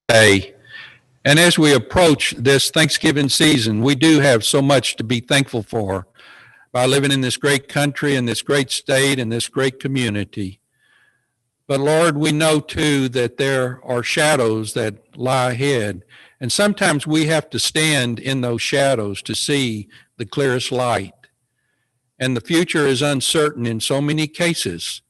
Day. And as we approach this Thanksgiving season, we do have so much to be thankful for by living in this great country and this great state and this great community. But Lord, we know too that there are shadows that lie ahead. And sometimes we have to stand in those shadows to see the clearest light. And the future is uncertain in so many cases.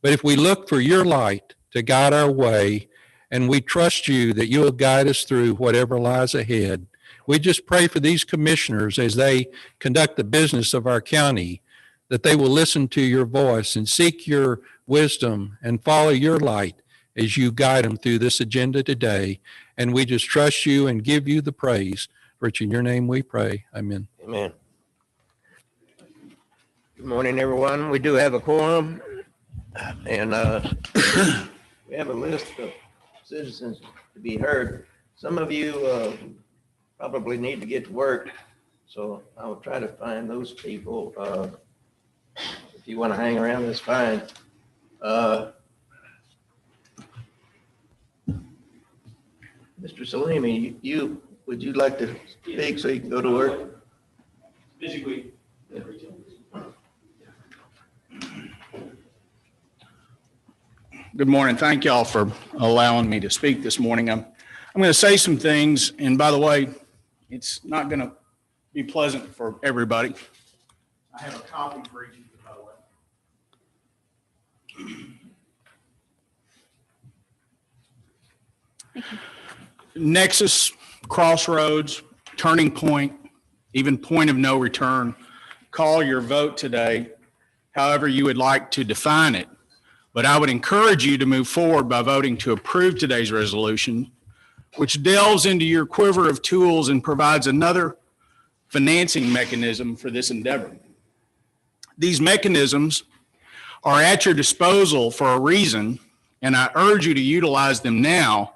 But if we look for your light to guide our way, and we trust you that you'll guide us through whatever lies ahead, we just pray for these commissioners as they conduct the business of our county, that they will listen to your voice and seek your wisdom and follow your light as you guide them through this agenda today. And we just trust you and give you the praise. For it's in your name we pray. Amen. Amen. Good morning, everyone. We do have a quorum, and we have a list of citizens to be heard. Some of you probably need to get to work, so I will try to find those people. If you want to hang around, that's fine. Mr. Salimi, would you like to speak so you can go to work? Busy week. Yeah. Good morning. Thank y'all for allowing me to speak this morning. I'm going to say some things, and by the way, it's not going to be pleasant for everybody. I have a copy for each of you, by the way. Nexus, crossroads, turning point, even point of no return. Call your vote today, however you would like to define it. But I would encourage you to move forward by voting to approve today's resolution, which delves into your quiver of tools and provides another financing mechanism for this endeavor. These mechanisms are at your disposal for a reason, and I urge you to utilize them now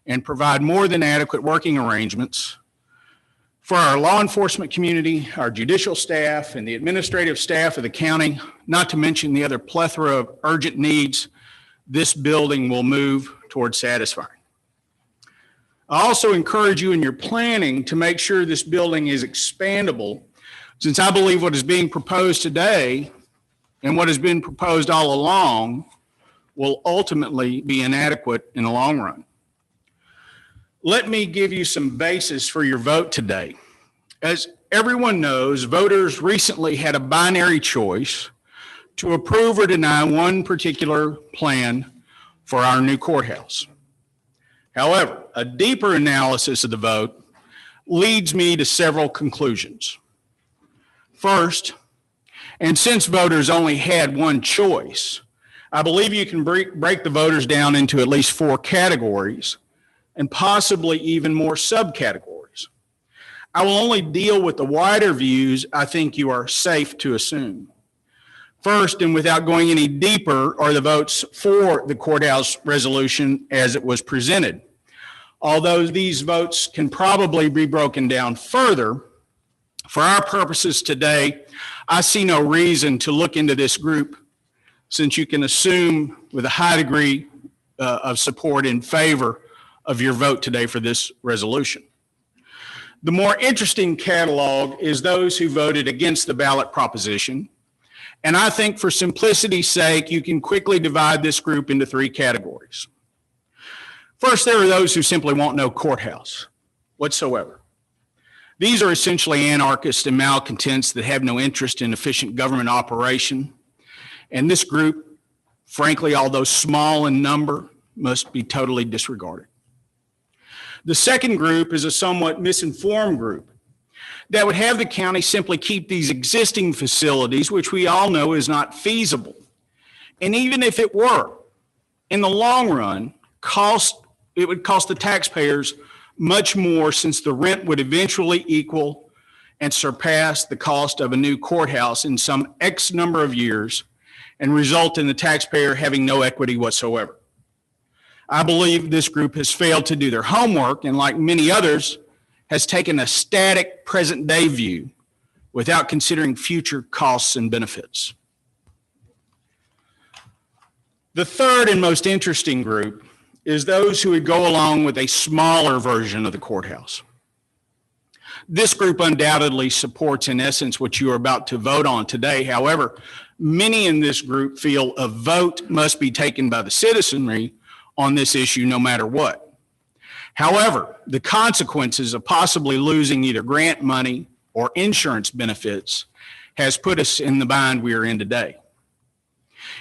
and provide more than adequate working arrangements for our law enforcement community, our judicial staff, and the administrative staff of the county, not to mention the other plethora of urgent needs this building will move towards satisfying. I also encourage you in your planning to make sure this building is expandable, since I believe what is being proposed today and what has been proposed all along will ultimately be inadequate in the long run. Let me give you some basis for your vote today. As everyone knows, voters recently had a binary choice to approve or deny one particular plan for our new courthouse. However, a deeper analysis of the vote leads me to several conclusions. First, and since voters only had one choice, I believe you can break the voters down into at least 4 categories and possibly even more subcategories. I will only deal with the wider views I think you are safe to assume. First, and without going any deeper, are the votes for the courthouse resolution as it was presented. Although these votes can probably be broken down further, for our purposes today, I see no reason to look into this group, since you can assume with a high degree of support in favor of your vote today for this resolution. The more interesting catalog is those who voted against the ballot proposition. And I think for simplicity's sake, you can quickly divide this group into 3 categories. First, there are those who simply want no courthouse whatsoever. These are essentially anarchists and malcontents that have no interest in efficient government operation. And this group, frankly, although small in number, must be totally disregarded. The second group is a somewhat misinformed group that would have the county simply keep these existing facilities, which we all know is not feasible. And even if it were, in the long run, it would cost the taxpayers much more, since the rent would eventually equal and surpass the cost of a new courthouse in some X number of years and result in the taxpayer having no equity whatsoever. I believe this group has failed to do their homework, and like many others, has taken a static present day view without considering future costs and benefits. The third and most interesting group is those who would go along with a smaller version of the courthouse. This group undoubtedly supports, in essence, what you are about to vote on today. However, many in this group feel a vote must be taken by the citizenry on this issue no matter what. However, the consequences of possibly losing either grant money or insurance benefits has put us in the bind we are in today.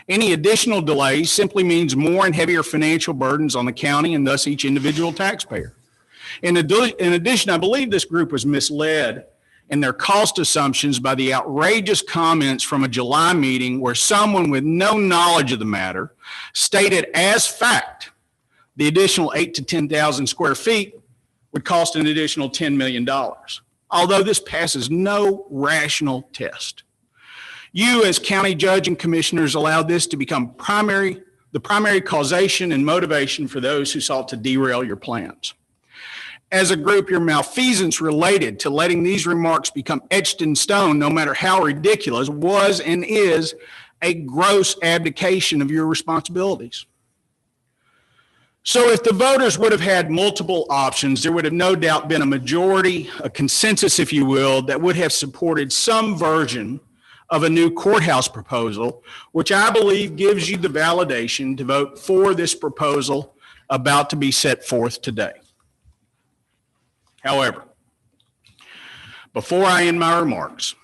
Any additional delay simply means more and heavier financial burdens on the county and thus each individual taxpayer. In addition, I believe this group was misled in their cost assumptions by the outrageous comments from a July meeting where someone with no knowledge of the matter stated as fact the additional 8,000 to 10,000 square feet would cost an additional $10 million, although this passes no rational test. You, as county judge and commissioners, allowed this to become the primary causation and motivation for those who sought to derail your plans. As a group, your malfeasance related to letting these remarks become etched in stone, no matter how ridiculous, was and is a gross abdication of your responsibilities. So if the voters would have had multiple options, there would have no doubt been a majority, a consensus, if you will, that would have supported some version of a new courthouse proposal, which I believe gives you the validation to vote for this proposal about to be set forth today. However, before I end my remarks,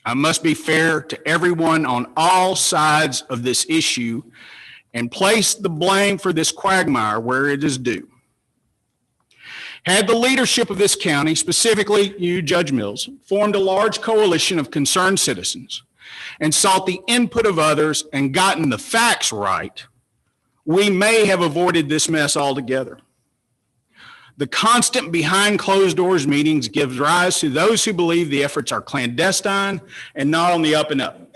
I must be fair to everyone on all sides of this issue and place the blame for this quagmire where it is due. Had the leadership of this county, specifically you, Judge Mills, formed a large coalition of concerned citizens and sought the input of others and gotten the facts right, we may have avoided this mess altogether. The constant behind closed doors meetings gives rise to those who believe the efforts are clandestine and not on the up and up.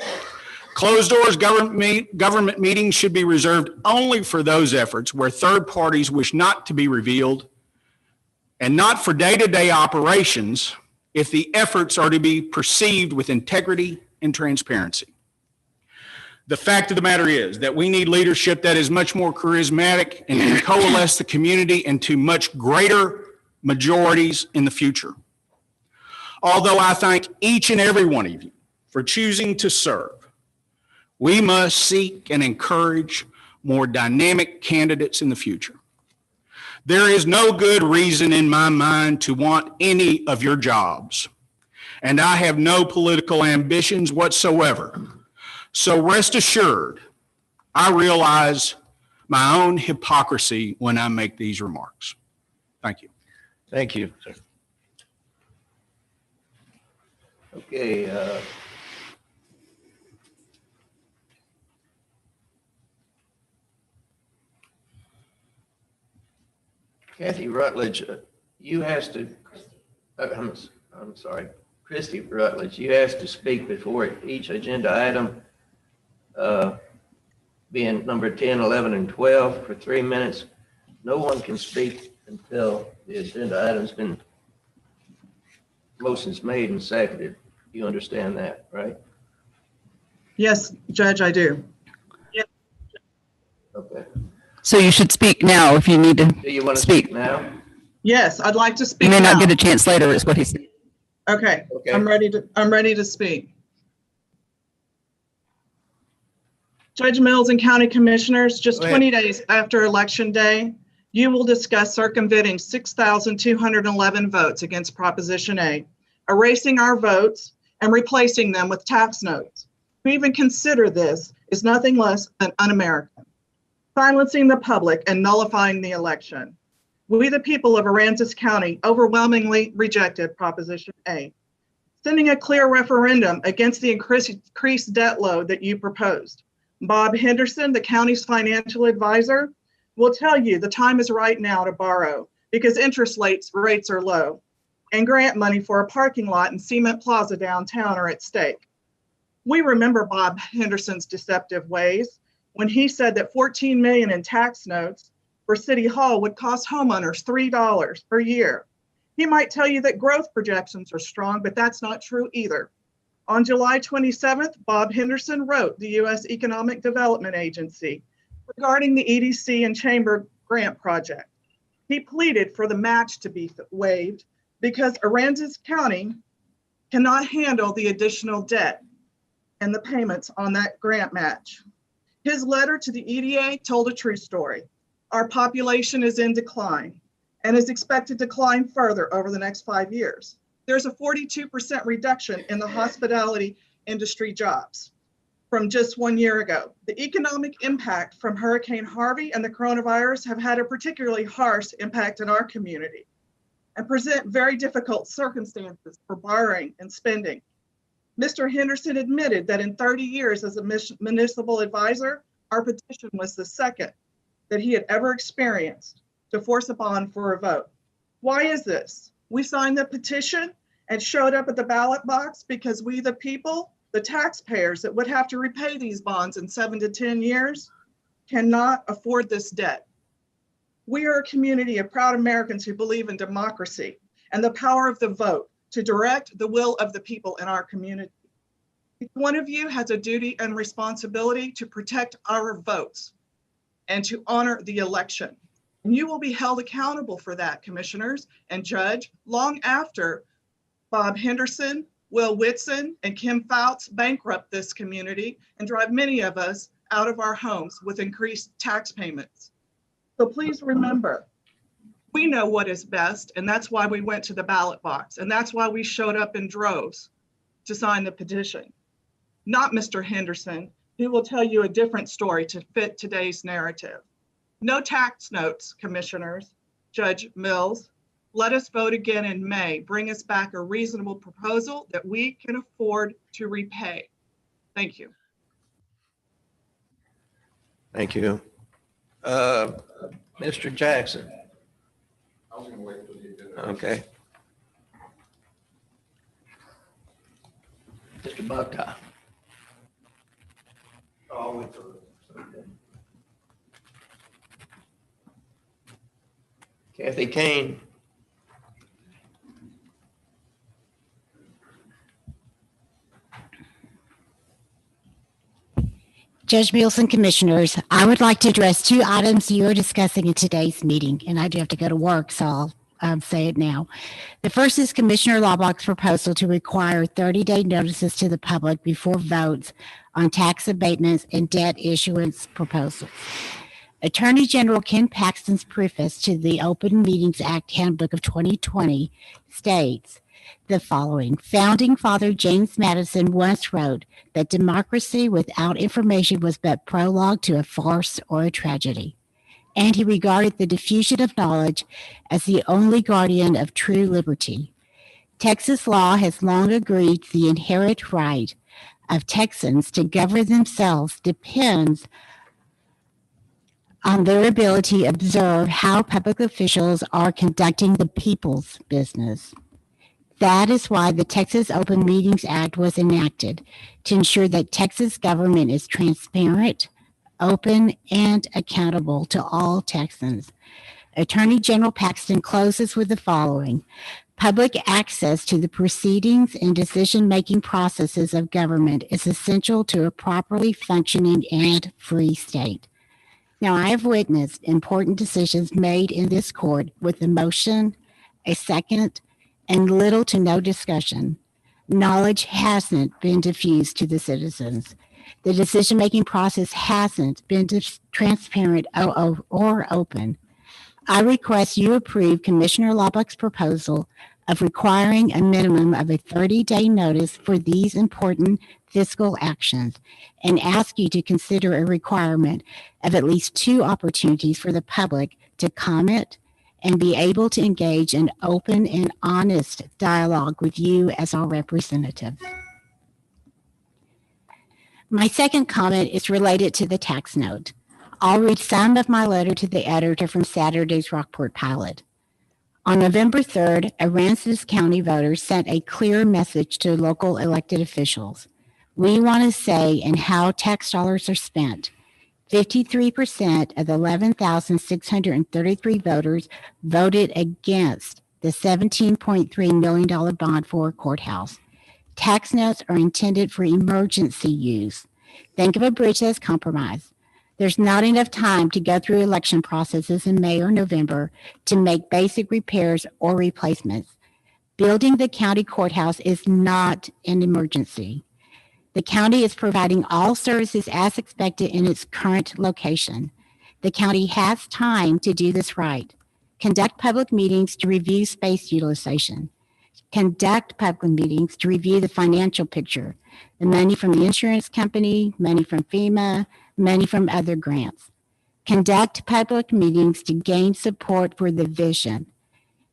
Closed doors government meetings should be reserved only for those efforts where third parties wish not to be revealed, and not for day-to-day operations if the efforts are to be perceived with integrity and transparency. The fact of the matter is that we need leadership that is much more charismatic and can coalesce the community into much greater majorities in the future. Although I thank each and every one of you for choosing to serve, we must seek and encourage more dynamic candidates in the future. There is no good reason in my mind to want any of your jobs, and I have no political ambitions whatsoever. So rest assured, I realize my own hypocrisy when I make these remarks. Thank you. Thank you, sir. Okay. Kathy Rutledge, you asked to, I'm sorry, Christy Rutledge, you asked to speak before each agenda item, being number 10, 11, and 12 for 3 minutes. No one can speak until the agenda item's been, motion's made and seconded. You understand that, right? Yes, Judge, I do. Okay. So you should speak now if you need to Do you want to speak now? Yes, I'd like to speak You may not now. get a chance later, is what he said. Okay, Okay. I'm ready to speak. Judge Mills and County Commissioners, just Go ahead. 20 days after Election Day, you will discuss circumventing 6,211 votes against Proposition A, erasing our votes and replacing them with tax notes. To even consider this is nothing less than un-American, silencing the public and nullifying the election. We, the people of Aransas County, overwhelmingly rejected Proposition A, sending a clear referendum against the increased debt load that you proposed. Bob Henderson, the county's financial advisor, will tell you the time is right now to borrow because interest rates are low, and grant money for a parking lot in Cement Plaza downtown are at stake. We remember Bob Henderson's deceptive ways when he said that $14 million in tax notes for City Hall would cost homeowners $3 per year. He might tell you that growth projections are strong, but that's not true either. On July 27th, Bob Henderson wrote the U.S. Economic Development Agency regarding the EDC and Chamber grant project. He pleaded for the match to be waived because Aransas County cannot handle the additional debt and the payments on that grant match. His letter to the EDA told a true story. Our population is in decline and is expected to decline further over the next 5 years. There's a 42% reduction in the hospitality industry jobs from just 1 year ago. The economic impact from Hurricane Harvey and the coronavirus have had a particularly harsh impact in our community and present very difficult circumstances for borrowing and spending. Mr. Henderson admitted that in 30 years as a municipal advisor, our petition was the second that he had ever experienced to force a bond for a vote. Why is this? We signed the petition and showed up at the ballot box because we, the people, the taxpayers that would have to repay these bonds in 7 to 10 years, cannot afford this debt. We are a community of proud Americans who believe in democracy and the power of the vote to direct the will of the people in our community. Each one of you has a duty and responsibility to protect our votes and to honor the election. And you will be held accountable for that, commissioners and judge, long after Bob Henderson, Will Whitson, and Kim Fouts bankrupt this community and drive many of us out of our homes with increased tax payments. So please remember, we know what is best, and that's why we went to the ballot box, and that's why we showed up in droves to sign the petition. Not Mr. Henderson, who will tell you a different story to fit today's narrative. No tax notes, commissioners. Judge Mills, let us vote again in May. Bring us back a reasonable proposal that we can afford to repay. Thank you. Thank you. Mr. Jackson. I was gonna wait for the agenda. Okay. Mr. Buckeye. I'll wait for Kathy Kane. Judge Mills and Commissioners, I would like to address two items you are discussing in today's meeting, and I do have to go to work, so I'll say it now. The first is Commissioner Laubach's proposal to require 30-day notices to the public before votes on tax abatements and debt issuance proposals. Attorney General Ken Paxton's preface to the Open Meetings Act Handbook of 2020 states the following. Founding Father James Madison once wrote that democracy without information was but prologue to a farce or a tragedy. And he regarded the diffusion of knowledge as the only guardian of true liberty. Texas law has long agreed the inherent right of Texans to govern themselves depends on their ability to observe how public officials are conducting the people's business. That is why the Texas Open Meetings Act was enacted, to ensure that Texas government is transparent, open, and accountable to all Texans. Attorney General Paxton closes with the following. Public access to the proceedings and decision-making processes of government is essential to a properly functioning and free state. Now, I have witnessed important decisions made in this court with a motion, a second, and little to no discussion. Knowledge hasn't been diffused to the citizens. The decision-making process hasn't been transparent or open. I request you approve Commissioner Laubach's proposal of requiring a minimum of a 30-day notice for these important fiscal actions and ask you to consider a requirement of at least 2 opportunities for the public to comment and be able to engage in open and honest dialogue with you as our representative. My second comment is related to the tax note. I'll read some of my letter to the editor from Saturday's Rockport Pilot. On November 3rd, Aransas County voters sent a clear message to local elected officials. We want to say in how tax dollars are spent. 53% of the 11,633 voters voted against the $17.3 million bond for a courthouse. Tax notes are intended for emergency use. Think of a bridge as compromise. There's not enough time to go through election processes in May or November to make basic repairs or replacements. Building the county courthouse is not an emergency. The county is providing all services as expected in its current location. The county has time to do this right. Conduct public meetings to review space utilization. Conduct public meetings to review the financial picture, the money from the insurance company, money from FEMA, money from other grants. Conduct public meetings to gain support for the vision.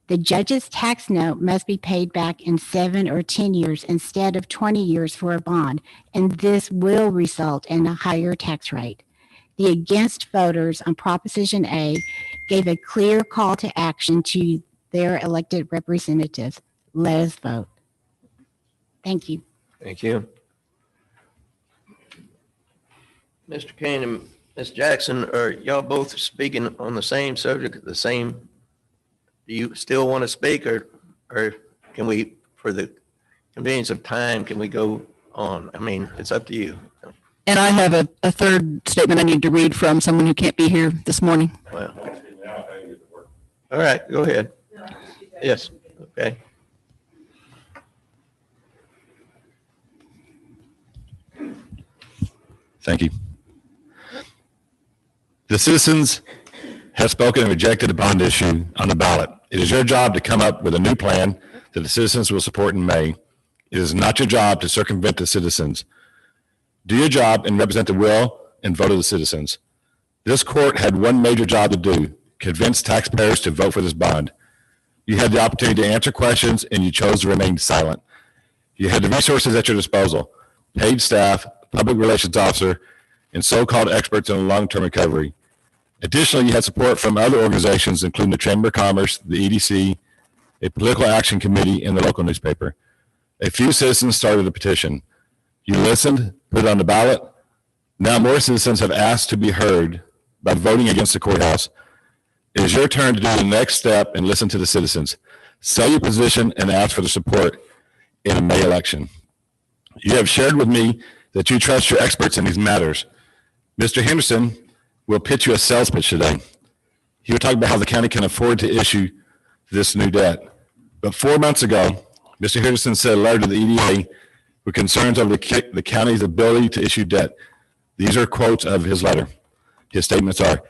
The judge's tax note must be paid back in 7 or 10 years instead of 20 years for a bond, and this will result in a higher tax rate. The against voters on Proposition A gave a clear call to action to their elected representatives. Let us vote. Thank you. Thank you. Mr. Kane and Ms. Jackson, are y'all both speaking on the same subject, the same? Do you still want to speak, or can we, for the convenience of time, can we go on? I mean, it's up to you. And I have a third statement I need to read from someone who can't be here this morning. Well, all right, go ahead. Yes, okay. Thank you. The citizens have spoken and rejected the bond issue on the ballot. It is your job to come up with a new plan that the citizens will support in May. It is not your job to circumvent the citizens. Do your job and represent the will and vote of the citizens. This court had one major job to do: convince taxpayers to vote for this bond. You had the opportunity to answer questions and you chose to remain silent. You had the resources at your disposal: paid staff, public relations officer, and so-called experts in long-term recovery. Additionally, you had support from other organizations, including the Chamber of Commerce, the EDC, a political action committee, and the local newspaper. A few citizens started a petition. You listened, put it on the ballot. Now more citizens have asked to be heard by voting against the courthouse. It is your turn to do the next step and listen to the citizens. Sell your position and ask for the support in a May election. You have shared with me that you trust your experts in these matters. Mr. Henderson will pitch you a sales pitch today. He will talk about how the county can afford to issue this new debt. But 4 months ago, Mr. Henderson sent a letter to the EDA with concerns over the county's ability to issue debt. These are quotes of his letter. His statements are: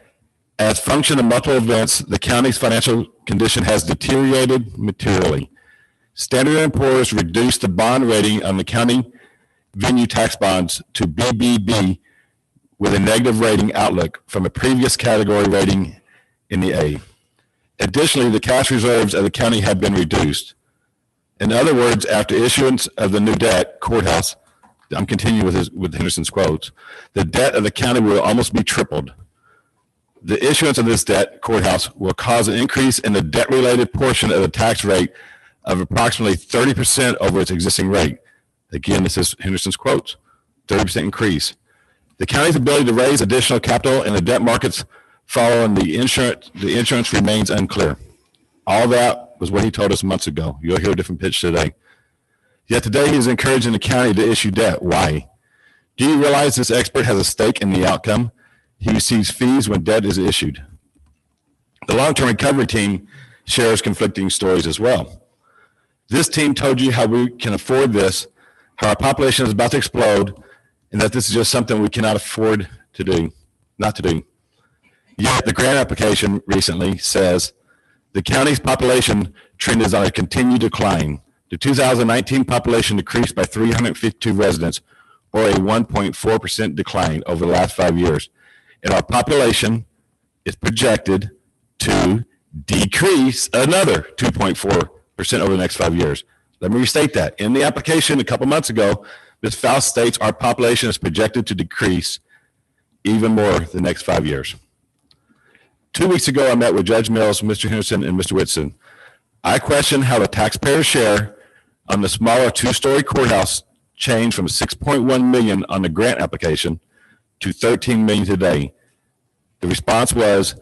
as function of multiple events, the county's financial condition has deteriorated materially. Standard & Poor's reduced the bond rating on the county venue tax bonds to BBB with a negative rating outlook from a previous category rating in the A. Additionally, the cash reserves of the county have been reduced. In other words, after issuance of the new debt courthouse, I'm continuing with Henderson's quotes, the debt of the county will almost be tripled. The issuance of this debt courthouse will cause an increase in the debt-related portion of the tax rate of approximately 30% over its existing rate. Again, this is Henderson's quotes, 30% increase. The county's ability to raise additional capital in the debt markets following the insurance remains unclear. All that was what he told us months ago. You'll hear a different pitch today. Yet today he is encouraging the county to issue debt. Why? Do you realize this expert has a stake in the outcome? He receives fees when debt is issued. The long-term recovery team shares conflicting stories as well. This team told you how we can afford this, how our population is about to explode, and that this is just something we cannot afford to do, not to do. Yet the grant application recently says the county's population trend is on a continued decline. The 2019 population decreased by 352 residents, or a 1.4% decline over the last 5 years. And our population is projected to decrease another 2.4% over the next 5 years. Let me restate that. In the application a couple months ago, Ms. Faust states our population is projected to decrease even more the next 5 years. 2 weeks ago, I met with Judge Mills, Mr. Henderson, and Mr. Whitson. I questioned how the taxpayer share on the smaller two-story courthouse changed from $6.1 million on the grant application to $13 million today. The response was,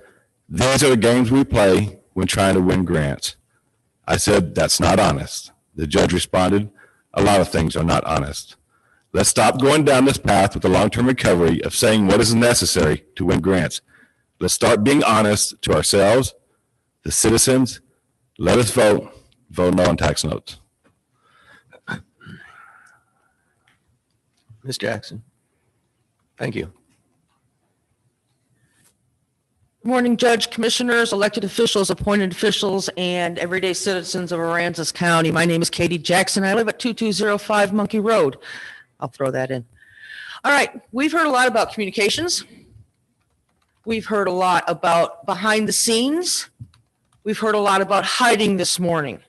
these are the games we play when trying to win grants. I said, that's not honest. The judge responded, a lot of things are not honest. Let's stop going down this path with the long-term recovery of saying what is necessary to win grants. Let's start being honest to ourselves, the citizens. Let us vote. Vote no on tax notes. Ms. Jackson. Thank you. Good morning, Judge, Commissioners, elected officials, appointed officials, and everyday citizens of Aransas County. My name is Katie Jackson. I live at 2205 Monkey Road. I'll throw that in. All right, we've heard a lot about communications. We've heard a lot about behind the scenes. We've heard a lot about hiding this morning.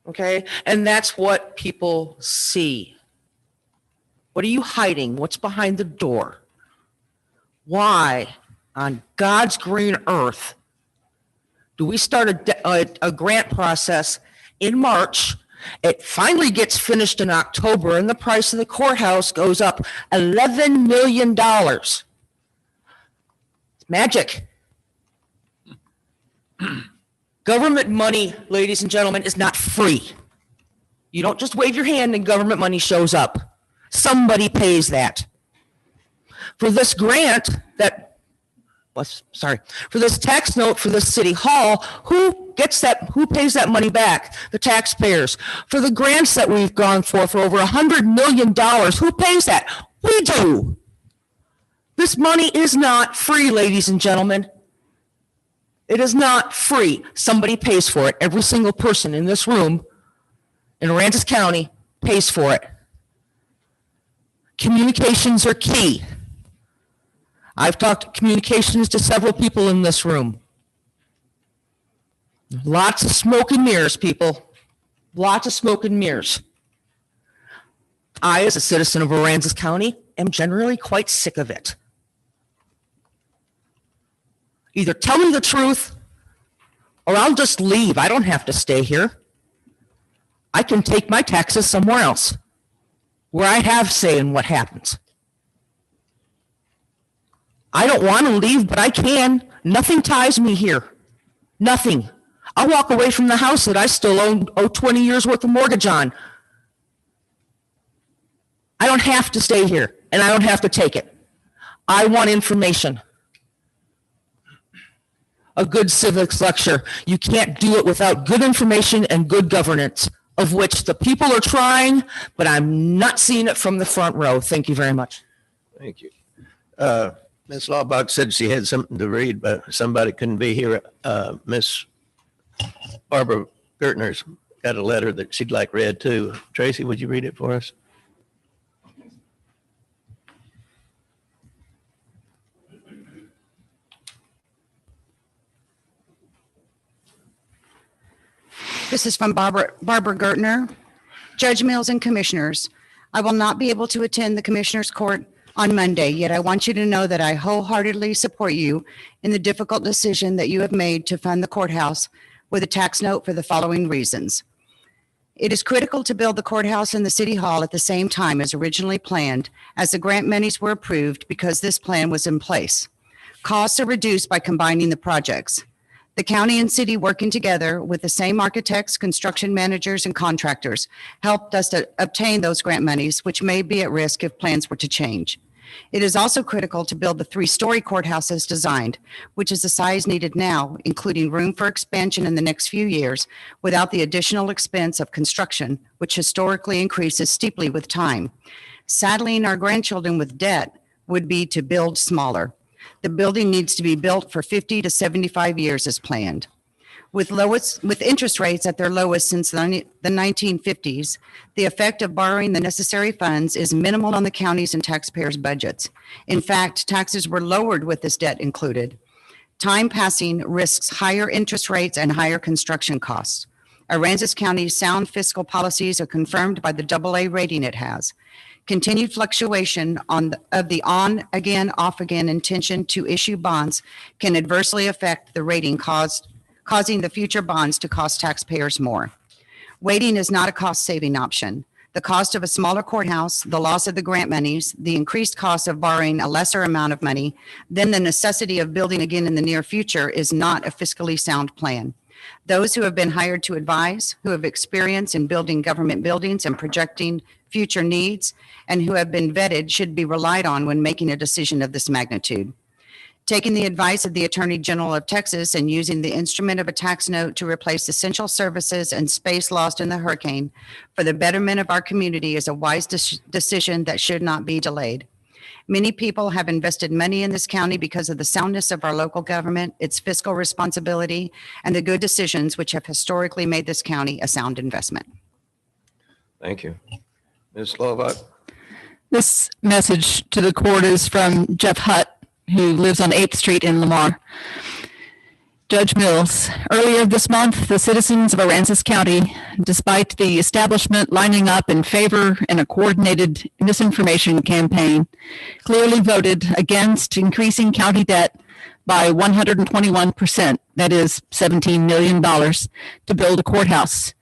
Okay, and that's what people see. What are you hiding? What's behind the door? Why on God's green earth do we start a grant process in March? It finally gets finished in October, and the price of the courthouse goes up $11 million. It's magic. Government money, ladies and gentlemen, is not free. You don't just wave your hand and government money shows up. Somebody pays that. For this grant for this tax note for the city hall, who gets that? Who pays that money back? The taxpayers. For the grants that we've gone for over $100 million, who pays that? We do. This money is not free, ladies and gentlemen. It is not free. Somebody pays for it. Every single person in this room in Aransas County pays for it. Communications are key. I've talked communications to several people in this room. Lots of smoke and mirrors, people. Lots of smoke and mirrors. I, as a citizen of Aransas County, am generally quite sick of it. Either tell me the truth or I'll just leave. I don't have to stay here. I can take my taxes somewhere else where I have say in what happens. I don't want to leave, but I can. Nothing ties me here. Nothing. I'll walk away from the house that I still owe 20 years worth of mortgage on. I don't have to stay here, and I don't have to take it. I want information. A good civics lecture. You can't do it without good information and good governance, of which the people are trying, but I'm not seeing it from the front row. Thank you very much. Thank you. Ms. Laubach said she had something to read, but somebody couldn't be here. Miss Barbara Gertner's got a letter that she'd like read too. Tracy, would you read it for us? This is from Barbara Gertner. Judge Mills and Commissioners, I will not be able to attend the Commissioners Court on Monday, yet I want you to know that I wholeheartedly support you in the difficult decision that you have made to fund the courthouse with a tax note for the following reasons. It is critical to build the courthouse and the city hall at the same time as originally planned, as the grant monies were approved because this plan was in place. Costs are reduced by combining the projects. The county and city working together with the same architects, construction managers, and contractors helped us to obtain those grant monies, which may be at risk if plans were to change. It is also critical to build the 3-story courthouse as designed, which is the size needed now, including room for expansion in the next few years, without the additional expense of construction, which historically increases steeply with time. Saddling our grandchildren with debt would be to build smaller. The building needs to be built for 50 to 75 years as planned. With interest rates at their lowest since the 1950s, the effect of borrowing the necessary funds is minimal on the county's and taxpayers' budgets. In fact, taxes were lowered with this debt included. Time passing risks higher interest rates and higher construction costs. Aransas County's sound fiscal policies are confirmed by the AA rating it has. Continued fluctuation of the on-again, off-again intention to issue bonds can adversely affect the rating causing the future bonds to cost taxpayers more. Waiting is not a cost-saving option. The cost of a smaller courthouse, the loss of the grant monies, the increased cost of borrowing a lesser amount of money, then the necessity of building again in the near future is not a fiscally sound plan. Those who have been hired to advise, who have experience in building government buildings and projecting future needs, and who have been vetted should be relied on when making a decision of this magnitude. Taking the advice of the Attorney General of Texas and using the instrument of a tax note to replace essential services and space lost in the hurricane for the betterment of our community is a wise decision that should not be delayed. Many people have invested money in this county because of the soundness of our local government, its fiscal responsibility, and the good decisions which have historically made this county a sound investment. Thank you. Ms. Slovak? This message to the court is from Jeff Hutt, who lives on 8th Street in Lamar. Judge Mills, earlier this month, the citizens of Aransas County, despite the establishment lining up in favor in a coordinated misinformation campaign, clearly voted against increasing county debt by 121%, that is $17 million, to build a courthouse.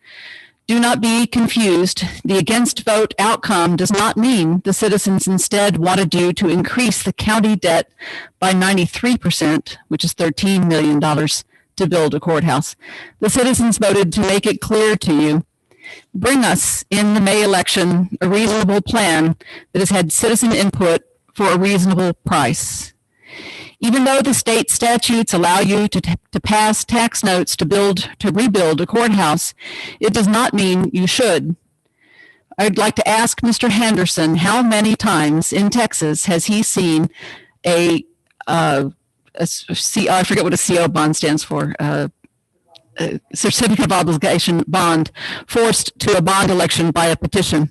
Do not be confused. The against vote outcome does not mean the citizens instead wanted you to increase the county debt by 93%, which is $13 million, to build a courthouse. The citizens voted to make it clear to you, bring us in the May election a reasonable plan that has had citizen input for a reasonable price. Even though the state statutes allow you to pass tax notes to rebuild a courthouse, it does not mean you should. I'd like to ask Mr. Henderson, how many times in Texas has he seen I forget what a CO bond stands for, a certificate of obligation bond, forced to a bond election by a petition,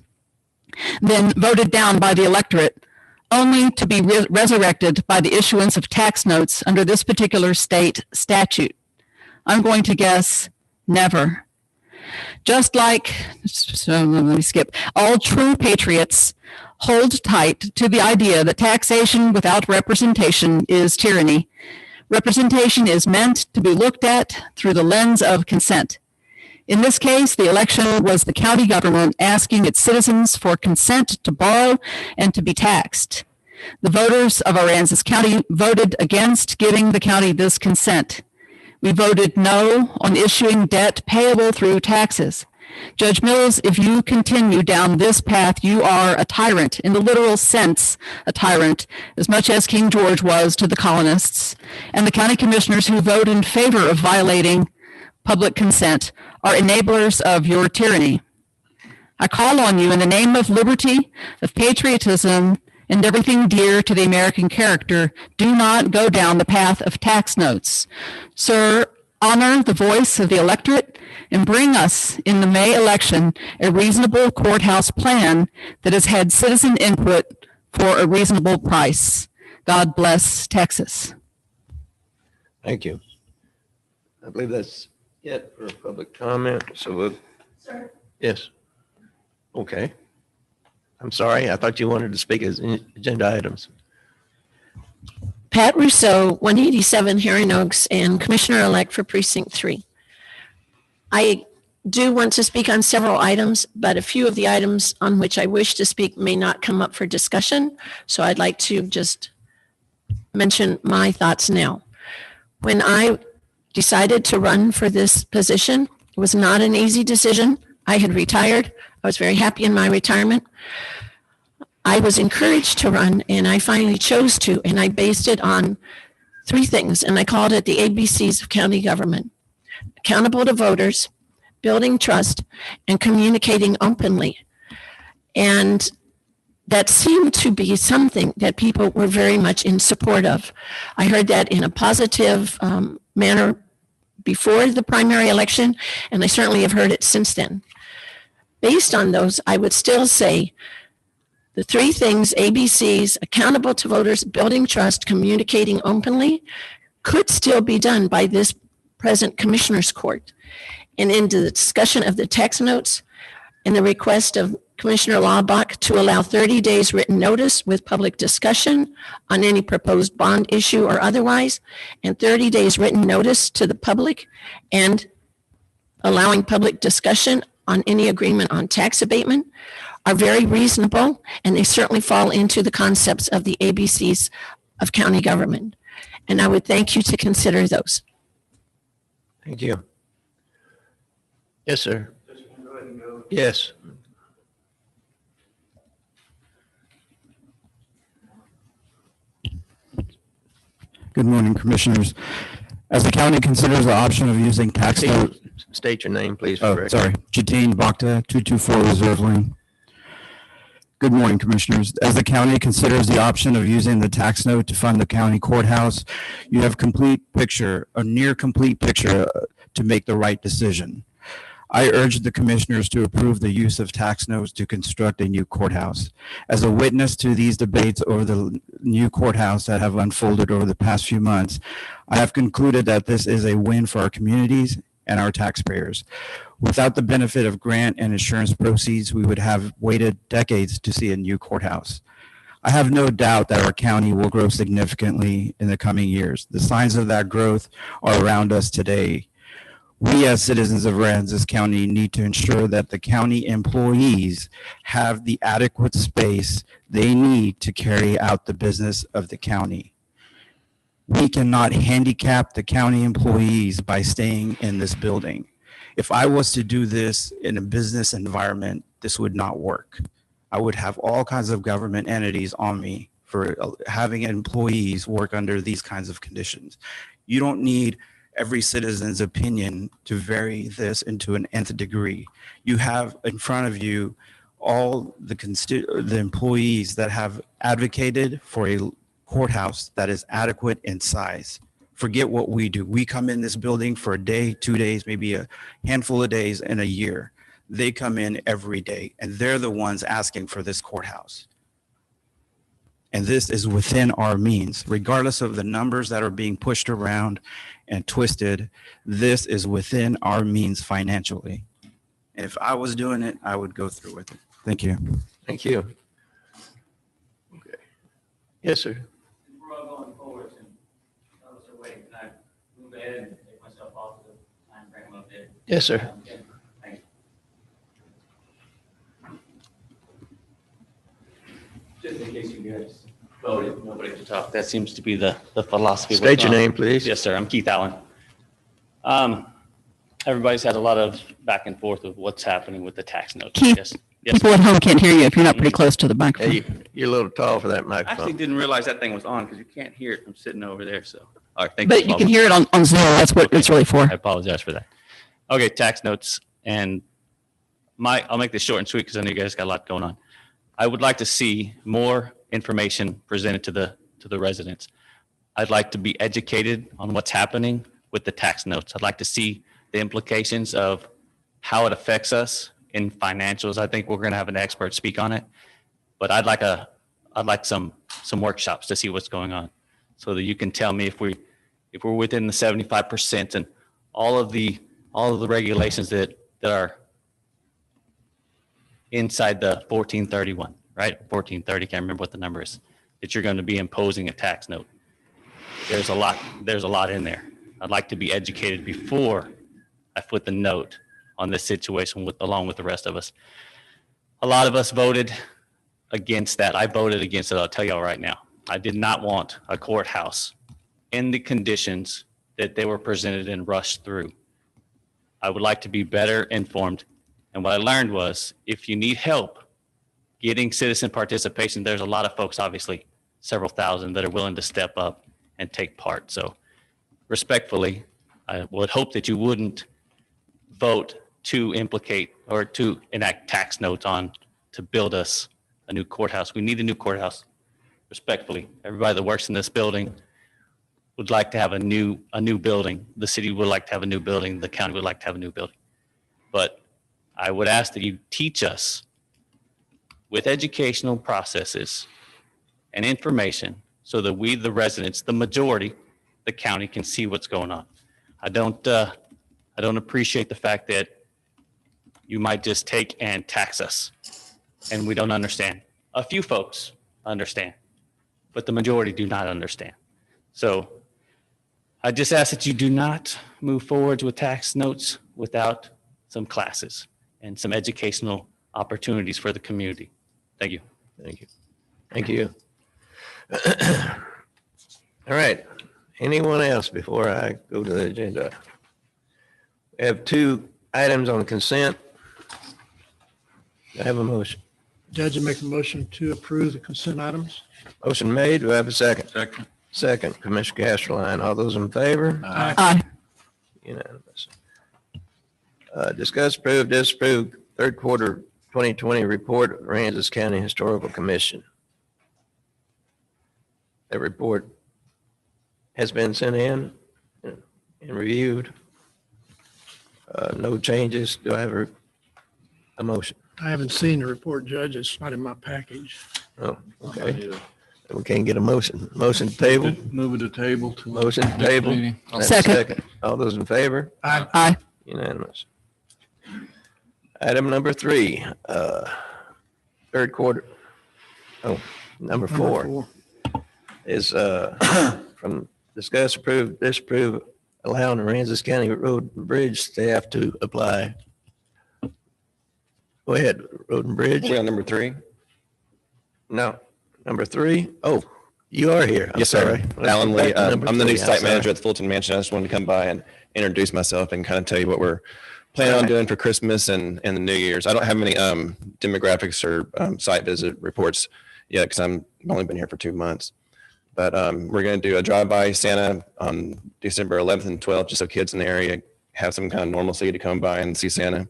then voted down by the electorate, only to be resurrected by the issuance of tax notes under this particular state statute? I'm going to guess never. Just like, let me skip, all true patriots hold tight to the idea that taxation without representation is tyranny. Representation is meant to be looked at through the lens of consent. In this case, the election was the county government asking its citizens for consent to borrow and to be taxed. The voters of Aransas County voted against giving the county this consent. We voted no on issuing debt payable through taxes. Judge Mills, if you continue down this path, you are a tyrant, in the literal sense, a tyrant, as much as King George was to the colonists. And the county commissioners who vote in favor of violating public consent are enablers of your tyranny. I call on you in the name of liberty, of patriotism, and everything dear to the American character, do not go down the path of tax notes. Sir, honor the voice of the electorate and bring us in the May election a reasonable courthouse plan that has had citizen input for a reasonable price. God bless Texas. Thank you. I believe that's it for public comment. So we'll. Sir. Yes. Okay. I'm sorry. I thought you wanted to speak as agenda items. Pat Rousseau, 187 Herring Oaks, and Commissioner-elect for Precinct 3. I do want to speak on several items, but a few of the items on which I wish to speak may not come up for discussion, so I'd like to just mention my thoughts now. When I decided to run for this position, it was not an easy decision. I had retired. I was very happy in my retirement. I was encouraged to run, and I finally chose to, and I based it on three things, and I called it the ABCs of county government: accountable to voters, building trust, and communicating openly. And that seemed to be something that people were very much in support of. I heard that in a positive manner before the primary election, and I certainly have heard it since then. Based on those, I would still say the three things, ABCs, accountable to voters, building trust, communicating openly, could still be done by this present Commissioner's Court. And in the discussion of the tax notes and the request of Commissioner Laubach to allow 30 days written notice with public discussion on any proposed bond issue or otherwise, and 30 days written notice to the public, and allowing public discussion on any agreement on tax abatement, are very reasonable, and they certainly fall into the concepts of the ABCs of county government. And I would thank you to consider those. Thank you. Yes, sir. Yes. Good morning, Commissioners. As the county considers the option of using tax note, State your name, please. for the oh, record. sorry, Jatine Bhakta, 224 Reserve Lane. Good morning, Commissioners. As the county considers the option of using the tax note to fund the county courthouse, you have complete picture, a near complete picture to make the right decision. I urge the Commissioners to approve the use of tax notes to construct a new courthouse. As a witness to these debates over the new courthouse that have unfolded over the past few months, I have concluded that this is a win for our communities and our taxpayers. Without the benefit of grant and insurance proceeds, we would have waited decades to see a new courthouse. I have no doubt that our county will grow significantly in the coming years. The signs of that growth are around us today. We as citizens of Aransas County need to ensure that the county employees have the adequate space they need to carry out the business of the county. We cannot handicap the county employees by staying in this building. If I was to do this in a business environment, this would not work. I would have all kinds of government entities on me for having employees work under these kinds of conditions. You don't need every citizen's opinion to vary this into an nth degree. You have in front of you all the employees that have advocated for a courthouse that is adequate in size. Forget what we do. We come in this building for a day, 2 days, maybe a handful of days in a year. They come in every day, and they're the ones asking for this courthouse. And this is within our means, regardless of the numbers that are being pushed around and twisted. This is within our means financially. And if I was doing it, I would go through with it. Thank you. Thank you. Okay. Yes, sir. We're all going forward, and I was away. Can I move ahead and take myself off of the time frame of it? Yes, sir. Thank you. Just in case you guys voted, nobody to talk. That seems to be the philosophy. State your name, please. Yes, sir. I'm Keith Allen. Everybody's had a lot of back and forth of what's happening with the tax notes. Keith, Yes. people at home can't hear you if you're not pretty close to the microphone. Hey, you're a little tall for that I actually microphone. didn't realize that thing was on because you can't hear it from sitting over there. So, all right. Thank you. But you can hear it on Zoom. That's what it's really for. I apologize for that. Okay, tax notes, and I'll make this short and sweet because I know you guys got a lot going on. I would like to see more information presented to the residents. I'd like to be educated on what's happening with the tax notes. I'd like to see the implications of how it affects us in financials. I think we're going to have an expert speak on it, but I'd like some workshops to see what's going on, so that you can tell me if we're within the 75% and all of the regulations that are inside the 1431, right? 1430, can't remember what the number is, that you're going to be imposing a tax note. There's a lot in there. I'd like to be educated before I put the note on this situation along with the rest of us. A lot of us voted against that. I voted against it. I'll tell y'all right now. I did not want a courthouse in the conditions that they were presented and rushed through. I would like to be better informed. And what I learned was, if you need help getting citizen participation, there's a lot of folks, obviously, several thousand, that are willing to step up and take part. So respectfully, I would hope that you wouldn't vote to implicate or to enact tax notes on to build us a new courthouse. We need a new courthouse. Respectfully, everybody that works in this building would like to have a new building. The city would like to have a new building. The county would like to have a new building. But I would ask that you teach us with educational processes and information so that we, the residents, the majority, the county, can see what's going on. I don't appreciate the fact that you might just take and tax us and we don't understand. A few folks understand, but the majority do not understand. So I just ask that you do not move forward with tax notes without some classes and some educational opportunities for the community. Thank you. Thank you. Thank you. All right. Anyone else before I go to the agenda? We have two items on consent. Do I have a motion? Judge, I make a motion to approve the consent items. Motion made. Do I have a second? Second. Second, Commissioner Castelline. All those in favor? Aye. Unanimous. Discuss, approve, disapprove third quarter 2020 report of Aransas County Historical Commission. That report has been sent in and reviewed. No changes. Do I have a motion? I haven't seen the report, Judge. It's not in my package. Oh, okay. We can't get a motion. Motion to table. Move it to table. Motion to table. That's Second. All those in favor? Aye. Unanimous. Item number 3, third quarter. Oh, number 4 is from discuss, approve, disapprove, allowing Aransas County Road and Bridge staff to apply. Go ahead, Road and Bridge. We're on number 3. No, number 3. Oh, you are here. I'm Yes, sir. sorry. Alan Let's Lee. go back to number I'm the new 3. site I'm sorry. manager at the Fulton Mansion. I just wanted to come by and introduce myself and kind of tell you what we're planning on doing for Christmas and the New Year's. I don't have many demographics or site visit reports yet because I've only been here for 2 months. But we're going to do a drive-by Santa on December 11th and 12th, just so kids in the area have some kind of normalcy to come by and see Santa.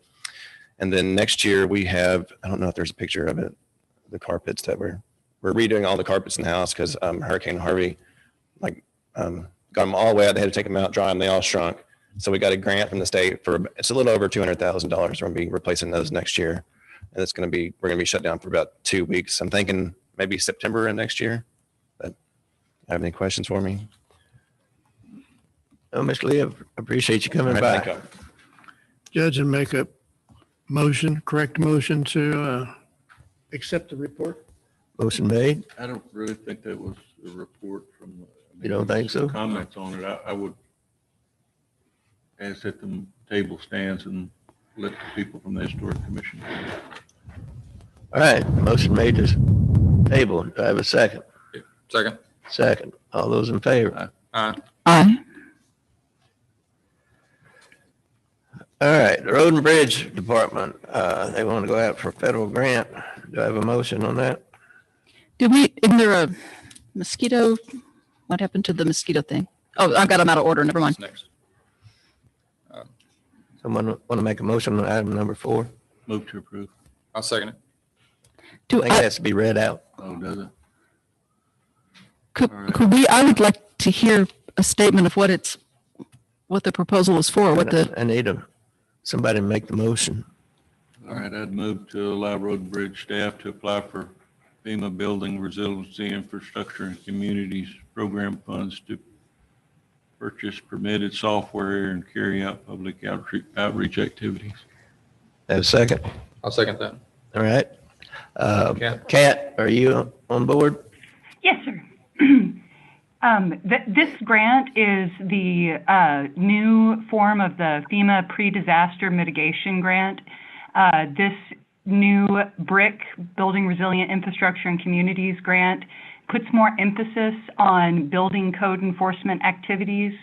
And then next year we have, I don't know if there's a picture of it, the carpets that we're redoing all the carpets in the house because Hurricane Harvey got them all wet. They had to take them out, dry them. They all shrunk. So we got a grant from the state for, it's a little over $200,000. We're going to be replacing those next year. And we're going to be shut down for about 2 weeks. I'm thinking maybe September of next year. But have any questions for me? Oh, Mr. Lee, I appreciate you coming All by. right, thank you. Judge, I make a correct motion to accept the report. Motion made. I don't really think that was a report from. You don't think so? Comments on it. I would ask that the table stands and let the people from the Historic Commission. All right, motion made to table. Do I have a second? Second. Second. All those in favor? Aye. Aye. All right, the Road and Bridge Department, they want to go out for a federal grant. Do I have a motion on that? Isn't there a mosquito? What happened to the mosquito thing? Oh, I've got them out of order. Never mind. Next. Someone want to make a motion on item number 4? Move to approve. I'll second it. I think it has to be read out. Oh, does it? I would like to hear a statement of what the proposal is for, I need somebody to make the motion. All right, I'd move to allow Road and Bridge staff to apply for FEMA Building Resiliency Infrastructure and Communities Program funds to purchase permitted software and carry out public outreach activities. Have a second? I'll second that. All right. Kat, are you on board? Yes, sir. This grant is the new form of the FEMA Pre-Disaster Mitigation Grant. This new BRIC, Building Resilient Infrastructure and Communities Grant, puts more emphasis on building code enforcement activities.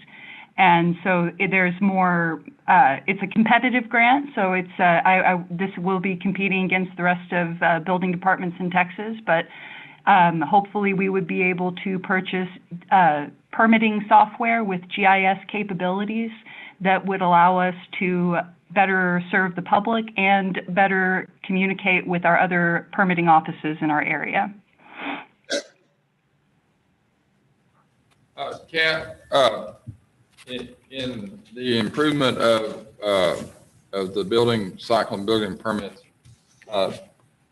And so there's more, it's a competitive grant, so this will be competing against the rest of building departments in Texas, but hopefully we would be able to purchase permitting software with GIS capabilities that would allow us to better serve the public and better communicate with our other permitting offices in our area. Kat, in the improvement of the building cycle and building permits,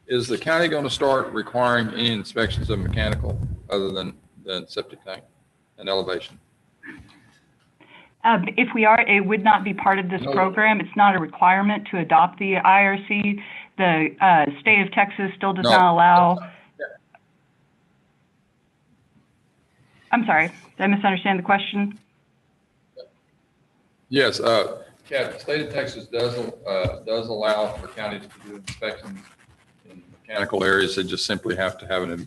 is the county going to start requiring any inspections of mechanical other than septic tank and elevation? If we are, it would not be part of this program. It's not a requirement to adopt the IRC. The state of Texas still does not allow. I'm sorry, did I misunderstand the question? Yes, Kat, the state of Texas does allow for counties to do inspections in mechanical areas. They just simply have to have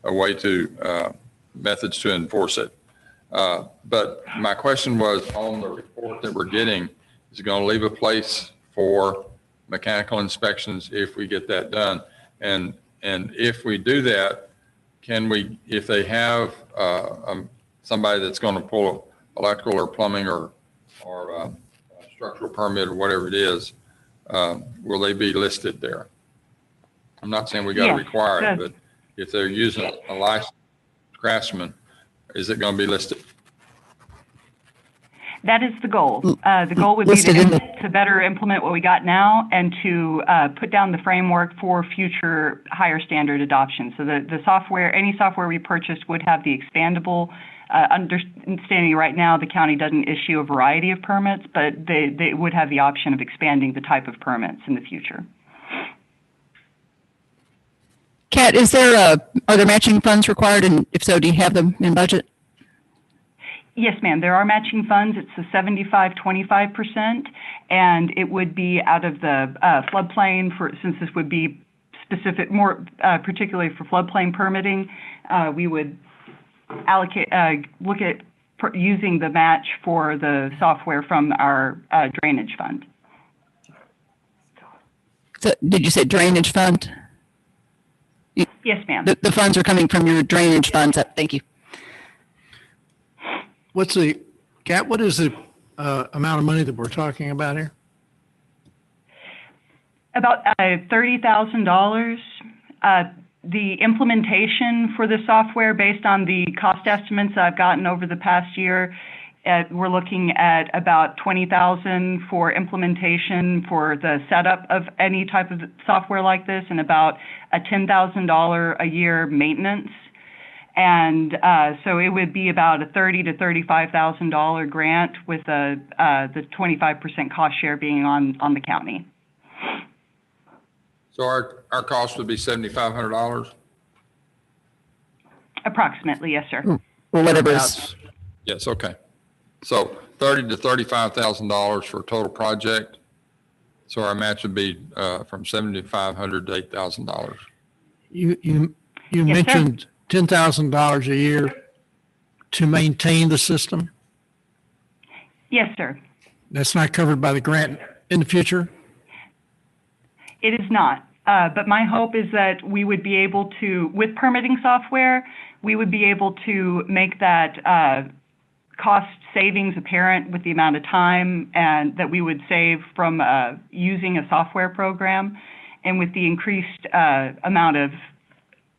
a way to, methods to enforce it. But my question was on the report that we're getting, is it going to leave a place for mechanical inspections if we get that done. And if we do that, can we, if they have somebody that's going to pull electrical or plumbing or structural permit or whatever it is, will they be listed there? I'm not saying we got to Yes, require it, good. but if they're using a licensed craftsman, is it going to be listed? That is the goal. The goal would be to better implement what we got now and to put down the framework for future higher standard adoption. So the software, any software we purchased would have the expandable understanding. Right now, the county doesn't issue a variety of permits, but they would have the option of expanding the type of permits in the future. Kat, are there matching funds required? And if so, do you have them in budget? Yes, ma'am. There are matching funds. It's the 75-25%, and it would be out of the floodplain since this would be specific, more particularly for floodplain permitting. We would allocate, look at using the match for the software from our drainage fund. So, did you say drainage fund? Yes, ma'am. The funds are coming from your drainage funds. Thank you. Kat, what is the amount of money that we're talking about here? About $30,000. The implementation for the software, based on the cost estimates I've gotten over the past year, we're looking at about $20,000 for implementation for the setup of any type of software like this, and about a $10,000 a year maintenance. And so it would be about a $30,000 to $35,000 grant, with the 25% cost share being on the county. So our cost would be $7,500? Approximately, yes, sir. Well, whatever is. Yes, okay. So $30,000 to $35,000 for a total project. So our match would be from $7,500 to $8,000. You mentioned $10,000 a year to maintain the system? Yes, sir. That's not covered by the grant in the future? It is not. But my hope is that we would be able to, with permitting software, we would be able to make that cost savings apparent with the amount of time and that we would save from using a software program. And with the increased amount of,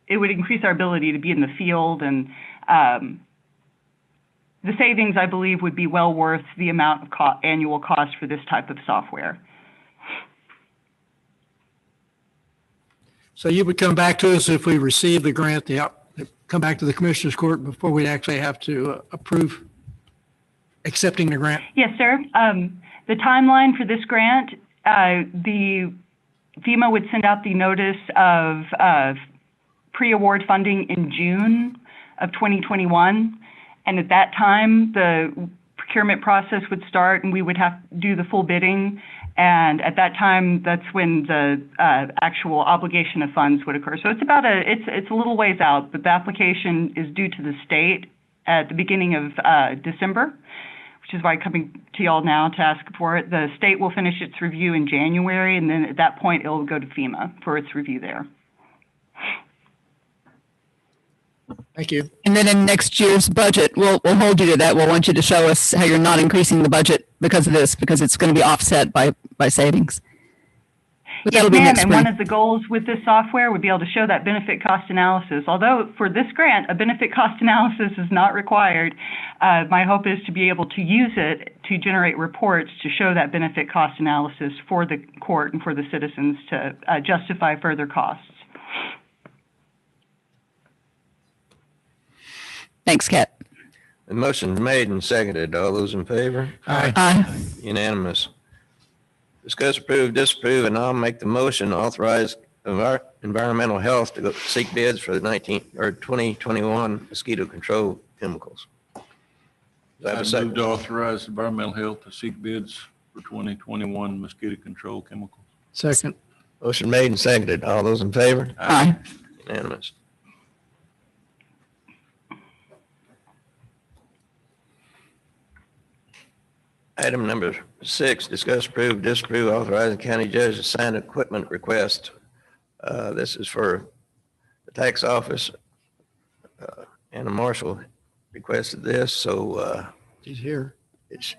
it would increase our ability to be in the field, and the savings, I believe, would be well worth the amount of annual cost for this type of software. So you would come back to us if we receive the grant, come back to the Commissioners Court before we actually have to approve accepting the grant? Yes, sir. The timeline for this grant, the FEMA would send out the notice of pre-award funding in June of 2021. And at that time, the procurement process would start and we would have to do the full bidding. And at that time, that's when the actual obligation of funds would occur. So it's about it's a little ways out, but the application is due to the state at the beginning of December, which is why I'm coming to y'all now to ask for it. The state will finish its review in January, and then at that point, it will go to FEMA for its review there. Thank you. And then in next year's budget, we'll hold you to that. We'll want you to show us how you're not increasing the budget because of this, because it's going to be offset by savings. But Yes, that'll be ma'am, next and spring. one of the goals with this software would be able to show that benefit cost analysis. Although for this grant, a benefit cost analysis is not required, my hope is to be able to use it to generate reports to show that benefit cost analysis for the court and for the citizens to justify further costs. Thanks, Kat. The motion's made and seconded. All those in favor? Aye. Aye. Unanimous. Discuss, approve, disapprove, and I'll make the motion to authorize environmental health to go seek bids for the 2021 mosquito control chemicals. Do I have a I second? move to authorize environmental health to seek bids for 2021 mosquito control chemicals. Second. Motion made and seconded. All those in favor? Aye. Unanimous. Item number 6, discuss, approve, disapprove, authorizing county judge to sign equipment request. This is for the tax office. Anna Marshall requested this, so He's here. it's,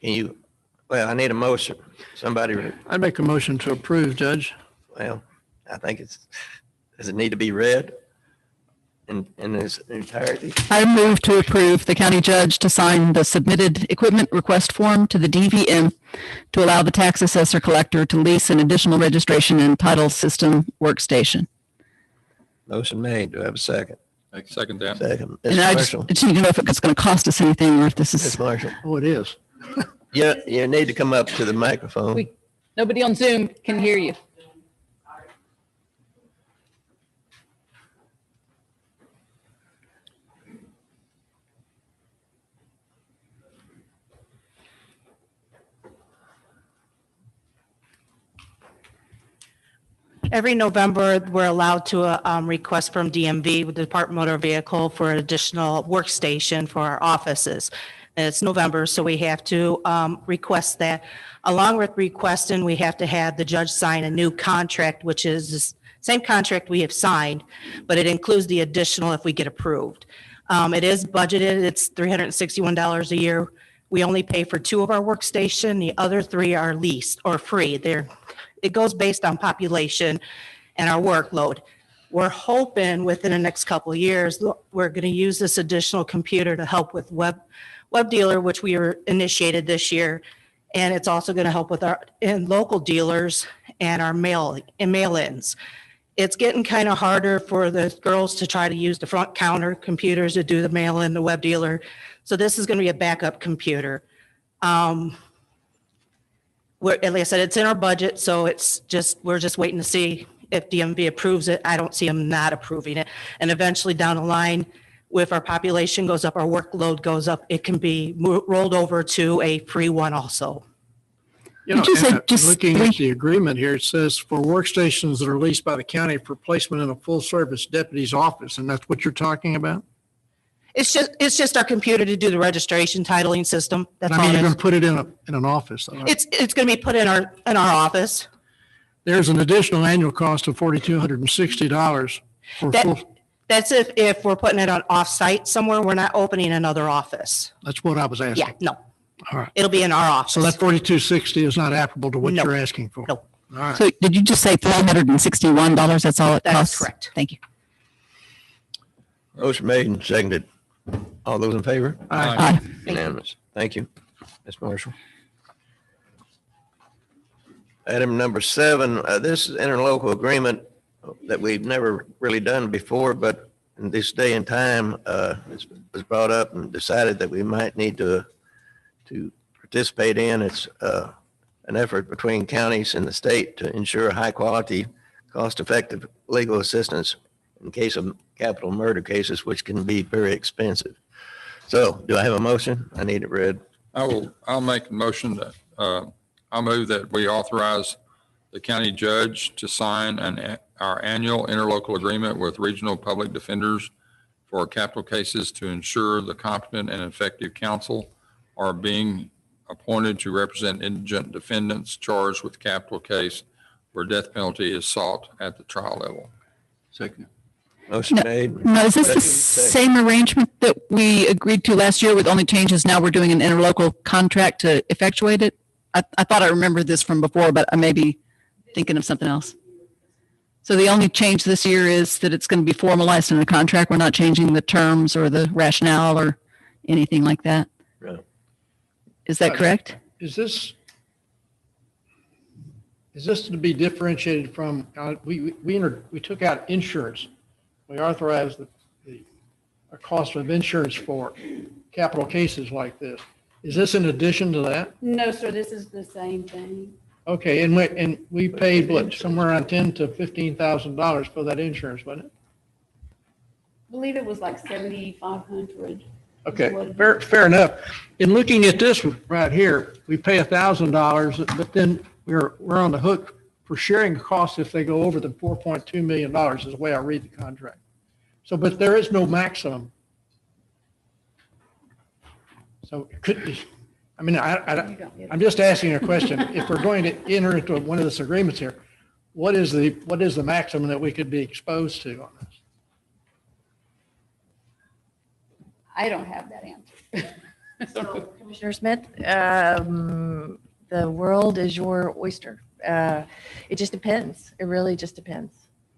can you, well, I need a motion. Somebody, I'd make a motion to approve, Judge. well, I think does it need to be read in its entirety? I move to approve the county judge to sign the submitted equipment request form to the DVM to allow the tax assessor collector to lease an additional registration and title system workstation. Motion made. Do I have a second? I second that. Second. And Ms. I just Marshall. need to know if it's going to cost us anything or if this Ms. is, Marshall. Oh, it is. Yeah, you need to come up to the microphone. nobody on Zoom can hear you. Every November, we're allowed to request from DMV, with the Department of Motor Vehicle, for an additional workstation for our offices. And it's November, so we have to request that. Along with requesting, we have to have the judge sign a new contract, which is the same contract we have signed, but it includes the additional if we get approved. It is budgeted. It's $361 a year. We only pay for 2 of our workstation. The other 3 are leased or free. It goes based on population and our workload. We're hoping within the next couple of years, we're going to use this additional computer to help with web dealer, which we were initiated this year. And it's also going to help with our local dealers and our mail-ins. It's getting kind of harder for the girls to try to use the front counter computers to do the mail-in, the web dealer. So this is going to be a backup computer. Like I said, it's in our budget, so we're just waiting to see if DMV approves it. I don't see them not approving it. And eventually down the line, if our population goes up, our workload goes up, it can be rolled over to a free one also. You know, Did you say Anna, just looking 3? at the agreement here, it says for workstations that are leased by the county for placement in a full-service deputy's office, and that's what you're talking about? It's just our computer to do the registration titling system. That's I all mean, it you're is. going to put it in an office. Though. It's going to be put in our office. There's an additional annual cost of $4,260 for full. That's if we're putting it on off-site somewhere. We're not opening another office. That's what I was asking. Yeah, no. All right. It'll be in our office. So that $4,260 is not applicable to what No. you're asking for? No. All right. So did you just say $361? That's all it That is costs? correct. Thank you. Motion made and seconded. All those in favor? Aye. Unanimous. Thank you, Ms. Marshall. Item number 7, this is interlocal agreement that we've never really done before, but in this day and time, it was brought up and decided that we might need to participate in. It's an effort between counties and the state to ensure high-quality, cost-effective legal assistance in case of capital murder cases, which can be very expensive. So do I have a motion? I need it read. I'll make a motion that, I'll move that we authorize the county judge to sign our annual interlocal agreement with regional public defenders for capital cases to ensure the competent and effective counsel are being appointed to represent indigent defendants charged with capital case where death penalty is sought at the trial level. Second. Motion made. Now, is this the Second. same arrangement that we agreed to last year with only changes? Now we're doing an interlocal contract to effectuate it? I thought I remembered this from before, but I may be thinking of something else. So the only change this year is that it's going to be formalized in a contract. We're not changing the terms or the rationale or anything like that. Right. Is that correct? Is this to be differentiated from, we took out insurance. We authorized the cost of insurance for capital cases like this. Is this in addition to that? No, sir, this is the same thing. Okay, and we paid what, somewhere around $10,000 to $15,000 for that insurance, wasn't it? I believe it was like 7,500. Okay, fair enough. In looking at this right here, we pay $1,000, but then we're on the hook for sharing costs if they go over the $4.2 million is the way I read the contract. So, but there is no maximum. So it could be, I mean, I'm just asking a question. If we're going to enter into one of these agreements here, what is the maximum that we could be exposed to on this? I don't have that answer. So, Commissioner Smith, the world is your oyster. It just depends. It really just depends.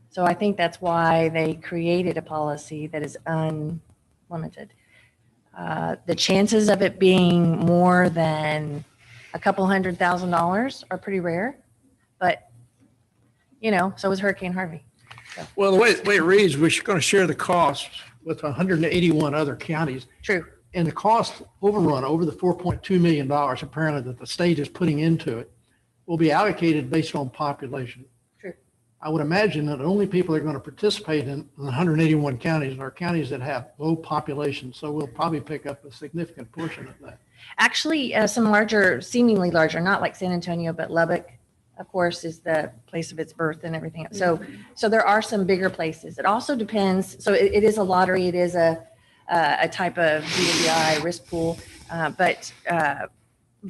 So I think that's why they created a policy that is unlimited. The chances of it being more than a couple $100,000 are pretty rare, but so is Hurricane Harvey. So. Well, the way it reads, we're going to share the costs with 181 other counties. True. And the cost overrun over the $4.2 million apparently that the state is putting into it will be allocated based on population. True. I would imagine that the only people that are going to participate in the 181 counties are counties that have low population. So we'll probably pick up a significant portion of that. Actually, some larger, seemingly larger, not like San Antonio, but Lubbock, of course, is the place of its birth and everything. So there are some bigger places. It also depends. So it is a lottery. It is a type of DWI risk pool, but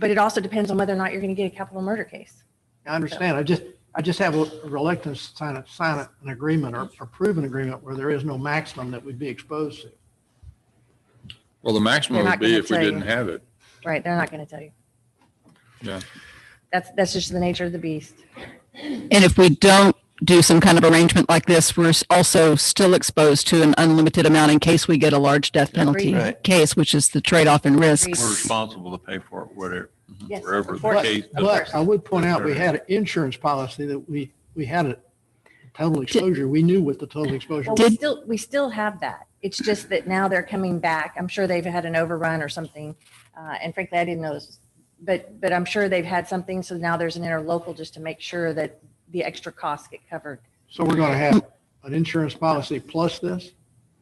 it also depends on whether or not you're going to get a capital murder case. I understand. I just have a reluctance to sign an agreement or approve an agreement where there is no maximum that we'd be exposed to. Well, the maximum They're would not be gonna if we tell didn't you. have it. Right. They're not going to tell you. Yeah. That's just the nature of the beast. And if we don't do some kind of arrangement like this, we're also still exposed to an unlimited amount in case we get a large death penalty Right. case, which is the trade-off in risks. We're responsible to pay for it, whatever, Yes, wherever of the course. case. But I would point out, we had an insurance policy that we had a total exposure. We knew what the total exposure Well, was. we still have that. It's just that now they're coming back. I'm sure they've had an overrun or something. And frankly, I didn't know this, but I'm sure they've had something. So now there's an interlocal just to make sure that the extra costs get covered. So we're going to have an insurance policy plus this?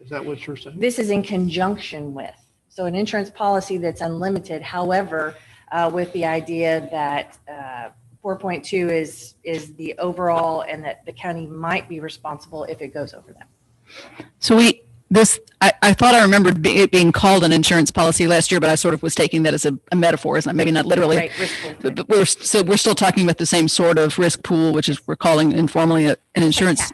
Is that what you're saying? This is in conjunction with, so an insurance policy that's unlimited. However, with the idea that 4.2 is the overall and that the county might be responsible if it goes over that. So I thought I remembered it being called an insurance policy last year, but I sort of was taking that as a metaphor, maybe not literally. Right, risk pool. But we're still talking about the same sort of risk pool, which is we're calling informally an insurance.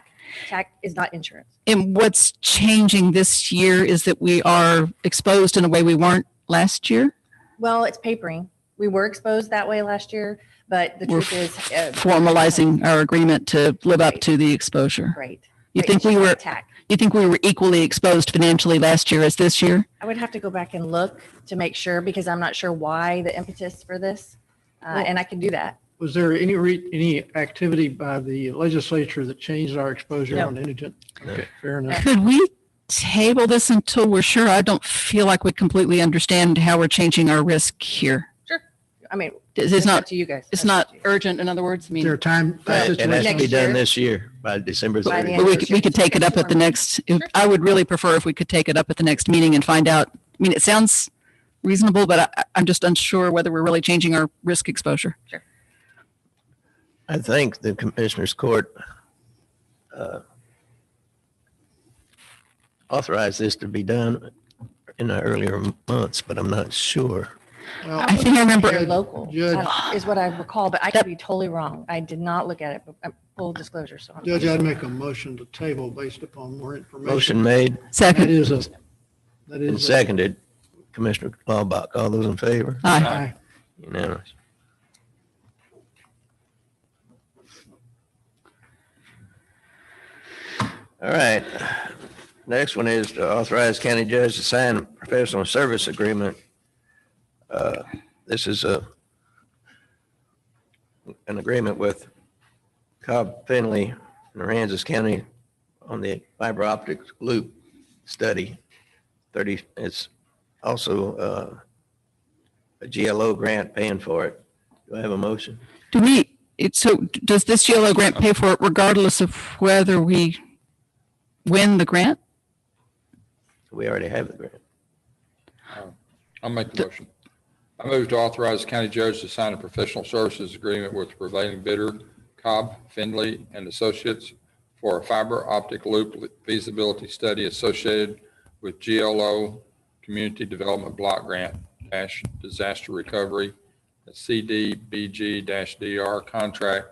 TAC is not insurance. And what's changing this year is that we are exposed in a way we weren't last year. Well, it's papering. We were exposed that way last year, but the We're truth is. formalizing our agreement to live up to the exposure. Right. You Right, think it's we just were? not TAC. You think we were equally exposed financially last year as this year? I would have to go back and look to make sure because I'm not sure why the impetus for this, and I can do that. Was there any activity by the legislature that changed our exposure No. on indigent? Okay, fair enough. Could we table this until we're sure? I don't feel like we completely understand how we're changing our risk here. Sure. I mean, It's it's not. up to you guys. It's not urgent. In other words, I mean. Is there a time? Right, and that should be Next year. done this year by December By the 30th. end But of we this could take it up at the next, I would really prefer if we could take it up at the next meeting and find out. I mean, it sounds reasonable, but I'm just unsure whether we're really changing our risk exposure. Sure. I think the Commissioners Court authorized this to be done in the earlier months, but I'm not sure. Well, I think I remember. They're local, Judge, is what I recall, but I could be totally wrong. I did not look at it, but full disclosure, so. Judge, I'd make a motion to table based upon more information. Motion made That Second. is that and is. seconded. Commissioner Laubach, all those in favor? Aye. Aye. Unanimous. All right. Next one is to authorize county judge to sign a professional service agreement. This is an agreement with Cobb Finley in Aransas County on the fiber optic loop study. It's also a GLO grant paying for it. Do I have a motion? So does this GLO grant pay for it regardless of whether we win the grant? We already have the grant. I'll make the motion. I move to authorize the county judge to sign a professional services agreement with the prevailing bidder, Cobb, Finley, and Associates for a fiber optic loop feasibility study associated with GLO Community Development Block Grant disaster recovery, CDBG-DR contract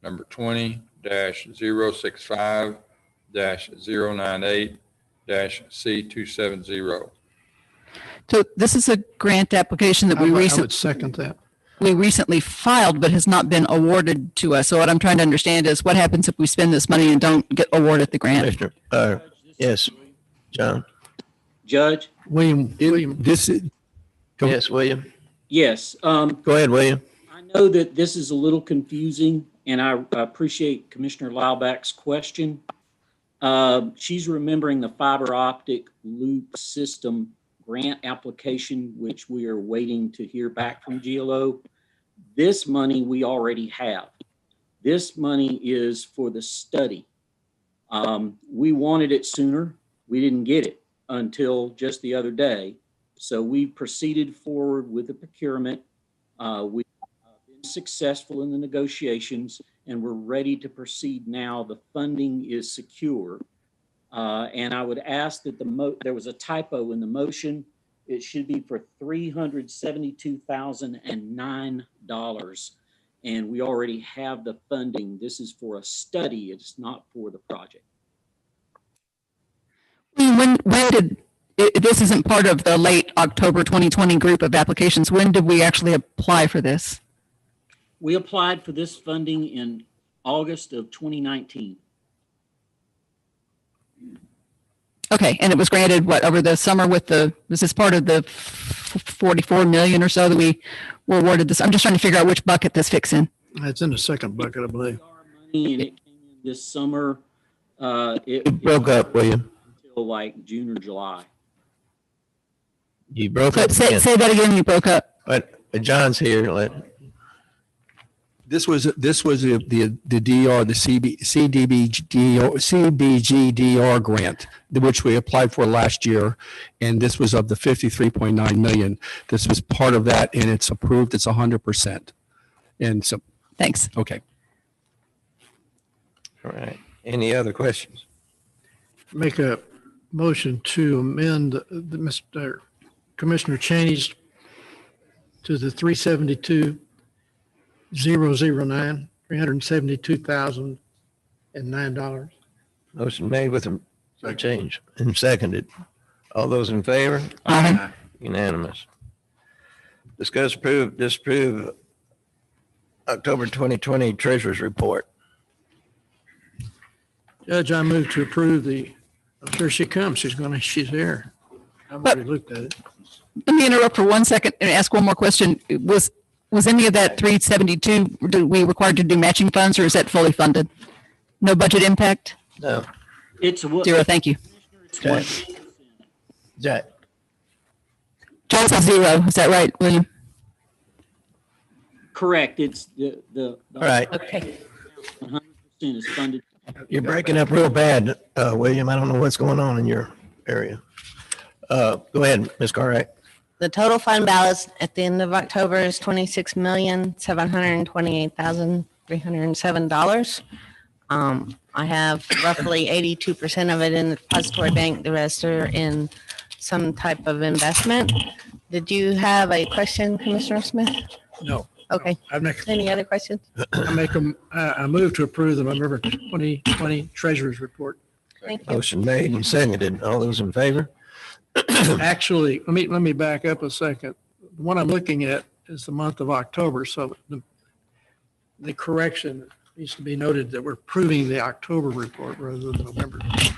number 20-065-098-C270. So this is a grant application that I would second that. we recently filed, but has not been awarded to us. So what I'm trying to understand is what happens if we spend this money and don't get awarded the grant? Commissioner, yes, John. Judge? William, This is. Yes, William. Yes. Go ahead, William. I know that this is a little confusing, and I appreciate Commissioner Lileback's question. She's remembering the fiber optic loop system grant application, which we are waiting to hear back from GLO. This money we already have. This money is for the study. We wanted it sooner. We didn't get it until just the other day. So we proceeded forward with the procurement. We've been successful in the negotiations, and we're ready to proceed now. The funding is secure. And I would ask that there was a typo in the motion. It should be for $372,009. And we already have the funding. This is for a study. It's not for the project. When did, this isn't part of the late October 2020 group of applications. When did we actually apply for this? We applied for this funding in August of 2019. Okay, and it was granted, what, over the summer with was this part of the 44 million or so that we were awarded this? I'm just trying to figure out which bucket this fits in. It's in the second bucket, I believe. Money, and it came in this summer. It broke up, William. Until like June or July. You broke up. Say that again, you broke up. But John's here. This was the DR, the CBGDR grant, which we applied for last year, and this was of the 53.9 million. This was part of that, and it's approved. It's 100%. And so, thanks. Okay. All right. Any other questions? Make a motion to amend the Mr. Commissioner Cheney's to the 372,009, $372,009. Motion made with a change and seconded. All those in favor? Aye. Unanimous. Discuss, approve, disapprove October 2020 Treasurer's Report. Judge, I move to approve I'm sure she comes. She's here. I've already looked at it. Let me interrupt for 1 second and ask one more question. Was any of that 372, do we required to do matching funds, or is that fully funded? No budget impact? No. It's zero. Thank you. Jack. John says zero. Is that right, William? Correct. It's the All right. Okay. 100% is funded. You're breaking up real bad, William. I don't know what's going on in your area. Go ahead, Ms. Cartwright. The total fund balance at the end of October is $26,728,307. I have roughly 82% of it in the depository bank. The rest are in some type of investment. Did you have a question, Commissioner Smith? No. Okay. Any other questions? I move to approve the November 2020 Treasurer's Report. Thank you. Motion made and seconded. All those in favor? Actually, let me back up a second. The one I'm looking at is the month of October, so the correction needs to be noted that we're approving the October report rather than November. Is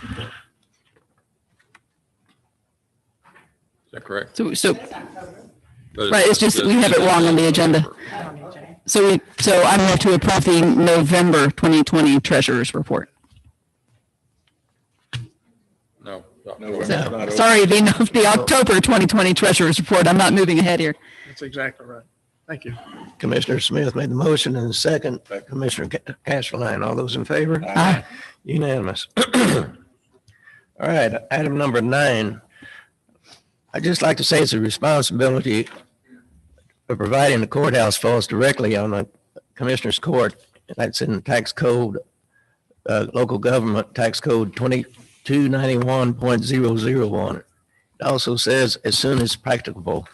that correct? So But right, it's just, we have it wrong on the agenda. So I move to approve the November 2020 Treasurer's Report. No. Sorry, the October 2020 Treasurer's Report. I'm not moving ahead here. That's exactly right. Thank you. Commissioner Smith made the motion and the second, Commissioner Castleline. All those in favor? Aye. Unanimous. All right, item number 9. I'd just like to say it's a responsibility of providing the courthouse falls directly on the Commissioner's Court. That's in the tax code, local government tax code 2291.001. It also says as soon as practicable.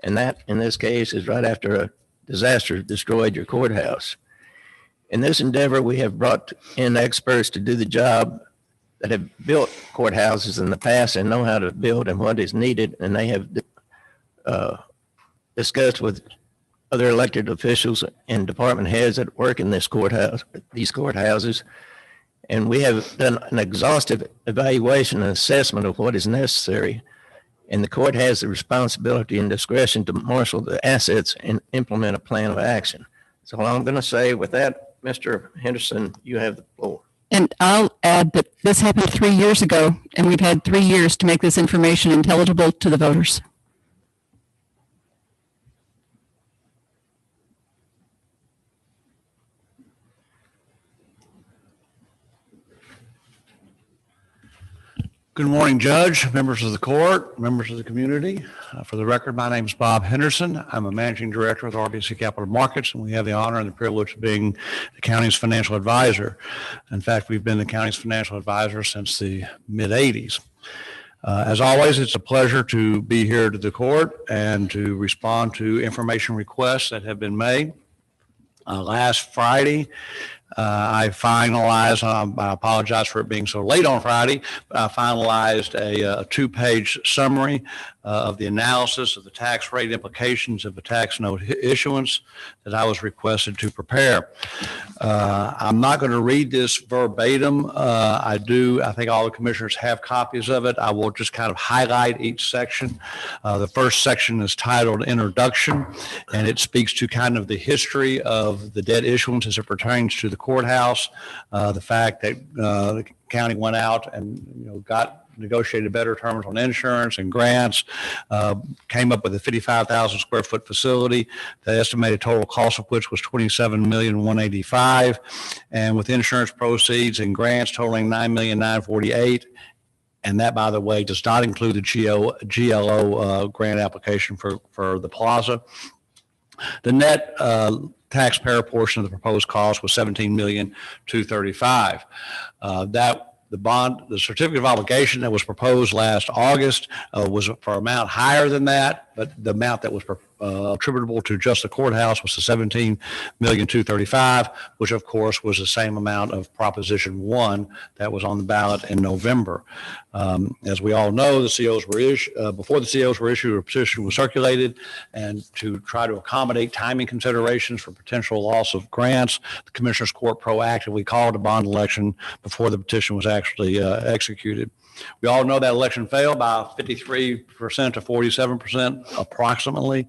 And that, in this case, is right after a disaster destroyed your courthouse. In this endeavor, we have brought in experts to do the job that have built courthouses in the past and know how to build and what is needed. And they have discussed with other elected officials and department heads that work in this courthouse, these courthouses. And we have done an exhaustive evaluation and assessment of what is necessary. And the court has the responsibility and discretion to marshal the assets and implement a plan of action. So all I'm going to say with that, Mr. Henderson, you have the floor. And I'll add that this happened 3 years ago, and we've had 3 years to make this information intelligible to the voters. Good morning, Judge, members of the court, members of the community. For the record, my name is Bob Henderson. I'm a managing director with RBC Capital Markets, and we have the honor and the privilege of being the county's financial advisor. In fact, we've been the county's financial advisor since the mid-'80s. As always, it's a pleasure to be here to the court and to respond to information requests that have been made. Last Friday, I finalized, I apologize for it being so late on Friday, but I finalized a 2-page summary of the analysis of the tax rate implications of the tax note issuance that I was requested to prepare. I'm not going to read this verbatim. I think all the commissioners have copies of it. I will just kind of highlight each section. The first section is titled Introduction, and it speaks to kind of the history of the debt issuance as it pertains to the courthouse, the fact that the county went out and negotiated better terms on insurance and grants, came up with a 55,000 square foot facility. The estimated total cost of which was $27,185,000, and with insurance proceeds and grants totaling $9,948,000. And that, by the way, does not include the GLO grant application for the plaza. The net taxpayer portion of the proposed cost was $17,235,000. The certificate of obligation that was proposed last August was for an amount higher than that, but the amount that was attributable to just the courthouse was the $17,235,000, which of course was the same amount of Proposition 1 that was on the ballot in November. As we all know, the COs were issued, before the COs were issued, a petition was circulated, and to try to accommodate timing considerations for potential loss of grants, the Commissioners Court proactively called a bond election before the petition was actually executed. We all know that election failed by 53% to 47% approximately.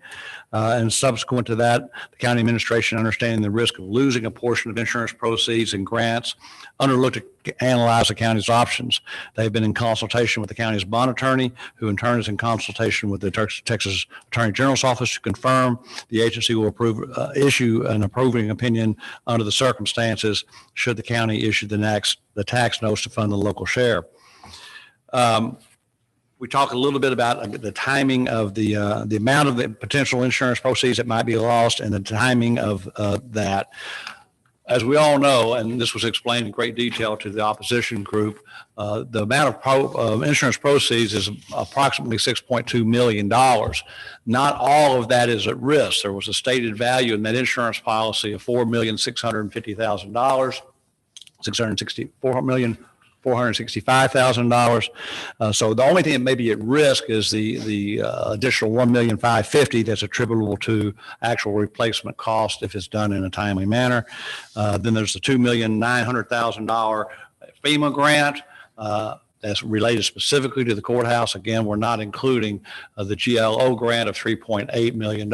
And subsequent to that, the county administration, understanding the risk of losing a portion of insurance proceeds and grants, undertook to analyze the county's options. They've been in consultation with the county's bond attorney, who in turn is in consultation with the Texas Attorney General's office to confirm the agency will issue an approving opinion under the circumstances should the county issue the tax notes to fund the local share. We talk a little bit about the timing of the amount of the potential insurance proceeds that might be lost and the timing of that. As we all know, and this was explained in great detail to the opposition group, the amount of insurance proceeds is approximately $6.2 million. Not all of that is at risk. There was a stated value in that insurance policy of $4,650,000, $465,000. So the only thing that may be at risk is the additional $1,550,000 that's attributable to actual replacement cost if it's done in a timely manner. Then there's the $2,900,000 FEMA grant. That's related specifically to the courthouse. Again, we're not including the GLO grant of $3.8 million.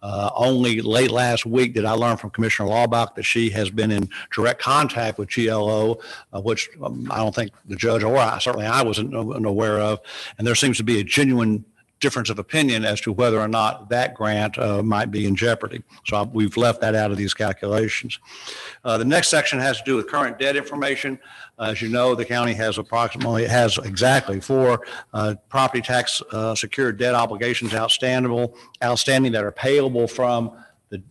Only late last week did I learn from Commissioner Laubach that she has been in direct contact with GLO, which I don't think the judge or certainly I wasn't aware of. And there seems to be a genuine difference of opinion as to whether or not that grant might be in jeopardy. So we've left that out of these calculations. The next section has to do with current debt information. As you know, the county has exactly 4 property tax secured debt obligations outstanding that are payable from the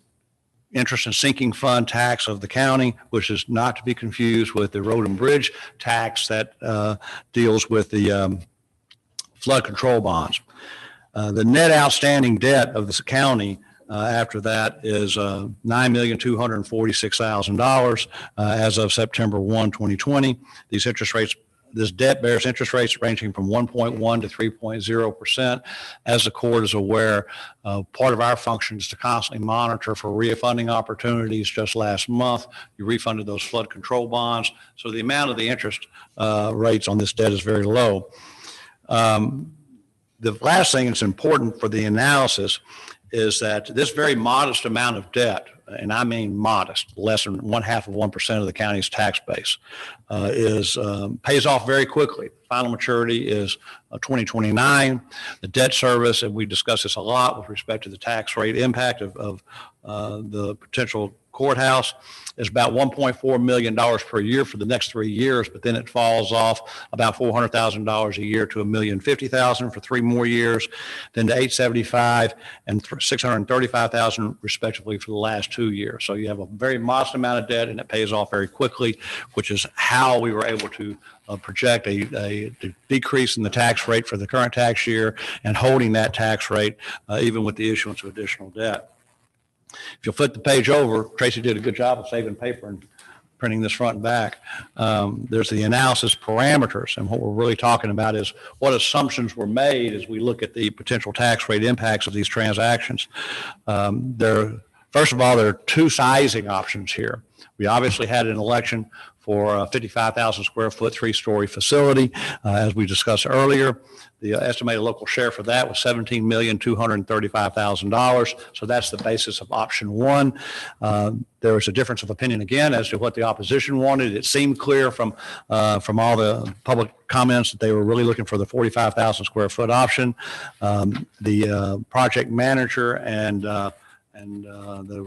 interest and sinking fund tax of the county, which is not to be confused with the road and bridge tax that deals with the flood control bonds. The net outstanding debt of this county after that is $9,246,000 as of September 1, 2020. These interest rates, this debt bears interest rates ranging from 1.1 to 3.0%. As the court is aware, part of our function is to constantly monitor for refunding opportunities. Just last month, you refunded those flood control bonds. So the amount of the interest rates on this debt is very low. The last thing that's important for the analysis is that this very modest amount of debt, and I mean modest, less than 0.5% of the county's tax base, pays off very quickly. Final maturity is 2029. The debt service, and we discuss this a lot with respect to the tax rate impact of the potential courthouse, is about $1.4 million per year for the next 3 years, but then it falls off about $400,000 a year to $1,050,000 for 3 more years, then to $875,000 and $635,000 respectively for the last 2 years. So you have a very modest amount of debt and it pays off very quickly, which is how we were able to project a decrease in the tax rate for the current tax year and holding that tax rate even with the issuance of additional debt. If you'll flip the page over, Tracy did a good job of saving paper and printing this front and back. There's the analysis parameters, and what we're really talking about is what assumptions were made as we look at the potential tax rate impacts of these transactions. First of all, there are 2 sizing options here. We obviously had an election for a 55,000 square foot, 3-story facility. As we discussed earlier, the estimated local share for that was $17,235,000. So that's the basis of option 1. There was a difference of opinion again as to what the opposition wanted. It seemed clear from all the public comments that they were really looking for the 45,000 square foot option. The project manager and the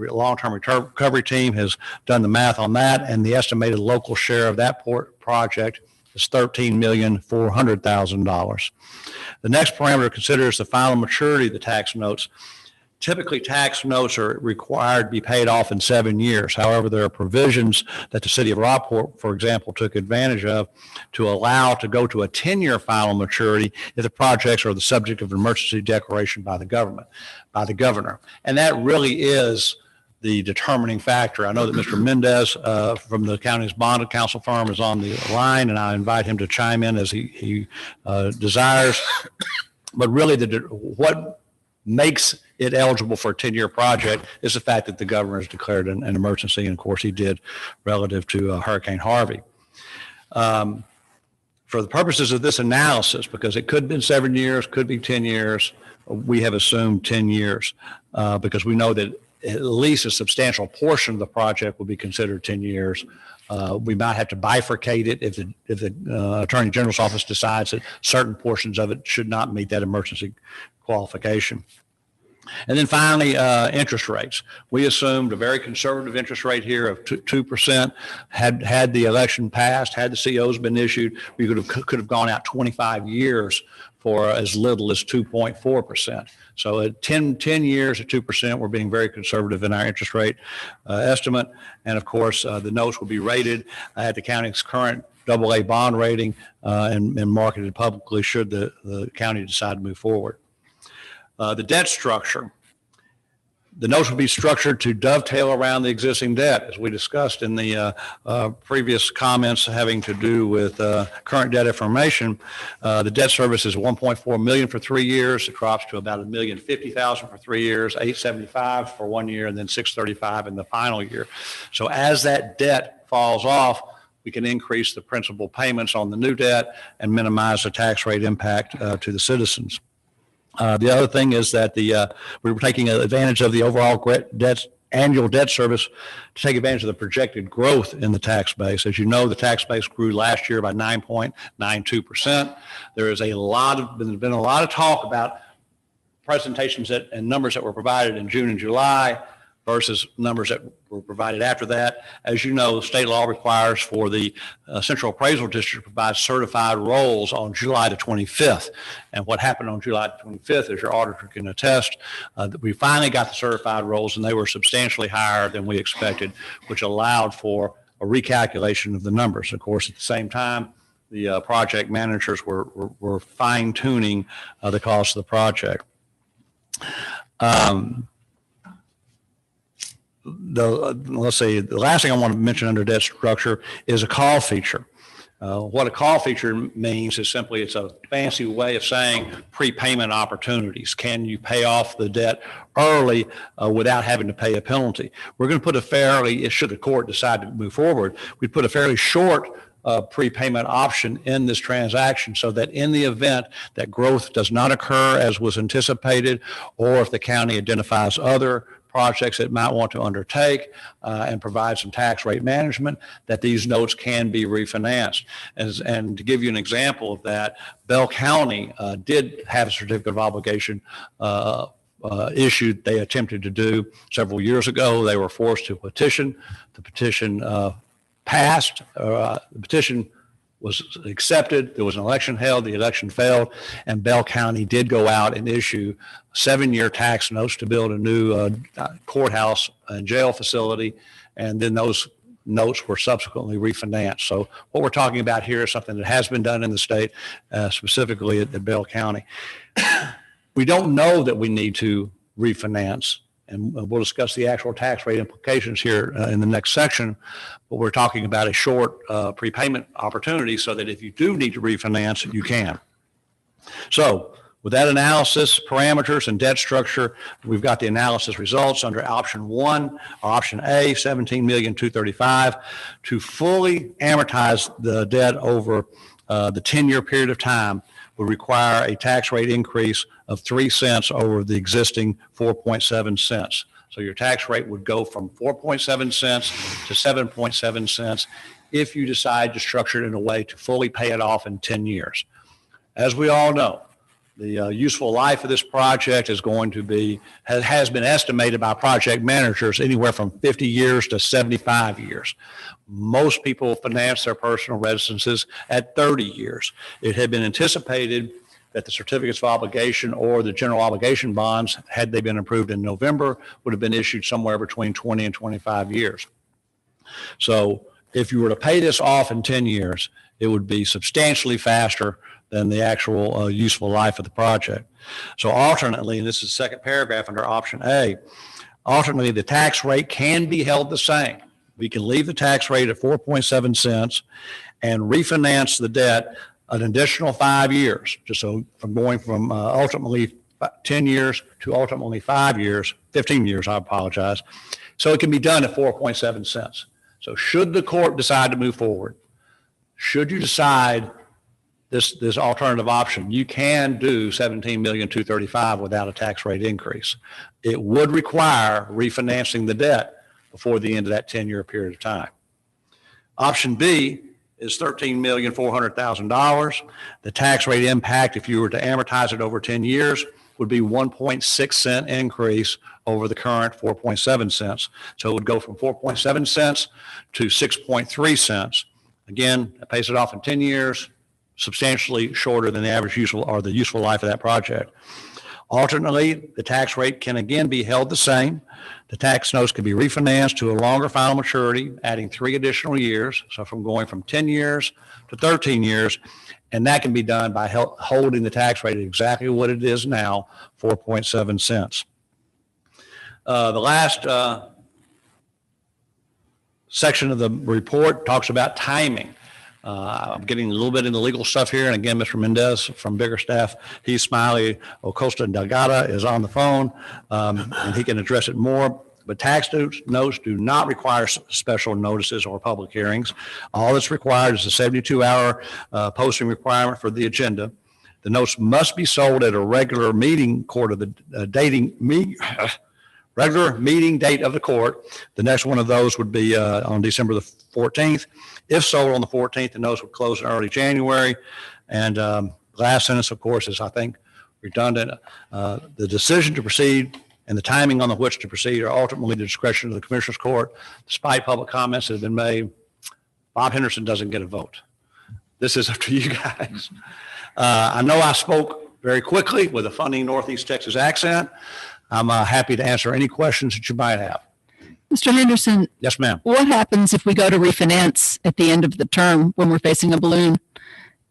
long-term recovery team has done the math on that, and the estimated local share of that project is $13,400,000. The next parameter considers the final maturity of the tax notes. Typically, tax notes are required to be paid off in 7 years. However, there are provisions that the city of Rockport, for example, took advantage of to allow to go to a 10-year final maturity if the projects are the subject of an emergency declaration by the governor. And that really is the determining factor. I know that Mr. Mendez from the county's bond counsel firm is on the line, and I invite him to chime in as he desires. But really, what makes it eligible for a 10-year project is the fact that the governor has declared an emergency, and of course he did relative to Hurricane Harvey. For the purposes of this analysis, because it could have been 7 years, could be 10 years, we have assumed 10 years because we know that at least a substantial portion of the project will be considered 10 years. We might have to bifurcate it if the Attorney General's office decides that certain portions of it should not meet that emergency qualification. And then finally, interest rates. We assumed a very conservative interest rate here of 2%. Had the election passed, had the COs been issued, we could have gone out 25 years for as little as 2.4%. So at 10 years at 2%, we're being very conservative in our interest rate estimate. And of course, the notes will be rated at the county's current AA bond rating and marketed publicly should the county decide to move forward. The debt structure. The notes will be structured to dovetail around the existing debt, as we discussed in the previous comments having to do with current debt information. The debt service is $1.4 million for 3 years. It drops to about $1,050,000 for 3 years, $875,000 for 1 year, and then $635,000 in the final year. So as that debt falls off, we can increase the principal payments on the new debt and minimize the tax rate impact to the citizens. The other thing is that we were taking advantage of the overall annual debt service to take advantage of the projected growth in the tax base. As you know, the tax base grew last year by 9.92%. There's been a lot of talk about presentations and numbers that were provided in June and July versus numbers that were provided after that. As you know, state law requires for the Central Appraisal District to provide certified rolls on July the 25th. And what happened on July the 25th, as your auditor can attest, that we finally got the certified rolls and they were substantially higher than we expected, which allowed for a recalculation of the numbers. Of course, at the same time, the project managers were fine-tuning the cost of the project. Let's see, the last thing I want to mention under debt structure is a call feature. What a call feature means is simply it's a fancy way of saying prepayment opportunities. Can you pay off the debt early without having to pay a penalty? We're going to put a fairly, should the court decide to move forward, we put a fairly short prepayment option in this transaction so that in the event that growth does not occur as was anticipated, or if the county identifies other projects it might want to undertake and provide some tax rate management, that these notes can be refinanced. And to give you an example of that, Bell County did have a certificate of obligation issued. They attempted to do several years ago. They were forced to petition. The petition passed. The petition was accepted. There was an election held. The election failed, and Bell County did go out and issue 7-year tax notes to build a new courthouse and jail facility, and then those notes were subsequently refinanced. So what we're talking about here is something that has been done in the state, specifically at Bell County. We don't know that we need to refinance, and we'll discuss the actual tax rate implications here in the next section, but we're talking about a short prepayment opportunity so that if you do need to refinance, you can. So with that analysis, parameters, and debt structure, we've got the analysis results under option 1, or option A, $17,235,000 to fully amortize the debt over the 10-year period of time would require a tax rate increase of 3 cents over the existing 4.7 cents. So your tax rate would go from 4.7 cents to 7.7 cents if you decide to structure it in a way to fully pay it off in 10 years. As we all know, the useful life of this project is going to be, has been estimated by project managers anywhere from 50 years to 75 years. Most people finance their personal residences at 30 years. It had been anticipated that the certificates of obligation or the general obligation bonds, had they been approved in November, would have been issued somewhere between 20 and 25 years. So if you were to pay this off in 10 years, it would be substantially faster than the actual useful life of the project. So alternately, and this is the second paragraph under option A, alternately, the tax rate can be held the same. We can leave the tax rate at 4.7 cents and refinance the debt an additional 5 years, just so from going from ultimately 10 years to ultimately 5 years, 15 years, I apologize. So it can be done at 4.7 cents. So should the court decide to move forward, should you decide this alternative option, you can do $17,235,000 without a tax rate increase. It would require refinancing the debt before the end of that 10-year period of time. Option B is $13,400,000. The tax rate impact, if you were to amortize it over 10 years, would be 1.6 cent increase over the current 4.7 cents. So it would go from 4.7 cents to 6.3 cents. Again, it pays it off in 10 years, substantially shorter than the average useful or the useful life of that project. Alternately, the tax rate can again be held the same. The tax notes can be refinanced to a longer final maturity, adding 3 additional years. So from going from 10 years to 13 years, and that can be done by holding the tax rate at exactly what it is now, 4.7 cents. The last section of the report talks about timing. I'm getting a little bit into legal stuff here. And again, Mr. Mendez from Biggerstaff, he's Smiley Acosta Delgado is on the phone, and he can address it more. But tax notes do not require special notices or public hearings. All that's required is a 72-hour posting requirement for the agenda. The notes must be sold at a regular meeting court of the regular meeting date of the court. The next one of those would be on December the 14th. If sold on the 14th, the notes would close in early January. And last sentence, of course, is, I think, redundant. The decision to proceed and the timing on which to proceed are ultimately the discretion of the Commissioner's Court. Despite public comments that have been made, Bob Henderson doesn't get a vote. This is up to you guys. I know I spoke very quickly with a funny Northeast Texas accent. I'm happy to answer any questions that you might have. Mr. Henderson. Yes, ma'am. What happens if we go to refinance at the end of the term when we're facing a balloon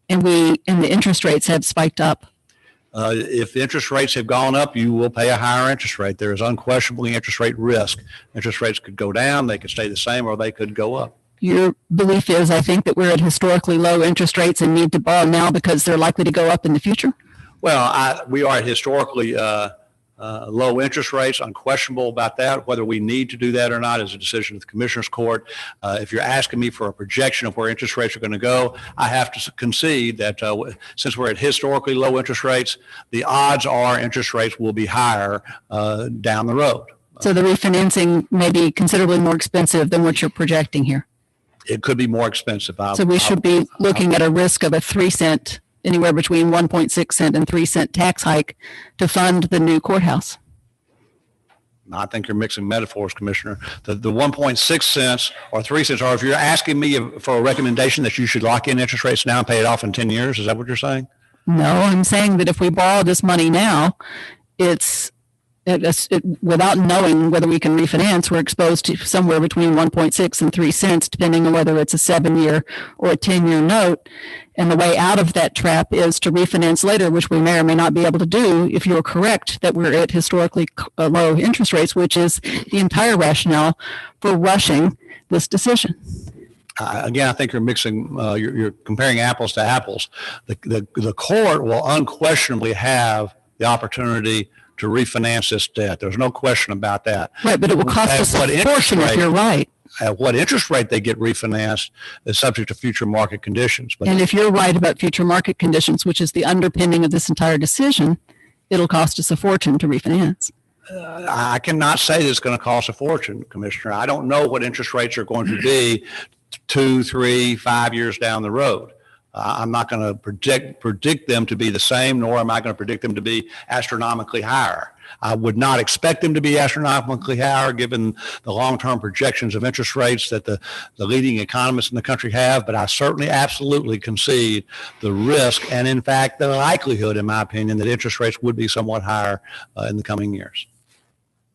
and the interest rates have spiked up? If interest rates have gone up, you will pay a higher interest rate. There is unquestionably interest rate risk. Interest rates could go down, they could stay the same, or they could go up. Your belief is, I think, that we're at historically low interest rates and need to borrow now because they're likely to go up in the future? Well, we are at historically low interest rates, unquestionable about that. Whether we need to do that or not is a decision of the Commissioner's Court. If you're asking me for a projection of where interest rates are going to go, I have to concede that since we're at historically low interest rates, the odds are interest rates will be higher down the road. So the refinancing may be considerably more expensive than what you're projecting here. It could be more expensive. So we should be looking at a risk of a 3-cent, anywhere between 1.6 cent and 3 cent tax hike to fund the new courthouse. I think you're mixing metaphors, Commissioner. The 1.6 cents or 3 cents, or if you're asking me for a recommendation that you should lock in interest rates now and pay it off in 10 years, is that what you're saying? No, I'm saying that if we borrow this money now, without knowing whether we can refinance, we're exposed to somewhere between 1.6 and 3 cents, depending on whether it's a 7-year or a 10-year note. And the way out of that trap is to refinance later, which we may or may not be able to do if you're correct that we're at historically low interest rates, which is the entire rationale for rushing this decision. Again, I think you're mixing, you're comparing apples to apples. The court will unquestionably have the opportunity to refinance this debt. There's no question about that. Right, but it will cost us a fortune if you're right. At what interest rate they get refinanced is subject to future market conditions. But and if you're right about future market conditions, which is the underpinning of this entire decision, it'll cost us a fortune to refinance. I cannot say that it's going to cost a fortune, Commissioner. I don't know what interest rates are going to be 2, 3, 5 years down the road. I'm not going to predict them to be the same, nor am I going to predict them to be astronomically higher. I would not expect them to be astronomically higher given the long-term projections of interest rates that the leading economists in the country have, but I certainly absolutely concede the risk and, in fact, the likelihood, in my opinion, that interest rates would be somewhat higher in the coming years.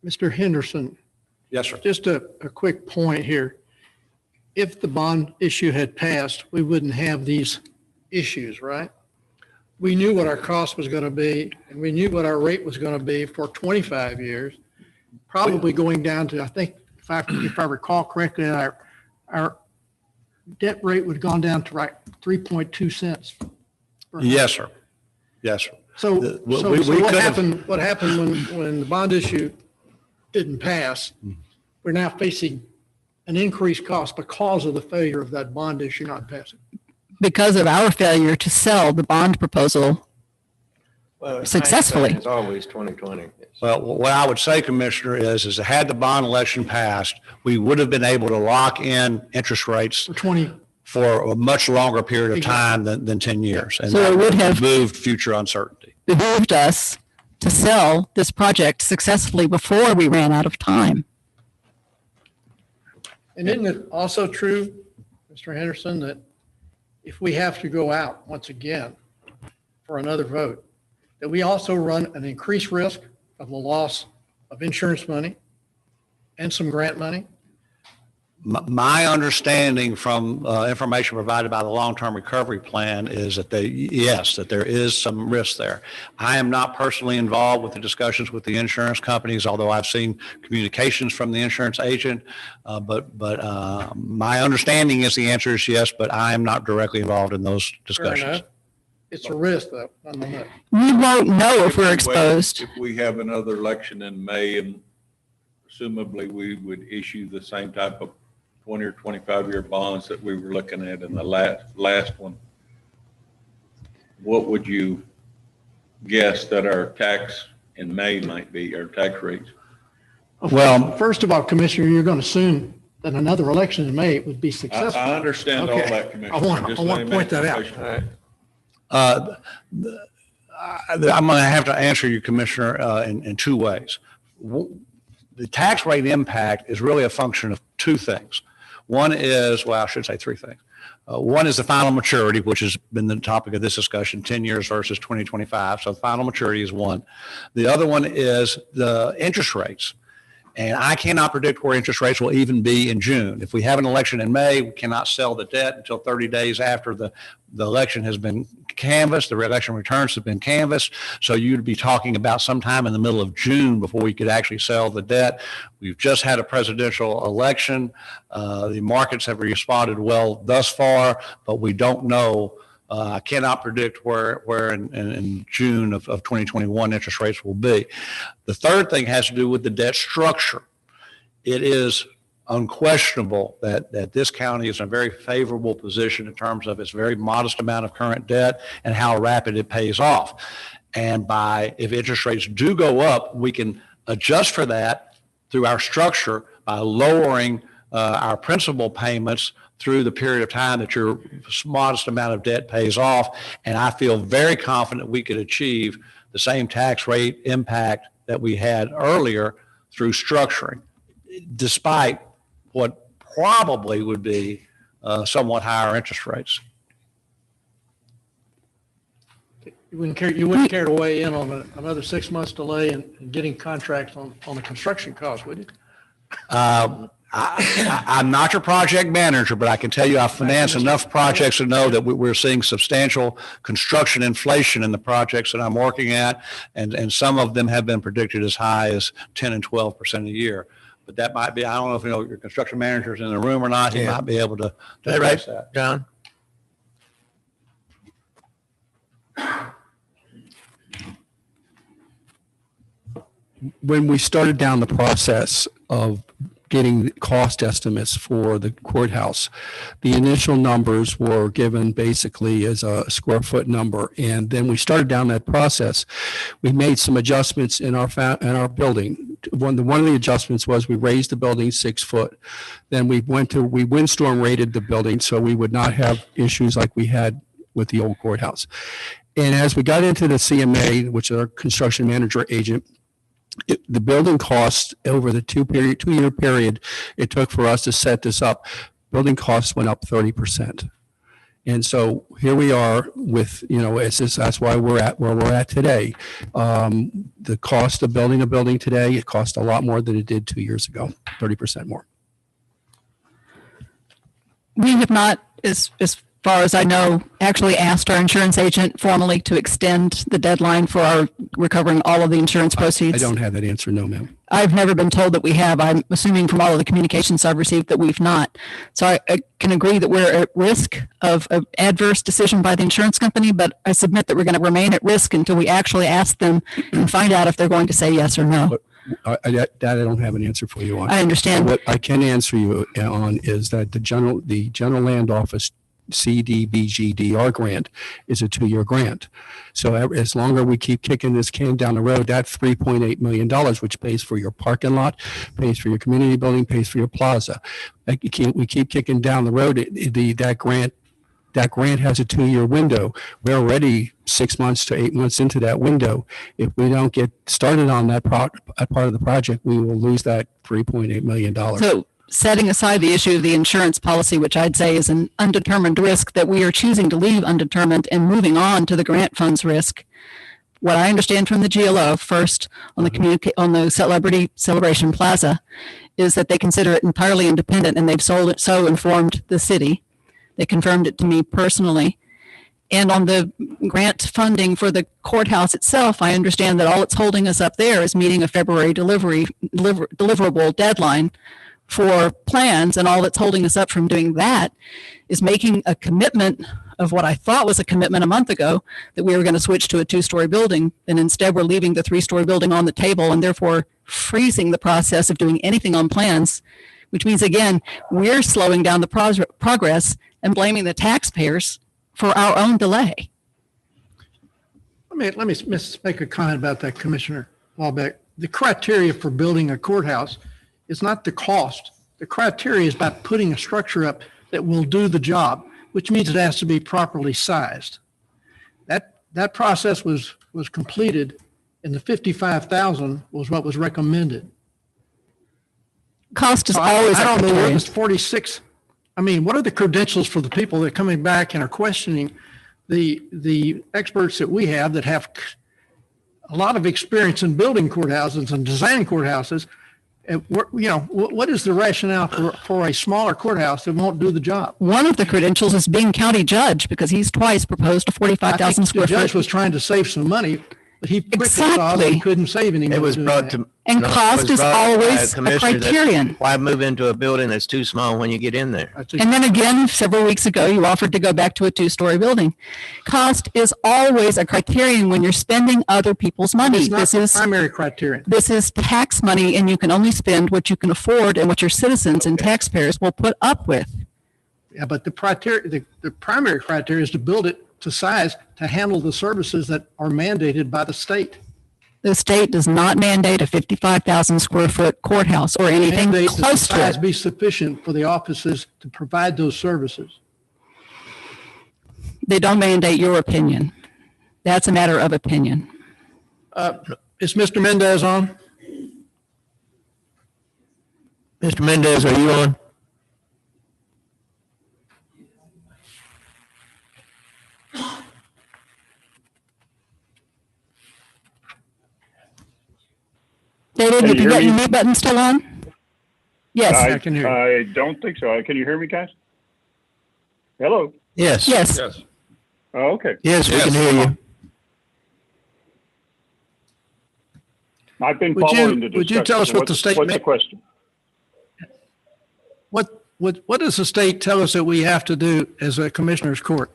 Mr. Henderson. Yes, sir. Just a quick point here. If the bond issue had passed, we wouldn't have these issues, right? We knew what our cost was going to be, and we knew what our rate was going to be for 25 years, probably going down to, I think, if I recall correctly, our debt rate would have gone down to 3.2 cents. Yes, sir. Yes, sir. So what happened when the bond issue didn't pass? We're now facing an increased cost because of the failure of that bond issue not passing. Because of our failure to sell the bond proposal successfully. It's always 2020. Well, what I would say, Commissioner, is had the bond election passed, we would have been able to lock in interest rates for a much longer period of time than 10 years. And so it would have removed future uncertainty. Behooved us to sell this project successfully before we ran out of time. And isn't it also true, Mr. Henderson, that if we have to go out once again for another vote, that we also run an increased risk of the loss of insurance money and some grant money? My understanding from information provided by the long-term recovery plan is that that there is some risk there. I am not personally involved with the discussions with the insurance companies, although I've seen communications from the insurance agent. But my understanding is the answer is yes, but I am not directly involved in those discussions. It's a risk, though, nonetheless. We won't know if we're exposed. If we have another election in May, and presumably we would issue the same type of 20 or 25-year bonds that we were looking at in the last one, what would you guess that our tax in May might be, our tax rates? Well, first of all, Commissioner, you're going to assume that another election in May would be successful. I understand all that, Commissioner. I want to point that out. I'm going to have to answer you, Commissioner, in two ways. The tax rate impact is really a function of two things. One is, well, I should say three things. One is the final maturity, which has been the topic of this discussion, 10 years versus 2025. So the final maturity is one. The other one is the interest rates. And I cannot predict where interest rates will even be in June. If we have an election in May, we cannot sell the debt until 30 days after the election has been canvassed, the election returns have been canvassed. So you'd be talking about sometime in the middle of June before we could actually sell the debt. We've just had a presidential election. The markets have responded well thus far, but we don't know. I cannot predict where in June of 2021 interest rates will be. The third thing has to do with the debt structure. It is unquestionable that this county is in a very favorable position in terms of its very modest amount of current debt and how rapid it pays off. And if interest rates do go up, we can adjust for that through our structure by lowering our principal payments through the period of time that your modest amount of debt pays off. And I feel very confident we could achieve the same tax rate impact that we had earlier through structuring, despite what probably would be somewhat higher interest rates. You wouldn't care to weigh in on another 6 months delay in getting contracts on the construction costs, would you? I'm not your project manager, but I can tell you I finance enough projects to know that we're seeing substantial construction inflation in the projects that I'm working at, and some of them have been predicted as high as 10 and 12% a year. But that might be, I don't know if your construction manager's in the room or not. He might be able to address that. John? When we started down the process of getting cost estimates for the courthouse, the initial numbers were given basically as a square foot number. And then we started down that process. We made some adjustments in our building. One of the adjustments was we raised the building 6 foot. Then we windstorm rated the building so we would not have issues like we had with the old courthouse. And as we got into the CMA, which is our construction manager agent, the building costs over the 2-year period it took for us to set this up, building costs went up 30%. And so here we are with, that's why we're at where we're at today. The cost of building a building today, it cost a lot more than it did 2 years ago, 30% more. We have not, as far as I know, actually asked our insurance agent formally to extend the deadline for our recovering all of the insurance proceeds. I don't have that answer, no, ma'am. I've never been told that we have. I'm assuming from all of the communications I've received that we've not. So I can agree that we're at risk of an adverse decision by the insurance company, but I submit that we're going to remain at risk until we actually ask them and find out if they're going to say yes or no. That I don't have an answer for you on. I understand. What I can answer you on is that the general land office CDBGDR grant is a 2-year grant. So as long as we keep kicking this can down the road, that's $3.8 million, which pays for your parking lot, pays for your community building, pays for your plaza. We keep kicking down the road. That grant has a 2-year window. We're already 6 months to 8 months into that window. If we don't get started on that part of the project, we will lose that $3.8 million. So setting aside the issue of the insurance policy, which I'd say is an undetermined risk that we are choosing to leave undetermined and moving on to the grant funds risk. What I understand from the GLO first on the Celebrity Celebration Plaza is that they consider it entirely independent, and they've so informed the city. They confirmed it to me personally. And on the grant funding for the courthouse itself, I understand that all it's holding us up there is meeting a February deliverable deadline for plans, and all that's holding us up from doing that is making a commitment of what I thought was a commitment a month ago that we were going to switch to a 2-story building, and instead we're leaving the 3-story building on the table and therefore freezing the process of doing anything on plans, which means, again, we're slowing down the progress and blaming the taxpayers for our own delay. Let me make a comment about that, Commissioner Wallbeck. The criteria for building a courthouse is not the cost. The criteria is about putting a structure up that will do the job, which means it has to be properly sized. That process was completed, and the $55,000 was what was recommended. Cost is always. I don't know what was 46. I mean, what are the credentials for the people that are coming back and are questioning the experts that we have that have a lot of experience in building courthouses and designing courthouses? And what is the rationale for a smaller courthouse that won't do the job? One of the credentials is being county judge because he's twice proposed a 45,000 square The judge foot. was trying to save some money, but he quickly saw that he couldn't save any money. It was doing brought that. to. And no, it cost was is brought by always a commissioner that, criterion. why move into a building that's too small when you get in there? And then again, several weeks ago, you offered to go back to a 2-story building. Cost is always a criterion when you're spending other people's money. It's not This the is primary criterion. This is tax money, and you can only spend what you can afford and what your citizens and taxpayers will put up with. Yeah, but the primary criteria is to build it to size to handle the services that are mandated by the state. The state does not mandate a 55,000 square foot courthouse or anything Mandate that the close to size it. be sufficient for the offices to provide those services. They don't mandate your opinion. That's a matter of opinion. Is Mr. Mendez on? Mr. Mendez, are you on? David, Can have you you hear got your me? mute button still on? Yes. I can hear you. I don't think so. Can you hear me, guys? Hello? Yes. Yes. Oh, okay. Yes, we can hear you. I've been Would you- following the discussion. would you tell us what the state What's ma- the question? What does the state tell us that we have to do as a commissioner's court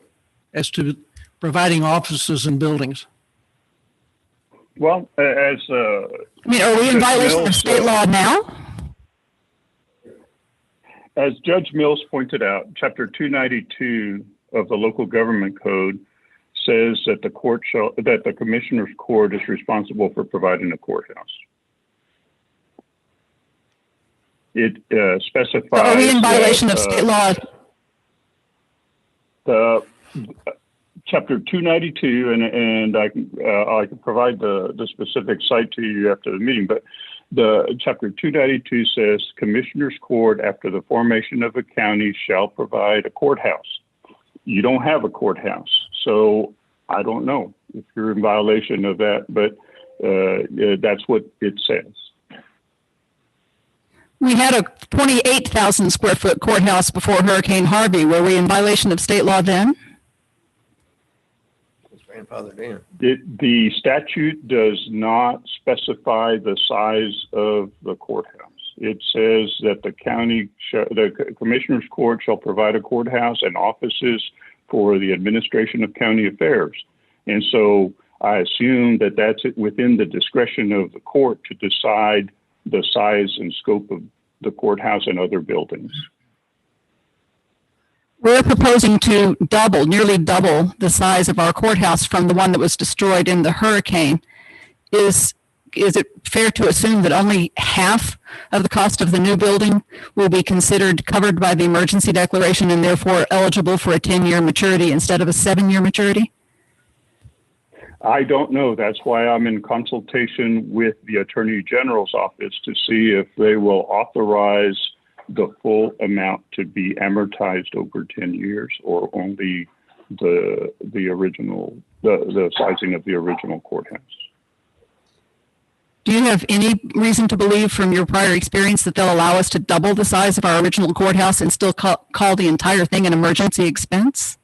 as to providing offices and buildings? Well, as I mean, are we in Judge violation of Mills, state law now? As Judge Mills pointed out, Chapter 292 of the Local Government Code says that the Commissioner's Court is responsible for providing a courthouse. It specifies. Are we in violation that, of state law? The Chapter 292, and I can provide the specific site to you after the meeting, but the Chapter 292 says Commissioner's Court after the formation of a county shall provide a courthouse. You don't have a courthouse, so I don't know if you're in violation of that, but that's what it says. We had a 28,000 square foot courthouse before Hurricane Harvey. Were we in violation of state law then? Grandfathered in. The statute does not specify the size of the courthouse. It says that the Commissioner's Court shall provide a courthouse and offices for the administration of county affairs. And so I assume that that's within the discretion of the court to decide the size and scope of the courthouse and other buildings. We're proposing to nearly double the size of our courthouse from the one that was destroyed in the hurricane. Is it fair to assume that only half of the cost of the new building will be considered covered by the emergency declaration and therefore eligible for a 10-year maturity instead of a 7-year maturity? I don't know. That's why I'm in consultation with the Attorney General's office to see if they will authorize the full amount to be amortized over 10 years or only the sizing of the original courthouse. Do you have any reason to believe from your prior experience that they'll allow us to double the size of our original courthouse and still call the entire thing an emergency expense?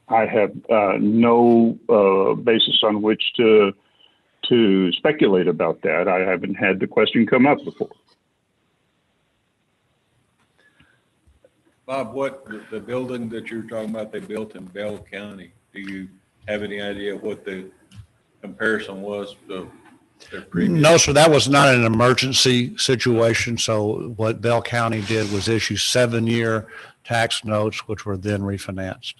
I have no basis on which to speculate about that. I haven't had the question come up before. Bob, the building that you're talking about, they built in Bell County, do you have any idea what the comparison was to their previous? No, sir, that was not an emergency situation. So what Bell County did was issue 7-year tax notes, which were then refinanced.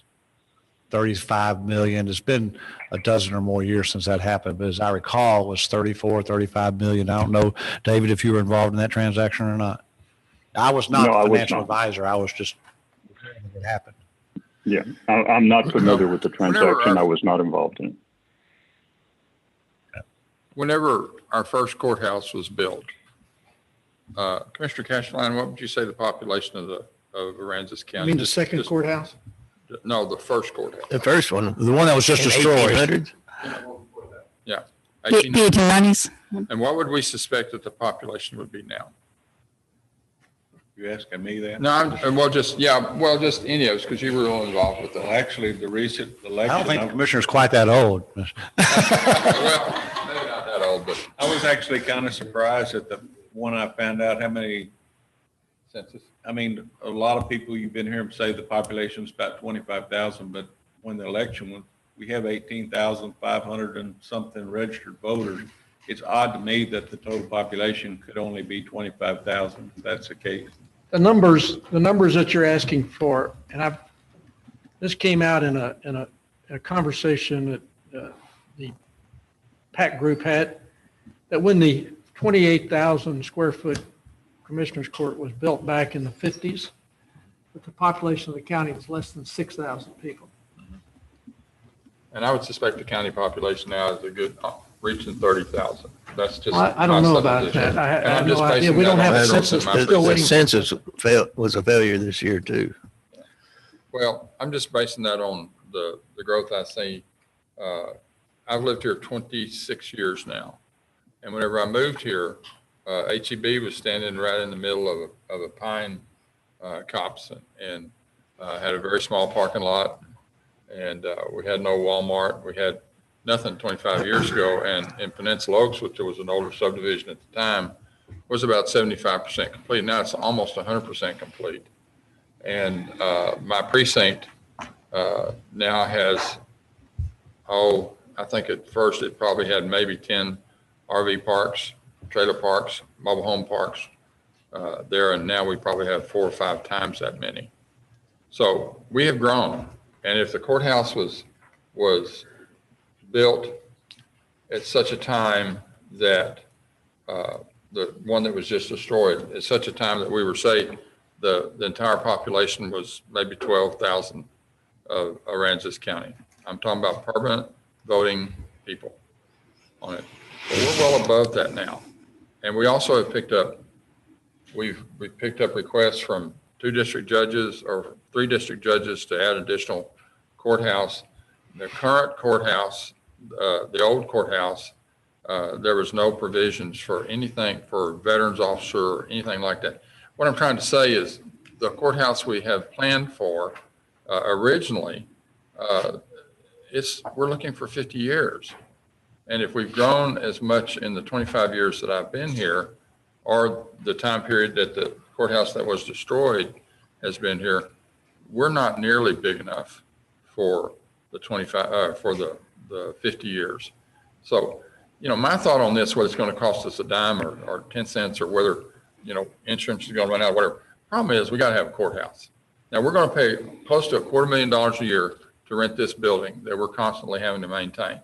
35 million. It's been a dozen or more years since that happened, but as I recall, it was 35 million. I don't know, David, if you were involved in that transaction or not. I was not No, I the was financial not. advisor. I was just what happened. Yeah, I'm not familiar with the transaction. I was not involved in it. Whenever our first courthouse was built, Commissioner Cashline, what would you say the population of Aransas County? You mean the second courthouse? No, the first courthouse. The first one. The one that was just in destroyed. 1800s? Yeah. The 1890s? And what would we suspect that the population would be now? You asking me that? No, just any of us, because you were all involved with that. Actually, the recent election. I don't think the commissioner's quite that old. Well, maybe not that old, but I was actually kind of surprised at the one I found out how many census. I mean, a lot of people you've been hearing say the population's about 25,000, but when the election went, we have 18,500 and something registered voters. It's odd to me that the total population could only be 25,000, if that's the case. The numbers that you're asking for, and this came out in a conversation that the PAC group had, that when the 28,000 square foot Commissioners Court was built back in the 50s, that the population of the county was less than 6,000 people. and I would suspect the county population now is a good reaching 30,000. That's just. I don't know about that. I have no idea. We don't have a census. The census was a failure this year too. Well, I'm just basing that on the growth I see. I've lived here 26 years now. And whenever I moved here, HEB was standing right in the middle of a pine copse and had a very small parking lot. And we had no Walmart. We had nothing 25 years ago. And in Peninsula Oaks, which was an older subdivision at the time, was about 75% complete. Now it's almost 100% complete. And my precinct now has, I think at first it probably had maybe 10 RV parks, trailer parks, mobile home parks there. And now we probably have 4 or 5 times that many. So we have grown. And if the courthouse was built at such a time that the one that was just destroyed, at such a time that we were, say, the entire population was maybe 12,000 of Aransas County. I'm talking about permanent voting people on it. But we're well above that now. And we also have picked up, we've picked up requests from 2 district judges or 3 district judges to add additional courthouse. The current courthouse, the old courthouse, there was no provisions for anything for veterans officer or anything like that. What I'm trying to say is the courthouse we have planned for originally, we're looking for 50 years. And if we've grown as much in the 25 years that I've been here, or the time period that the courthouse that was destroyed has been here, we're not nearly big enough for the 50 years. So, my thought on this, whether it's going to cost us a dime or 10 cents or whether, insurance is going to run out, whatever. Problem is we got to have a courthouse. Now we're going to pay close to $250,000 a year to rent this building that we're constantly having to maintain.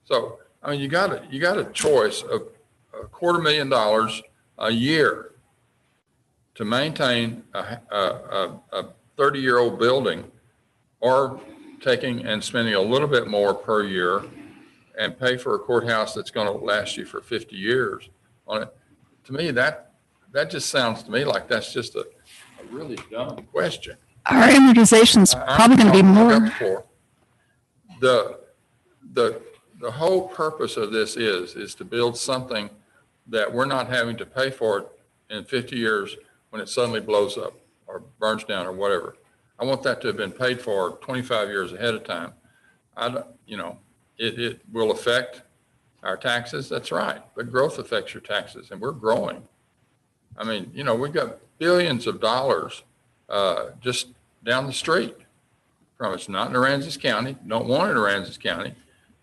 So, you got a choice of $250,000 a year to maintain a 30-year-old building, or taking and spending a little bit more per year and pay for a courthouse that's going to last you for 50 years on it. To me, that just sounds to me like that's just a really dumb question. Our amortization's probably going to be more. The whole purpose of this is to build something that we're not having to pay for it in 50 years when it suddenly blows up or burns down or whatever. I want that to have been paid for 25 years ahead of time. It will affect our taxes. That's right. But growth affects your taxes, and we're growing. We've got billions of dollars just down the street from us, not in Aransas County, don't want it in Aransas County.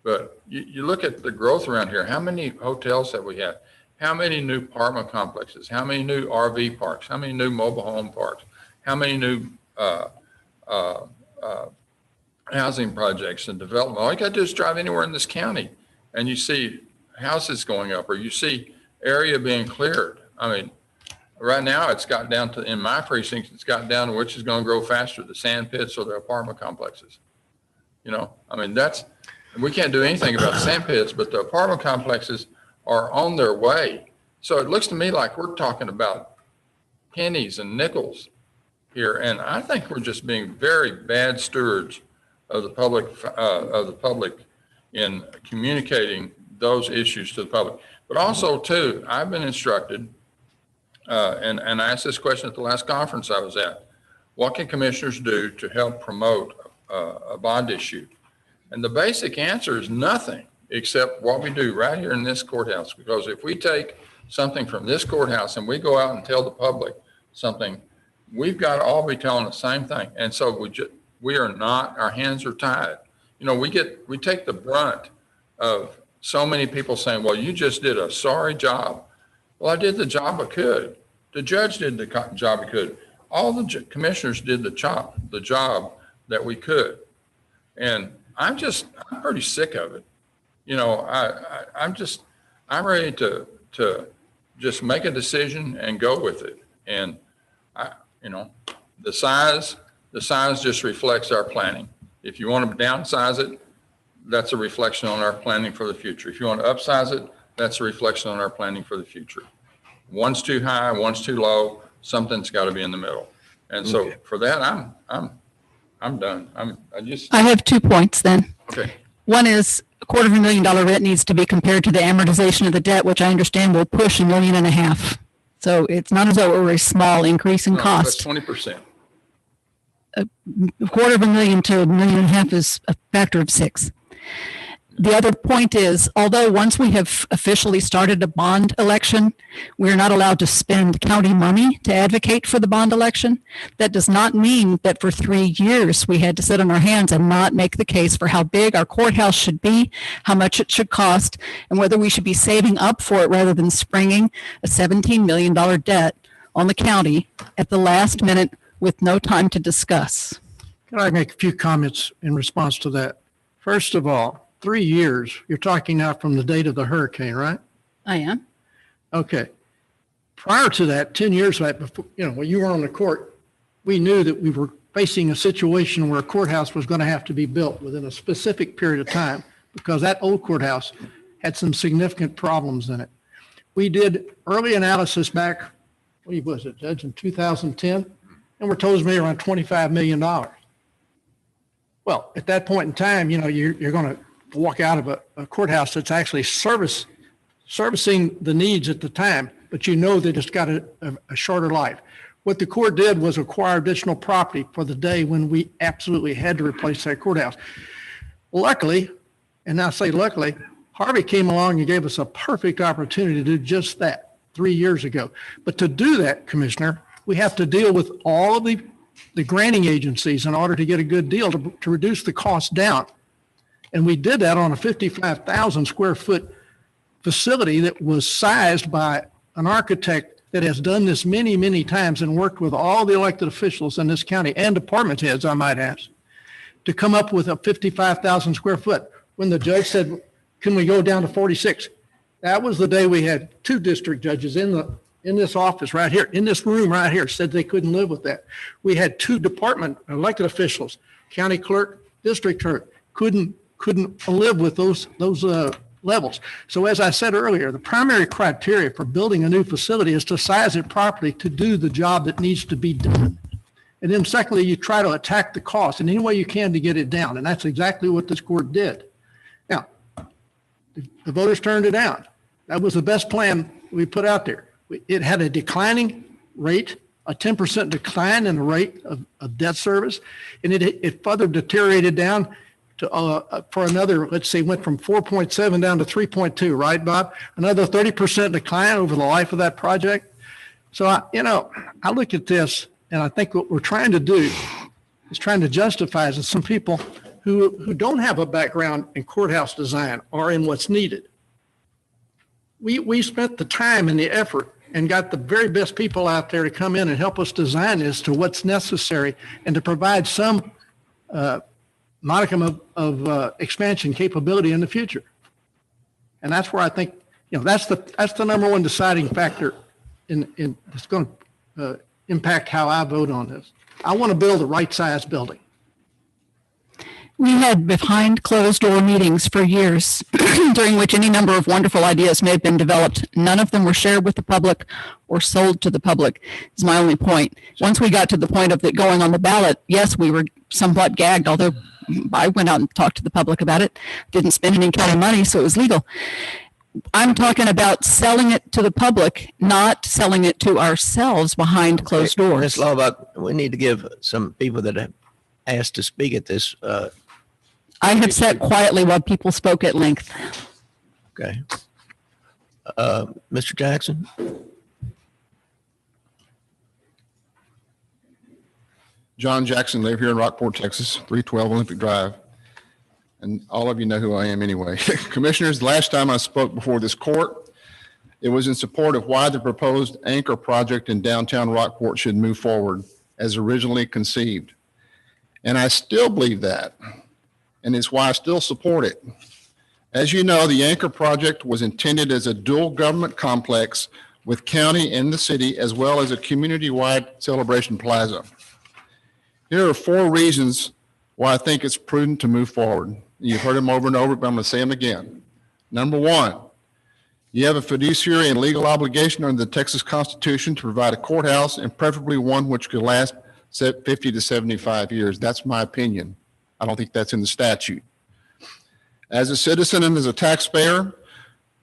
But you look at the growth around here, how many hotels have we had? How many new apartment complexes? How many new RV parks? How many new mobile home parks? How many new housing projects and development? All you got to do is drive anywhere in this county and you see houses going up, or you see area being cleared. Right now it's got down to, in my precinct, it's got down to which is going to grow faster, the sand pits or the apartment complexes. We can't do anything about sand pits, but the apartment complexes are on their way. So it looks to me like we're talking about pennies and nickels here. And I think we're just being very bad stewards of the public in communicating those issues to the public. But also too, I've been instructed, and I asked this question at the last conference I was at, what can commissioners do to help promote a bond issue? And the basic answer is nothing except what we do right here in this courthouse. Because if we take something from this courthouse and we go out and tell the public something, we've got to all be telling the same thing. And so we are not, our hands are tied. You know, we take the brunt of so many people saying, well, you just did a sorry job. Well, I did the job I could. The judge did the job he could. All the commissioners did the job that we could. And I'm pretty sick of it. You know, I'm ready to just make a decision and go with it. And the size just reflects our planning. If you want to downsize it, that's a reflection on our planning for the future. If you want to upsize it, that's a reflection on our planning for the future. One's too high, one's too low. Something's got to be in the middle. And so for that, I'm done. I have 2 points then. Okay. One is $250,000 rent needs to be compared to the amortization of the debt, which I understand will push $1.5 million. So it's not as though it were a small increase in cost. That's 20%. $250,000 to $1.5 million is a factor of 6. The other point is, although once we have officially started a bond election, we're not allowed to spend county money to advocate for the bond election. That does not mean that for 3 years we had to sit on our hands and not make the case for how big our courthouse should be, how much it should cost, and whether we should be saving up for it rather than springing a $17 million debt on the county at the last minute with no time to discuss. Can I make a few comments in response to that? First of all, 3 years, you're talking now from the date of the hurricane, right? I am. Okay. Prior to that, 10 years back, before, when you were on the court, we knew that we were facing a situation where a courthouse was going to have to be built within a specific period of time because that old courthouse had some significant problems in it. We did early analysis back, what was it, Judge, in 2010, and we're told it's maybe around $25 million. Well, at that point in time, you're going to walk out of a courthouse that's actually servicing the needs at the time, but that it's got a shorter life. What the court did was acquire additional property for the day when we absolutely had to replace that courthouse. Luckily, and I say luckily, Harvey came along and gave us a perfect opportunity to do just that 3 years ago. But to do that, Commissioner, we have to deal with all of the granting agencies in order to get a good deal to reduce the cost down. And we did that on a 55,000 square foot facility that was sized by an architect that has done this many, many times and worked with all the elected officials in this county and department heads, I might ask, to come up with a 55,000 square foot. When the judge said, can we go down to 46? That was the day we had 2 district judges in this office right here, in this room right here, said they couldn't live with that. We had 2 department elected officials, county clerk, district clerk, couldn't live with those levels. So as I said earlier, the primary criteria for building a new facility is to size it properly to do the job that needs to be done. And then secondly, you try to attack the cost in any way you can to get it down. And that's exactly what this court did. Now, the voters turned it down. That was the best plan we put out there. It had a declining rate, a 10% decline in the rate of debt service, and it further deteriorated down to for another, let's say, went from 4.7 down to 3.2, right, Bob? Another 30% decline over the life of that project. So, I look at this, and I think what we're trying to do is trying to justify is that some people who don't have a background in courthouse design or in what's needed. We spent the time and the effort and got the very best people out there to come in and help us design this to what's necessary and to provide some modicum of expansion capability in the future. And that's where I think, that's the number one deciding factor in that's going to impact how I vote on this. I want to build the right size building. We had behind closed door meetings for years during which any number of wonderful ideas may have been developed. None of them were shared with the public or sold to the public, is my only point. Once we got to the point of it going on the ballot, yes, we were somewhat gagged, although I went out and talked to the public about it. Didn't spend any county money, so it was legal. I'm talking about selling it to the public, not selling it to ourselves behind closed doors. Ms. Laubach, we need to give some people that have asked to speak at this. I have sat quietly while people spoke at length. Okay. Mr. Jackson? John Jackson, live here in Rockport, Texas, 312 Olympic Drive. And all of you know who I am anyway. Commissioners, the last time I spoke before this court, it was in support of why the proposed anchor project in downtown Rockport should move forward as originally conceived. And I still believe that, and it's why I still support it. As you know, the anchor project was intended as a dual government complex with county and the city, as well as a community-wide celebration plaza. Here are 4 reasons why I think it's prudent to move forward. You've heard them over and over, but I'm going to say them again. Number 1, you have a fiduciary and legal obligation under the Texas Constitution to provide a courthouse, and preferably one which could last 50 to 75 years. That's my opinion. I don't think that's in the statute. As a citizen and as a taxpayer,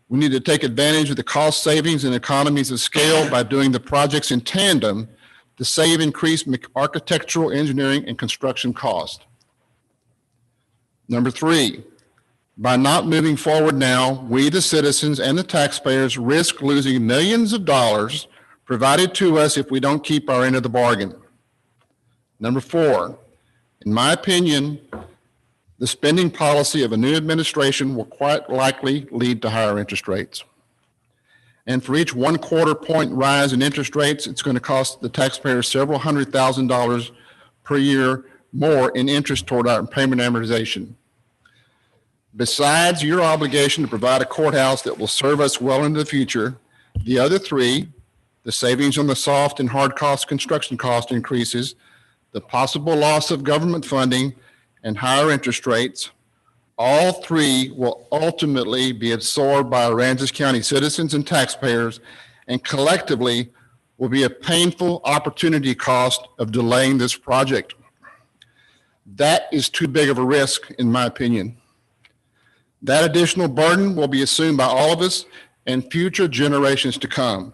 we need to take advantage of the cost savings and economies of scale by doing the projects in tandem to save increased architectural, engineering, and construction cost. Number 3, by not moving forward now, we, the citizens and the taxpayers, risk losing millions of dollars provided to us if we don't keep our end of the bargain. Number 4, in my opinion, the spending policy of a new administration will quite likely lead to higher interest rates. And for each 1/4 point rise in interest rates, it's going to cost the taxpayers several $100,000 per year more in interest toward our payment amortization. Besides your obligation to provide a courthouse that will serve us well into the future, the other 3, the savings on the soft and hard cost construction cost increases, the possible loss of government funding, and higher interest rates, all 3 will ultimately be absorbed by Aransas County citizens and taxpayers, and collectively will be a painful opportunity cost of delaying this project. That is too big of a risk, in my opinion. That additional burden will be assumed by all of us and future generations to come.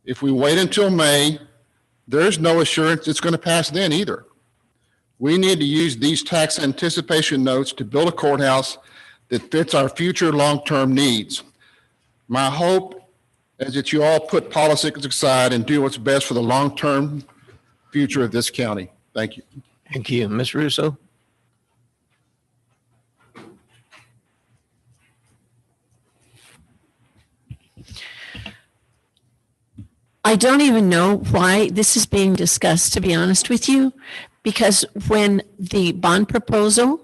If we wait until May, there's no assurance it's going to pass then either. We need to use these tax anticipation notes to build a courthouse that fits our future long-term needs. My hope is that you all put politics aside and do what's best for the long-term future of this county. Thank you. Thank you. Ms. Russo? I don't even know why this is being discussed, to be honest with you, because when the bond proposal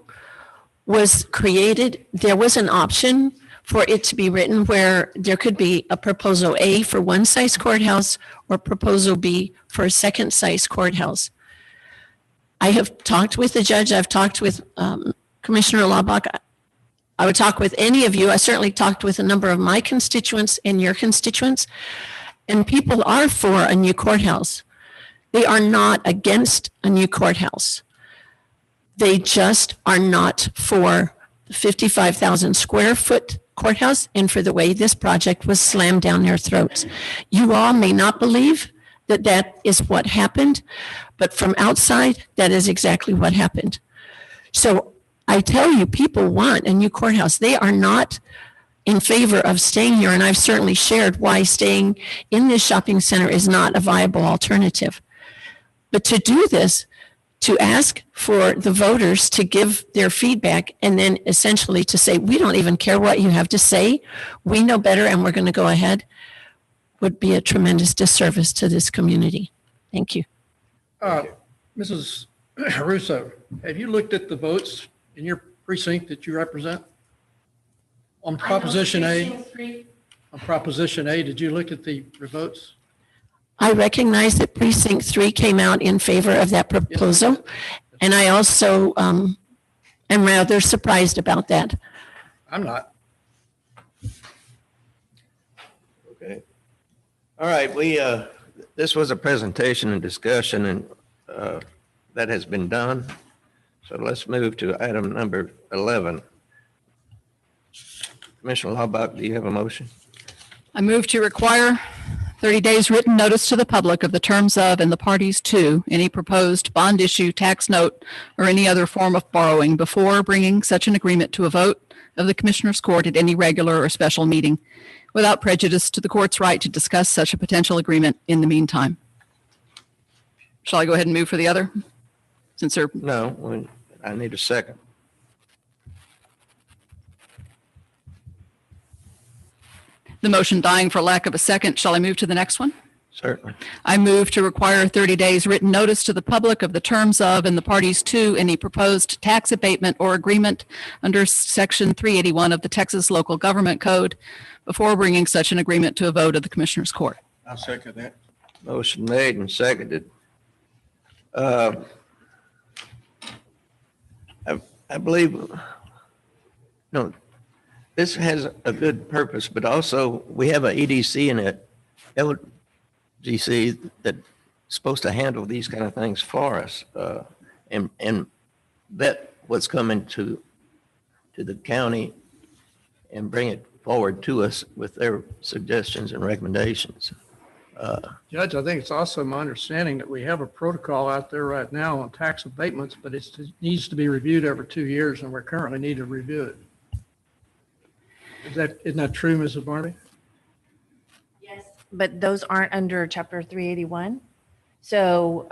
was created, there was an option for it to be written where there could be a proposal A for one size courthouse or proposal B for a second size courthouse. I have talked with the judge. I've talked with Commissioner Laubach. I would talk with any of you. I certainly talked with a number of my constituents and your constituents. And people are for a new courthouse. They are not against a new courthouse. They just are not for the 55,000 square foot courthouse and for the way this project was slammed down their throats. You all may not believe that that is what happened, but from outside, that is exactly what happened. So I tell you, people want a new courthouse. They are not in favor of staying here, and I've certainly shared why staying in this shopping center is not a viable alternative. But to do this, to ask for the voters to give their feedback and then essentially to say, we don't even care what you have to say, we know better and we're going to go ahead, would be a tremendous disservice to this community. Thank you. Mrs. Russo, have you looked at the votes in your precinct that you represent? On Proposition A, did you look at the votes? I recognize that Precinct 3 came out in favor of that proposal, and I also am rather surprised about that. I'm not. Okay. All right, this was a presentation and discussion, and that has been done. So let's move to item number 11. Commissioner Laubach, do you have a motion? I move to require 30 days written notice to the public of the terms of and the parties to any proposed bond issue, tax note, or any other form of borrowing before bringing such an agreement to a vote of the Commissioners Court at any regular or special meeting, without prejudice to the court's right to discuss such a potential agreement in the meantime. Shall I go ahead and move for the other? Since they're No, I need a second. the motion dying for lack of a second, shall I move to the next one? Certainly. I move to require 30 days written notice to the public of the terms of and the parties to any proposed tax abatement or agreement under Section 381 of the Texas Local Government Code before bringing such an agreement to a vote of the Commissioners Court. I'll second that. Motion made and seconded. I believe, no, this has a good purpose, but also we have a EDC in it, LGC, that's supposed to handle these kind of things for us, and vet what's coming to the county and bring it forward to us with their suggestions and recommendations. Judge, I think it's also my understanding that we have a protocol out there right now on tax abatements, but it needs to be reviewed every 2 years, and we currently need to review it. Isn't that true, Mrs. Barbie? Yes. But those aren't under Chapter 381. So,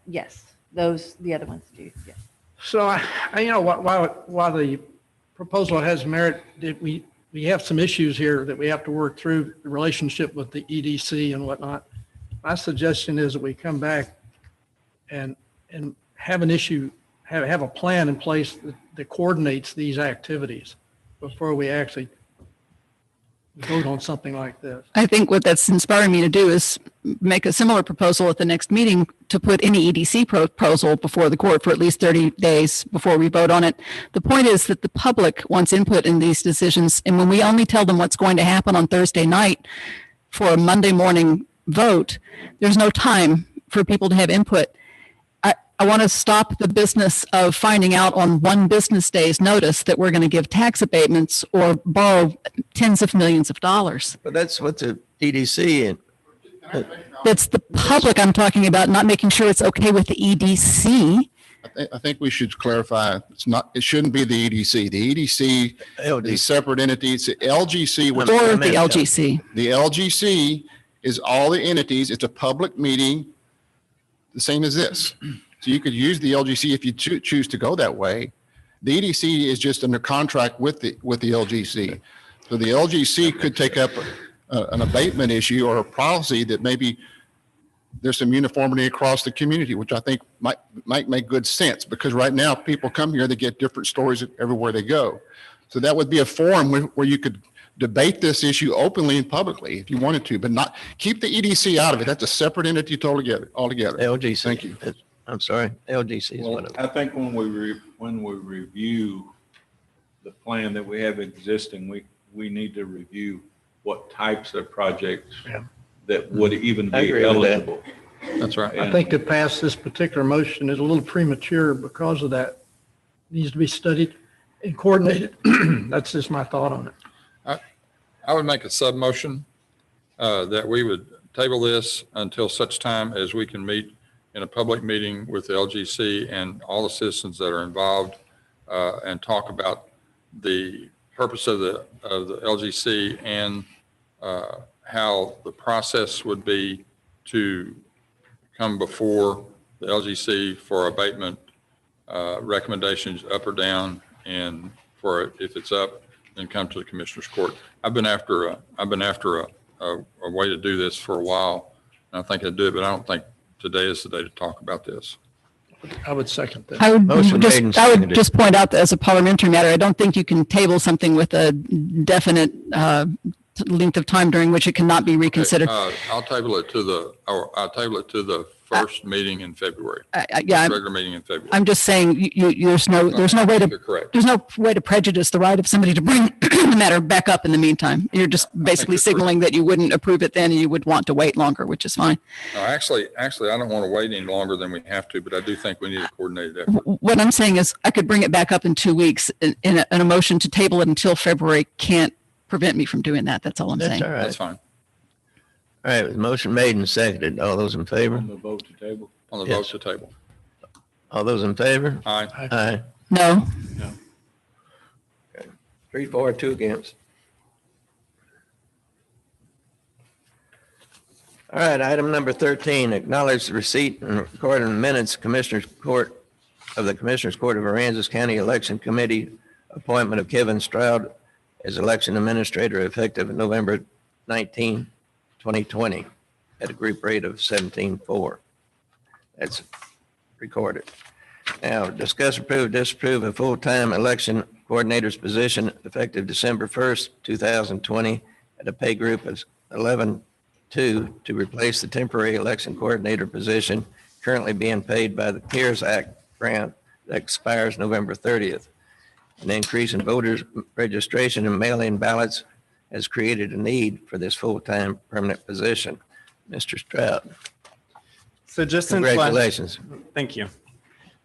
yes, the other ones do, yes. So, while the proposal has merit, we have some issues here that we have to work through, the relationship with the EDC and whatnot. My suggestion is that we come back and have an issue, have a plan in place that coordinates these activities before we actually vote on something like this. I think what that's inspiring me to do is make a similar proposal at the next meeting to put any EDC proposal before the court for at least 30 days before we vote on it. The point is that the public wants input in these decisions, and when we only tell them what's going to happen on Thursday night for a Monday morning vote, there's no time for people to have input. I want to stop the business of finding out on one business day's notice that we're going to give tax abatements or borrow tens of millions of dollars. But that's what the EDC and That's the public I'm talking about, not making sure it's okay with the EDC. I think we should clarify, it shouldn't be the EDC. The EDC is separate entities. The LGC. Or the LGC. The LGC is all the entities. It's a public meeting, the same as this. So you could use the LGC if you choose to go that way. The EDC is just under contract with the LGC. So the LGC could take up an abatement issue or a policy that maybe there's some uniformity across the community, which I think might make good sense, because right now people come here, they get different stories everywhere they go. So that would be a forum where you could debate this issue openly and publicly if you wanted to, but not keep the EDC out of it. That's a separate entity altogether. LGC. Thank you. I'm sorry, LGC is one of them. I think when we review the plan that we have existing, we need to review what types of projects that would even I be agree with that. eligible. That's right. I think to pass this particular motion is a little premature because of that. It needs to be studied and coordinated. That's just my thought on it. I would make a sub-motion that we would table this until such time as we can meet in a public meeting with the LGC and all the citizens that are involved and talk about the purpose of the LGC and how the process would be to come before the LGC for abatement recommendations up or down, and if it's up, then come to the Commissioners Court. I've been after a way to do this for a while, and I think I'd do it, but I don't think today is the day to talk about this. I would second that. I would just point out that as a parliamentary matter, I don't think you can table something with a definite length of time during which it cannot be reconsidered. I'll table it to the first meeting in February. Regular meeting in February. I'm just saying there's no way to, You're correct. there's no way to prejudice the right of somebody to bring the matter back up in the meantime. You're just basically signaling that you wouldn't approve it then and you would want to wait longer, which is fine. No, actually, I don't want to wait any longer than we have to, but I do think we need a coordinated effort. What I'm saying is I could bring it back up in 2 weeks and a motion to table it until February can't prevent me from doing that. That's all I'm That's saying. all right. That's fine. All right, with motion made and seconded. All those in favor? On the vote to table. On the Yes. vote to table. All those in favor? Aye. Aye. No. 3 for, 2 against. All right, item number 13, acknowledge the receipt and record in the minutes Commissioners Court of the Commissioners Court of Aransas County Election Committee appointment of Kevin Stroud as election administrator effective November 19, 2020 at a group rate of 17.4. That's recorded. Now, discuss, approve, disapprove a full-time election coordinator's position effective December 1st, 2020 at a pay group of 11.2 to replace the temporary election coordinator position currently being paid by the CARES Act grant that expires November 30th. An increase in voters registration and mail-in ballots has created a need for this full-time permanent position. Mr. Stroud. So just since Congratulations. Thank you.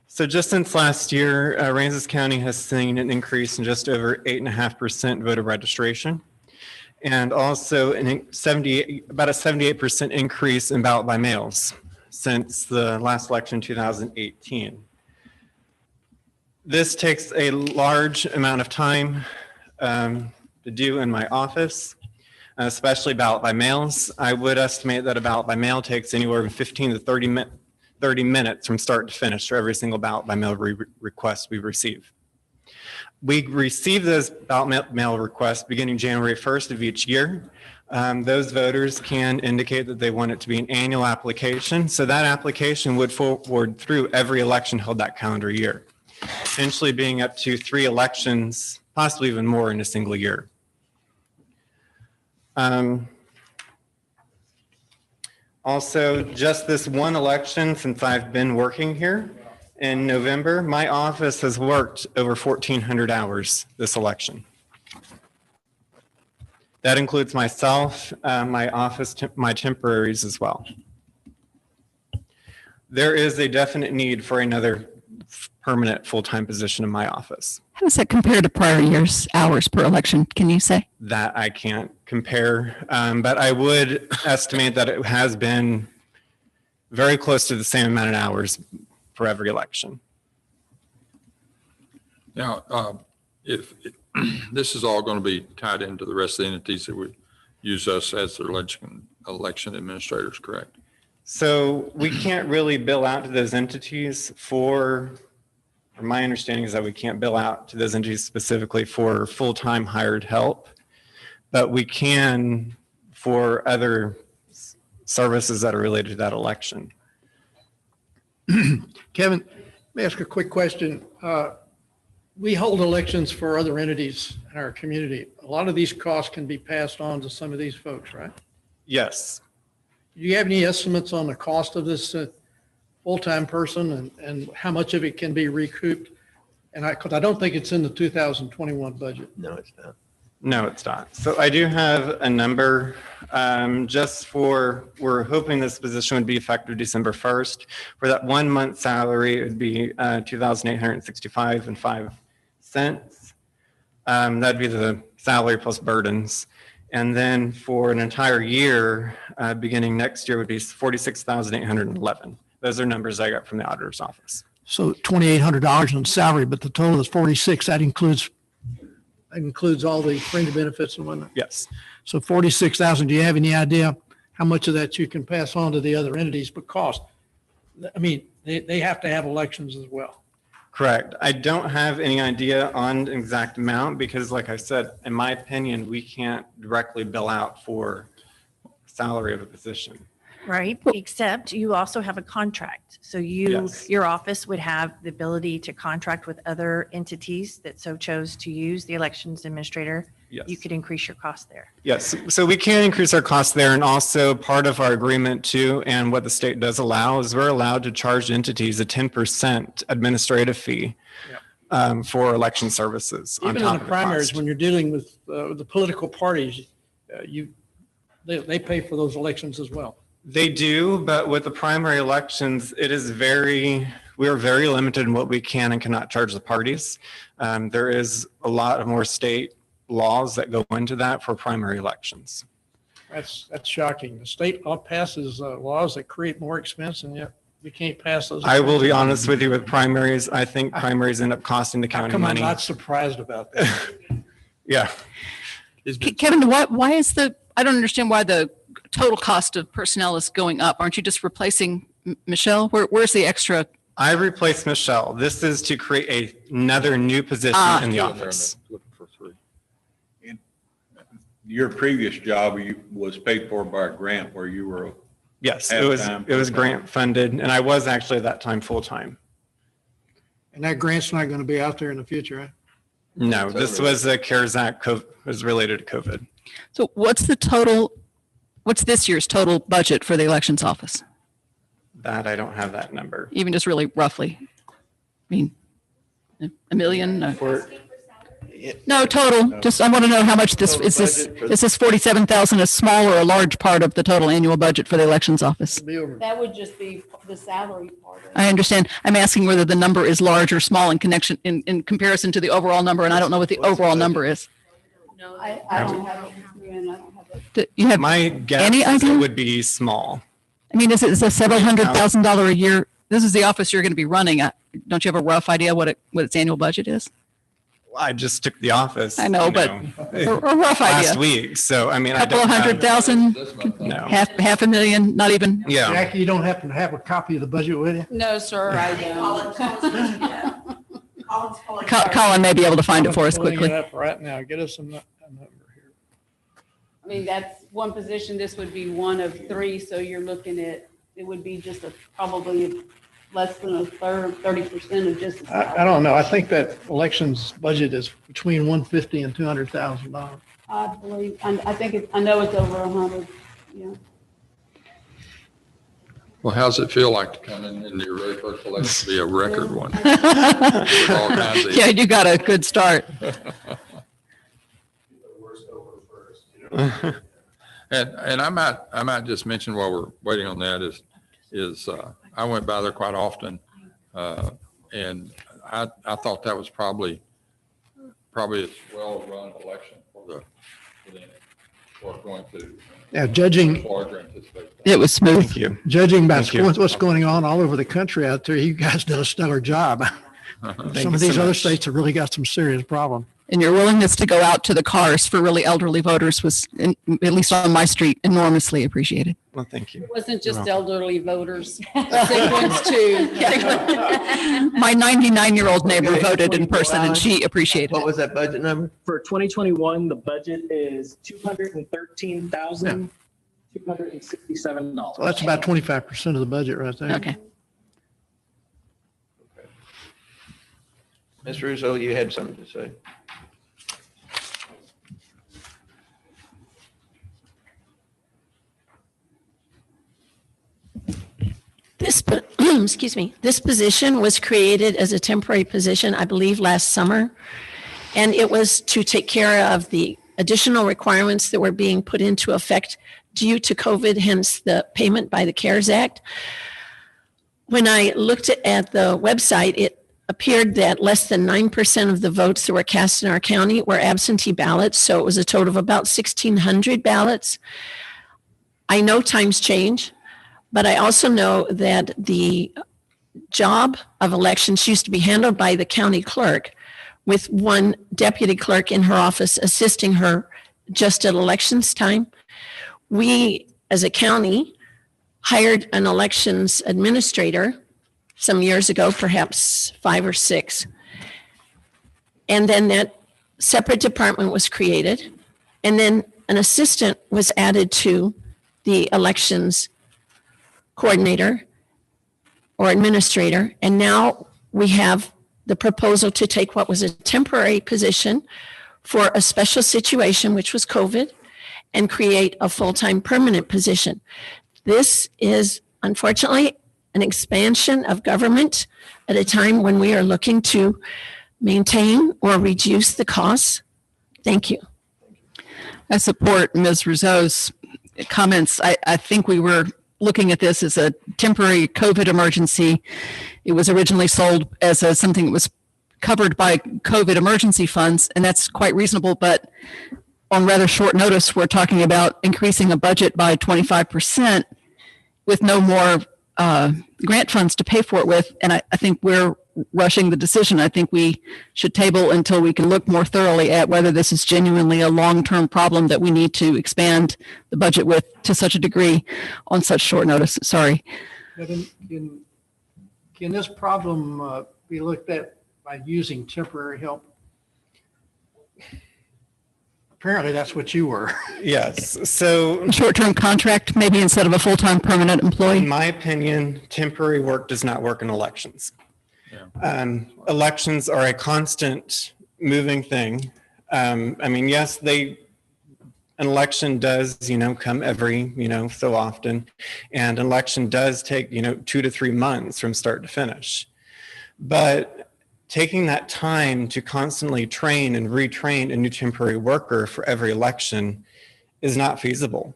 So just since last year, Aransas County has seen an increase in just over 8.5% voter registration, and also about a 78% increase in ballot by mails since the last election in 2018. This takes a large amount of time to do in my office, especially ballot by mails. I would estimate that a ballot by mail takes anywhere from 15 to 30 minutes from start to finish for every single ballot by mail request we receive. We receive those ballot mail requests beginning January 1st of each year. Those voters can indicate that they want it to be an annual application. So that application would forward through every election held that calendar year, potentially being up to 3 elections, possibly even more in a single year. Also, just this one election since I've been working here in November, my office has worked over 1,400 hours this election. That includes myself, my office, my temporaries as well. There is a definite need for another permanent full-time position in my office. How does that compare to prior years' hours per election? Can you say? That I can't compare, but I would estimate that it has been very close to the same amount of hours for every election. Now, if this is all going to be tied into the rest of the entities that would use us as their election administrators, correct? So we can't really bill out to those entities for my understanding is that we can't bill out to those entities specifically for full-time hired help, but we can for other services that are related to that election. Kevin, let me ask a quick question. We hold elections for other entities in our community. A lot of these costs can be passed on to some of these folks, right? Yes. Do you have any estimates on the cost of this full-time person and how much of it can be recouped? And because I don't think it's in the 2021 budget. No, it's not. No, it's not. So I do have a number just for, we're hoping this position would be effective December 1st. For that 1 month salary, it would be $2,865.05. That'd be the salary plus burdens. And then for an entire year, beginning next year, would be $46,811. Those are numbers I got from the auditor's office. So $2,800 on salary, but the total is 46. That includes all the fringe benefits and whatnot. Yes. So 46,000. Do you have any idea how much of that you can pass on to the other entities? But cost, I mean, they have to have elections as well. Correct. I don't have any idea on the exact amount because, like I said, in my opinion, we can't directly bill out for salary of a position. Right, except you also have a contract. So Yes. your office would have the ability to contract with other entities that so chose to use the elections administrator. Yes. You could increase your cost there. Yes, so we can increase our costs there, and also part of our agreement too, and what the state does allow is we're allowed to charge entities a 10% administrative fee for election services. on Even top in the of primaries, cost. when you're dealing with the political parties, they pay for those elections as well. They do, but with the primary elections, we are very limited in what we can and cannot charge the parties. There is a lot of more state laws that go into that for primary elections. That's shocking. The state passes laws that create more expense, and yet we can't pass those. I will be honest with you with primaries. I think primaries end up costing the county I'm money. not surprised about that. Yeah. Kevin, why is I don't understand why the total cost of personnel is going up. Aren't you just replacing Michelle? Where's the extra? I replaced Michelle. This is to create another new position in the office. Your previous job was paid for by a grant where you were. Yes, it was grant funded, and I was actually at that time full-time. And that grant's not going to be out there in the future, right? No, this was the CARES Act, was related to COVID. So what's this year's total budget for the elections office? That I don't have that number. Even just really roughly? I mean, $1 million? No, total. Just, I want to know how much this, is this 47,000 a small or a large part of the total annual budget for the elections office? That would just be the salary part. I understand. I'm asking whether the number is large or small in comparison to the overall number, and I don't know what the overall number is. No, I don't have it. I don't have it. You have My guess any idea? it would be small. I mean, is it a several $100,000 a year? This is the office you're going to be running. Don't you have a rough idea what its annual budget is? I just took the office. I know, but a rough idea. Last week, so I mean, Couple of 100,000, No. half a million, not even. Yeah. Jackie, you don't happen to have a copy of the budget with you? No, sir, I don't. Colin may be able to find it for us Pulling quickly. it up right now. Get us a number here. I mean, that's one position. This would be one of three, so you're looking at, it would be just probably less than a third, 30% of just. I don't know. I think that elections budget is between $150,000 and $200,000. I believe, I think, I know it's over 100, yeah. Well, how's it feel like to come in your very first election to be a record one? With all kinds of- Yeah, you got a good start. And I might just mention while we're waiting on that is I went by there quite often, and I thought that was probably a well-run election for going to. Yeah, judging, larger anticipation. It was smooth. Thank you. judging by Thank you. what's going on all over the country out there, you guys did a stellar job. Some of these other states have really got some serious problems. And your willingness to go out to the cars for really elderly voters was, at least on my street, enormously appreciated. Well, thank you. It wasn't just elderly voters, sick ones too. My 99-year-old neighbor voted in person and she appreciated What it. was that budget number? For 2021, the budget is $213,267. Well, that's about 25% of the budget right there. Okay. Ms. Russo, you had something to say. Excuse me, this position was created as a temporary position, I believe, last summer. And it was to take care of the additional requirements that were being put into effect due to COVID, hence the payment by the CARES Act. When I looked at the website, it appeared that less than 9% of the votes that were cast in our county were absentee ballots. So it was a total of about 1,600 ballots. I know times change. But I also know that the job of elections used to be handled by the county clerk with one deputy clerk in her office assisting her just at elections time. We, as a county, hired an elections administrator some years ago, perhaps 5 or 6. And then that separate department was created. And then an assistant was added to the elections coordinator or administrator. And now we have the proposal to take what was a temporary position for a special situation, which was COVID, and create a full-time permanent position. This is unfortunately an expansion of government at a time when we are looking to maintain or reduce the costs. Thank you. I support Ms. Rousseau's comments. I think we were looking at this as a temporary COVID emergency. It was originally sold as something that was covered by COVID emergency funds, and that's quite reasonable, but on rather short notice, we're talking about increasing a budget by 25% with no more grant funds to pay for it with, and I think we're rushing the decision. I think we should table until we can look more thoroughly at whether this is genuinely a long-term problem that we need to expand the budget with to such a degree on such short notice. Sorry. But can this problem be looked at by using temporary help? Apparently, that's what you were. Yes, so. Short-term contract, maybe instead of a full-time permanent employee? In my opinion, temporary work does not work in elections. Elections are a constant moving thing. I mean, yes, an election does, come every, so often. And an election does take, 2 to 3 months from start to finish. But taking that time to constantly train and retrain a new temporary worker for every election is not feasible.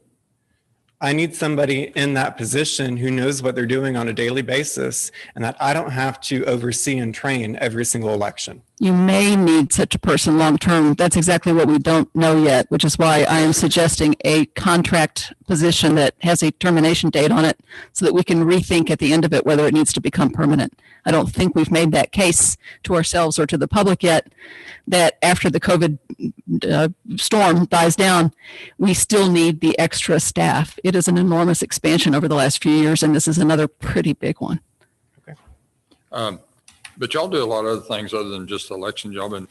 I need somebody in that position who knows what they're doing on a daily basis and that I don't have to oversee and train every single election. You may need such a person long-term. That's exactly what we don't know yet, which is why I am suggesting a contract position that has a termination date on it so that we can rethink at the end of it whether it needs to become permanent. I don't think we've made that case to ourselves or to the public yet that after the COVID storm dies down, we still need the extra staff. It is an enormous expansion over the last few years, and this is another pretty big one. But y'all do a lot of other things other than just elections. Y'all been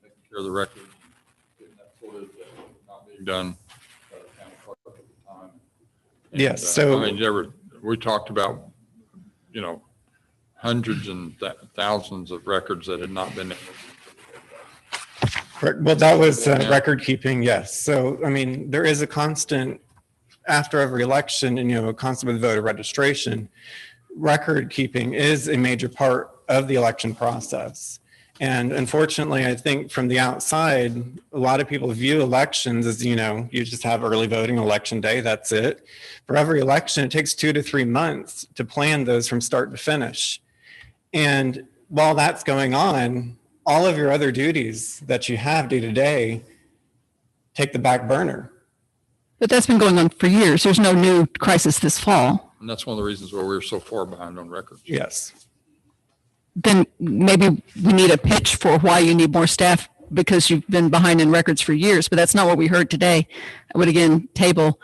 taking care of the record, getting that footage not being done by the county clerk at the time. And, yes. So I mean, we talked about, hundreds and thousands of records that had not been. Correct. Well, that was record keeping. Yes. So, I mean, there is a constant after every election and, a constant with voter registration. Record keeping is a major part of the election process. And unfortunately, I think from the outside, a lot of people view elections as, you just have early voting election day, that's it. For every election, it takes 2 to 3 months to plan those from start to finish. And while that's going on, all of your other duties that you have day to day take the back burner. But that's been going on for years. There's no new crisis this fall. And that's one of the reasons why we're so far behind on records. Yes. Then maybe we need a pitch for why you need more staff because you've been behind in records for years, but that's not what we heard today. I would again table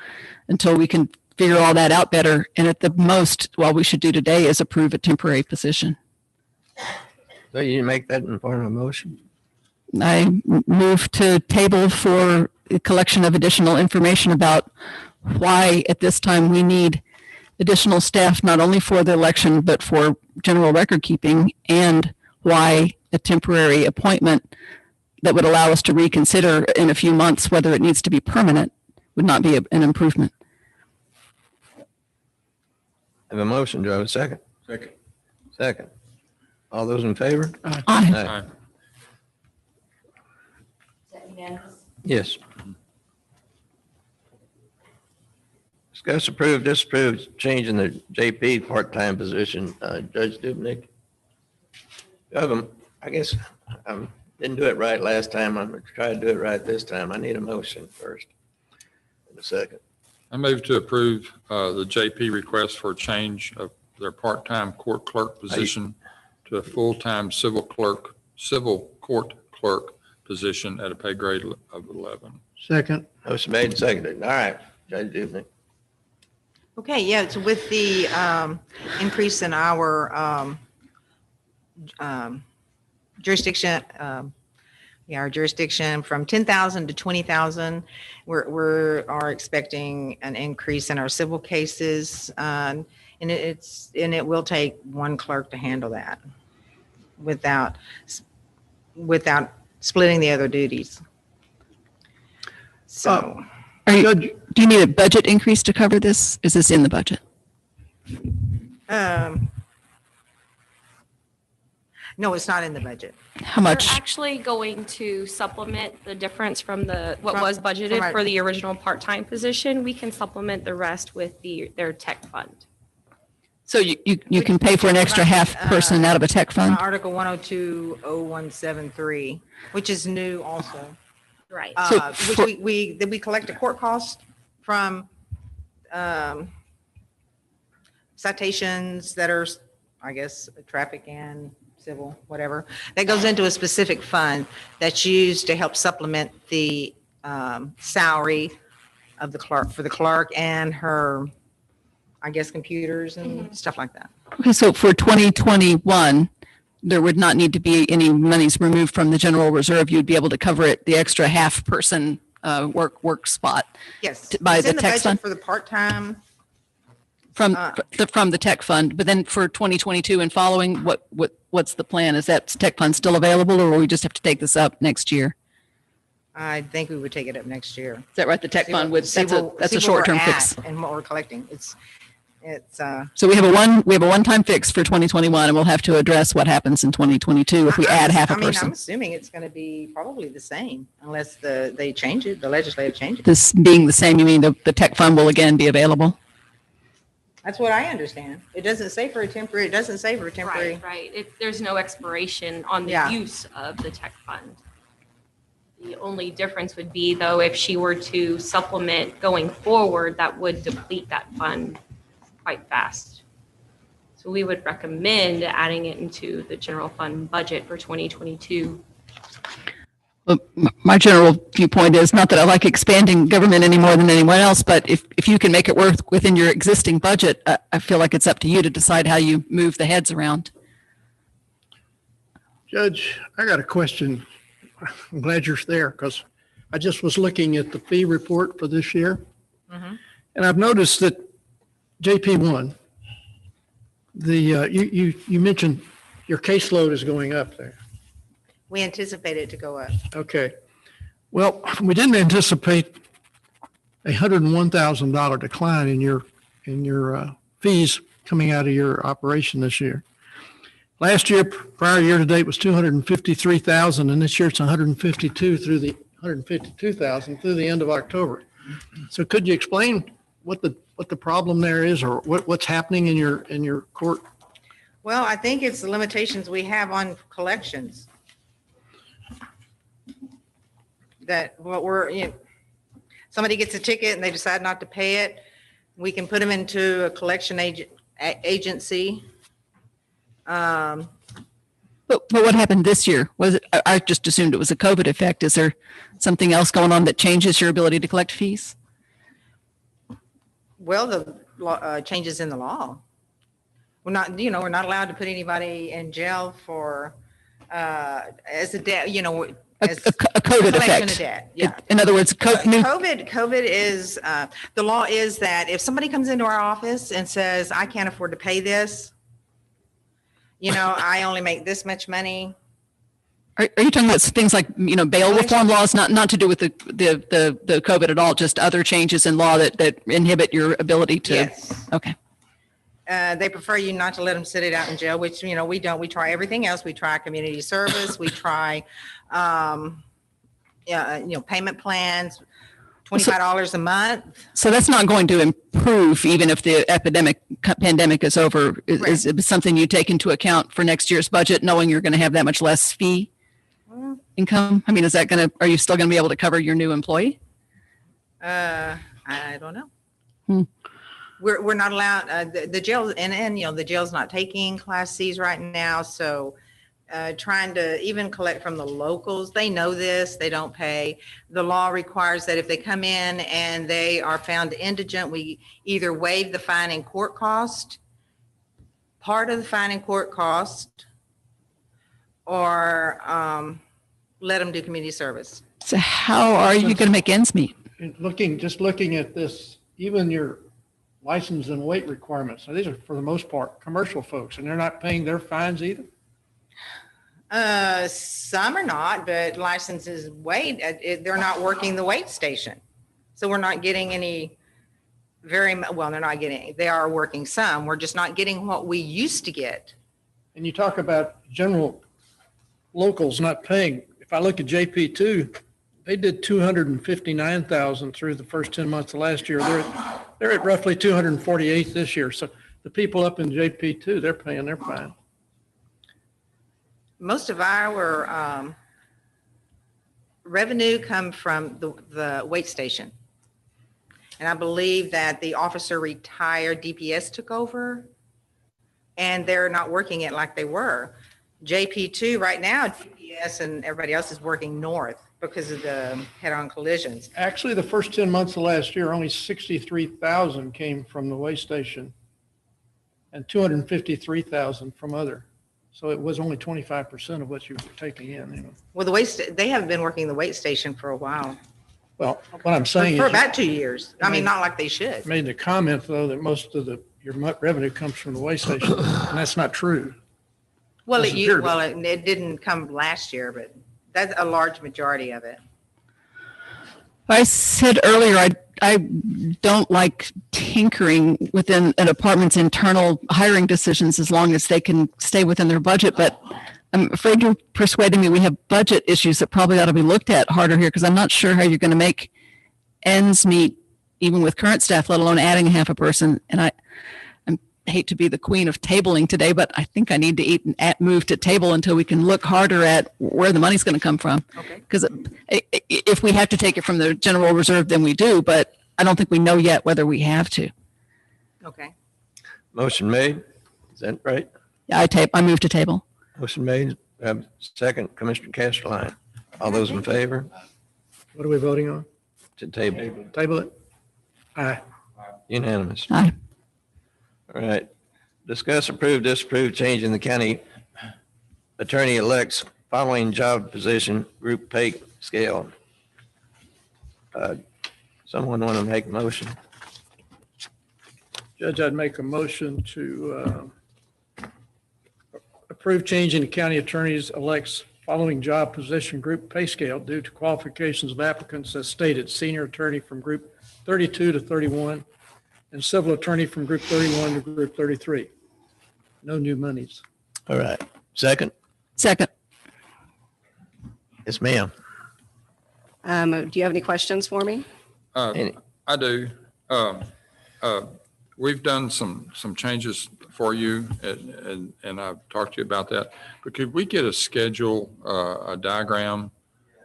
until we can figure all that out better. And at the most, what we should do today is approve a temporary position. So you make that in form of a motion? I move to table for a collection of additional information about why at this time we need additional staff, not only for the election, but for general record keeping, and why a temporary appointment that would allow us to reconsider in a few months whether it needs to be permanent would not be an improvement. I have a motion. Do I have a second? Second. Second. All those in favor? Aye. Aye. Yes. Discuss, approve, disapprove, change in the JP part-time position. Judge Dubnik. I guess I didn't do it right last time. I'm going to try to do it right this time. I need a motion first and a second. I move to approve the JP request for a change of their part-time court clerk position to a full-time civil court clerk position at a pay grade of 11. Second. Motion made and seconded. All right, Judge Dubnik. Okay, yeah, so with the increase in our jurisdiction, our jurisdiction from 10,000 to 20,000, we are expecting an increase in our civil cases, and it will take one clerk to handle that without splitting the other duties. So. Do you need a budget increase to cover this? Is this in the budget? No, it's not in the budget. How much? We're actually going to supplement the difference from what was budgeted for the original part-time position. We can supplement the rest with their tech fund. So you can pay for an extra half person out of a tech fund? Article 1020173, which is new also. Right. Which we collect a court cost from citations that are, I guess, traffic and civil, whatever. That goes into a specific fund that's used to help supplement the salary of the clerk, for the clerk and her, I guess, computers and stuff like that. Okay, so for 2021, there would not need to be any monies removed from the general reserve. You'd be able to cover it, the extra half person work spot. Yes. By It's the in tech budget fund? for the part-time. From the tech fund, but then for 2022 and following, what's the plan? Is that tech fund still available, or will we just have to take this up next year? I think we would take it up next year. Is that right? The tech fund would, that's a see where short-term we're fix. at and what we're collecting. It's So we have a one-time fix for 2021, and we'll have to address what happens in 2022 if we add half a I mean, I'm person. assuming it's going to be probably the same unless they change it, the legislative change it. This being the same, you mean the tech fund will again be available? That's what I understand. It doesn't say for a temporary, Right. There's no expiration on the Yeah. use of the tech fund. The only difference would be, though, if she were to supplement going forward, that would deplete that fund quite fast. So we would recommend adding it into the general fund budget for 2022. Well, my general viewpoint is not that I like expanding government any more than anyone else, but if you can make it work within your existing budget, I feel like it's up to you to decide how you move the heads around. Judge, I got a question. I'm glad you're there because I just was looking at the fee report for this year. And I've noticed that JP1, you mentioned your caseload is going up there. We anticipate it to go up. Okay. Well, we didn't anticipate a $101,000 decline in your fees coming out of your operation this year. Last year, prior year to date was 253,000, and this year it's 152,000 through the end of October. So could you explain what the problem there is, or what's happening in your court? Well, I think it's the limitations we have on collections. That somebody gets a ticket and they decide not to pay it, we can put them into a collection agency. But what happened this year? Was it, I just assumed it was a COVID effect. Is there something else going on that changes your ability to collect fees? Well, the changes in the law. We're not allowed to put anybody in jail for as a debt, as a COVID collection effect. of debt. Yeah. In other words, COVID is, the law is that if somebody comes into our office and says, I can't afford to pay this, I only make this much money. Are you talking about things like, bail reform laws, not to do with the COVID at all, just other changes in law that inhibit your ability to? Yes. Okay. They prefer you not to let them sit it out in jail, which, we don't. We try everything else. We try community service. We try, payment plans, $25 a month. So that's not going to improve even if the pandemic is over. Is it something you take into account for next year's budget, knowing you're going to have that much less fee income? I mean, are you still going to be able to cover your new employee? I don't know. We're not allowed, the jail, and the jail's not taking Class Cs right now. So trying to even collect from the locals, they know this, they don't pay. The law requires that if they come in and they are found indigent, we either waive the fine and court cost, part of the fine and court cost, or let them do community service. So how are you going to make ends meet? Just looking at this, even your license and weight requirements, so these are for the most part commercial folks, and they're not paying their fines either? Some are not, but licenses weight, they're not working the weight station. So we're not getting any they are working some. We're just not getting what we used to get. And you talk about general locals not paying. If I look at JP2, they did 259,000 through the first 10 months of last year. They're at roughly 248 this year. So The people up in JP2, they're paying their fine. Most of our revenue come from the weight station. And I believe that the officer retired, DPS took over, and they're not working it like they were. JP2 right now, DPS and everybody else is working north because of the head-on collisions. Actually, the first 10 months of last year, only 63,000 came from the way station and 253,000 from other. So it was only 25% of what you were taking in. You know. Well, they haven't been working the weight station for a while. Well, what I'm saying For is. about 2 years. I mean, not like they should. Made the comment, though, that most of your revenue comes from the way station, and that's not true. Well, Doesn't appear to be. it didn't come last year, but that's a large majority of it. I said earlier, I don't like tinkering within a department's internal hiring decisions as long as they can stay within their budget. But I'm afraid you're persuading me we have budget issues that probably ought to be looked at harder here, because I'm not sure how you're going to make ends meet even with current staff, let alone adding half a person. And I hate to be the queen of tabling today, but I think I need to eat and move to table until we can look harder at where the money's going to come from. Because if we have to take it from the general reserve, then we do, but I don't think we know yet whether we have to. Okay. Motion made. Is that right? Yeah, I move to table. Motion made. Second, Commissioner Castelline. All those in favor? What are we voting on? To table. Table it? Aye. Unanimous. Aye. All right. Discuss, approve, disapprove change in the county attorney-elect's following job position group pay scale. Someone want to make a motion? Judge, I'd make a motion to approve change in the county attorney's elect's following job position group pay scale due to qualifications of applicants as stated: senior attorney from group 32 to 31, and civil attorney from group 31 to group 33. No new monies. All right. Second? Second. Yes, ma'am. Do you have any questions for me? I do. We've done some changes for you, and I've talked to you about that. But could we get a schedule, a diagram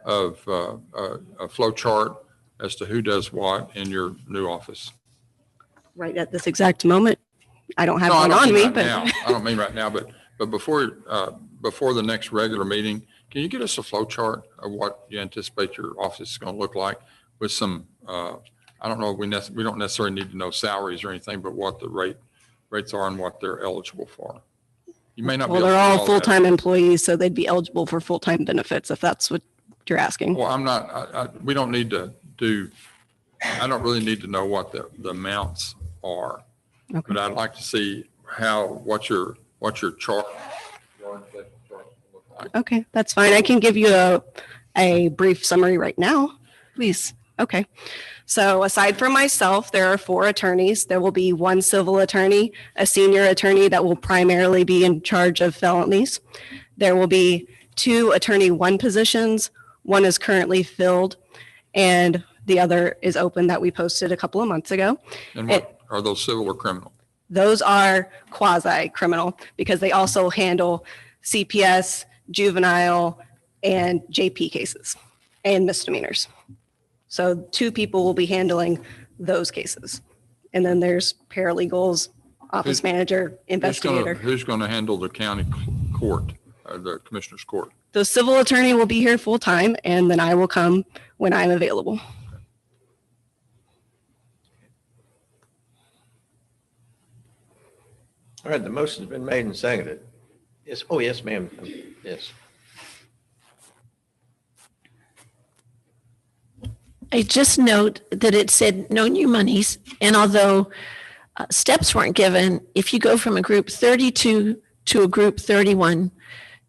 of a flow chart as to who does what in your new office? Right at this exact moment, I don't have No, I one don't on mean me, right but now. I don't mean right now, but before the next regular meeting, can you get us a flow chart of what you anticipate your office is going to look like with some, I don't know, we don't necessarily need to know salaries or anything, but what the rates are and what they're eligible for. You may not be well, able to they're do all that. full-time employees, so they'd be eligible for full-time benefits if that's what you're asking. Well, I'm not, we don't need to do, I don't really need to know what the amounts are. Okay. But I'd like to see what your chart. Okay, that's fine. I can give you a brief summary right now, please. Okay. So aside from myself, there are 4 attorneys. There will be 1 civil attorney, a senior attorney that will primarily be in charge of felonies. There will be 2 attorney 1 positions. 1 is currently filled, and the other is open that we posted a couple of months ago. And what are those, civil or criminal? Those are quasi-criminal because they also handle CPS, juvenile, and JP cases and misdemeanors. So 2 people will be handling those cases. And then there's paralegals, office manager, investigator. Who's going to handle the county court, the commissioner's court? The civil attorney will be here full-time, and then I will come when I'm available. All right, the motion's been made and seconded. Yes, oh, yes, ma'am. Yes. I just note that it said no new monies, and although steps weren't given, if you go from a group 32 to a group 31,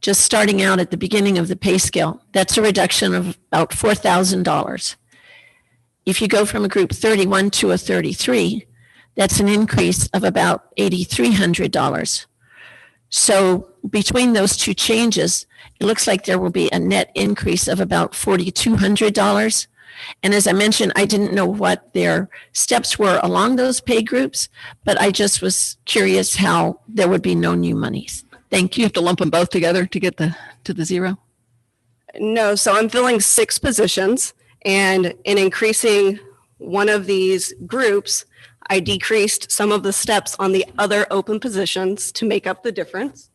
just starting out at the beginning of the pay scale, that's a reduction of about $4,000. If you go from a group 31 to a 33, that's an increase of about $8,300. So between those 2 changes, it looks like there will be a net increase of about $4,200. And as I mentioned, I didn't know what their steps were along those pay groups, but I just was curious how there would be no new monies. Thank You you. have to lump them both together to get to the zero? No, so I'm filling 6 positions, and in increasing one of these groups, I decreased some of the steps on the other open positions to make up the difference.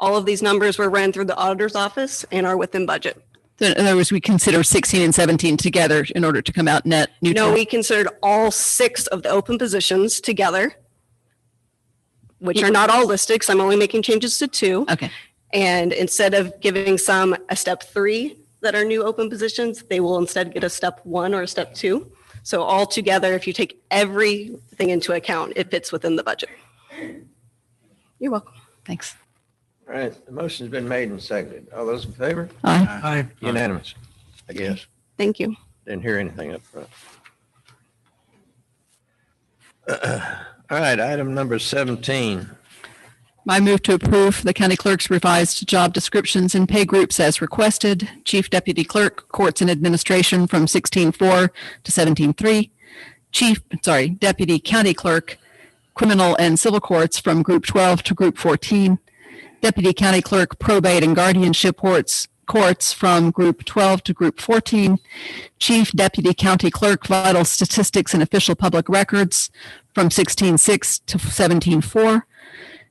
All of these numbers were ran through the auditor's office and are within budget. So in other words, we consider 16 and 17 together in order to come out net neutral? No, we considered all 6 of the open positions together, which are not all listed because I'm only making changes to 2. Okay. And instead of giving some a step 3 that are new open positions, they will instead get a step 1 or a step 2. So all together, if you take everything into account, it fits within the budget. You're welcome. Thanks. All right, the motion's been made and seconded. All those in favor? Aye. Aye. Unanimous, I guess. Thank you. Didn't hear anything up front. All right, item number 17. I move to approve the county clerk's revised job descriptions and pay groups as requested. Chief Deputy Clerk, Courts and Administration from 16.4 to 17.3. Deputy County Clerk, Criminal and Civil Courts from Group 12 to Group 14. Deputy County Clerk, Probate and Guardianship Courts from Group 12 to Group 14. Chief Deputy County Clerk, Vital Statistics and Official Public Records from 16.6 to 17.4.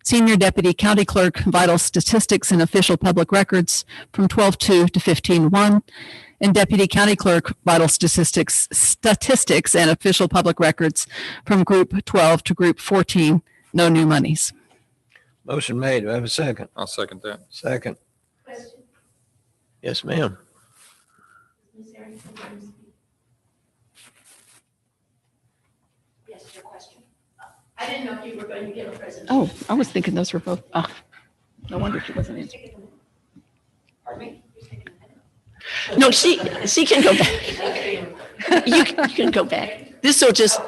Senior Deputy County Clerk, Vital Statistics and Official Public Records from 12.2 to 15.1. And Deputy County Clerk, Vital Statistics and Official Public Records from Group 12 to Group 14. No new monies. Motion made. Do I have a second? I'll second that. Second. Yes, ma'am. Yes, your question. I didn't know if you were going to give a presentation. Oh, I was thinking those were both. Oh, no wonder she wasn't answering. Pardon me? No, she can go back. You can go back. This will just,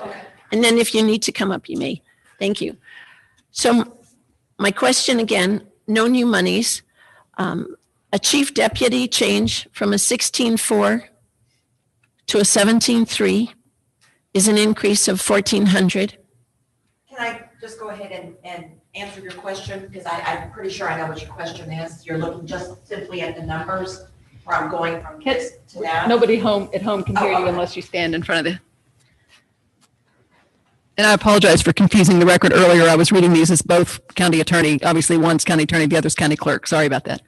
and then if you need to come up, you may. Thank you. So my question again, no new monies. A chief deputy change from a 16.4 to a 17.3 is an increase of 1,400. Can I just go ahead and answer your question? Because I'm pretty sure I know what your question is. You're looking just simply at the numbers where I'm going from this to that. Nobody at home can hear you unless you stand in front of it. And I apologize for confusing the record earlier. I was reading these as both county attorney. Obviously, one's county attorney, the other's county clerk. Sorry about that.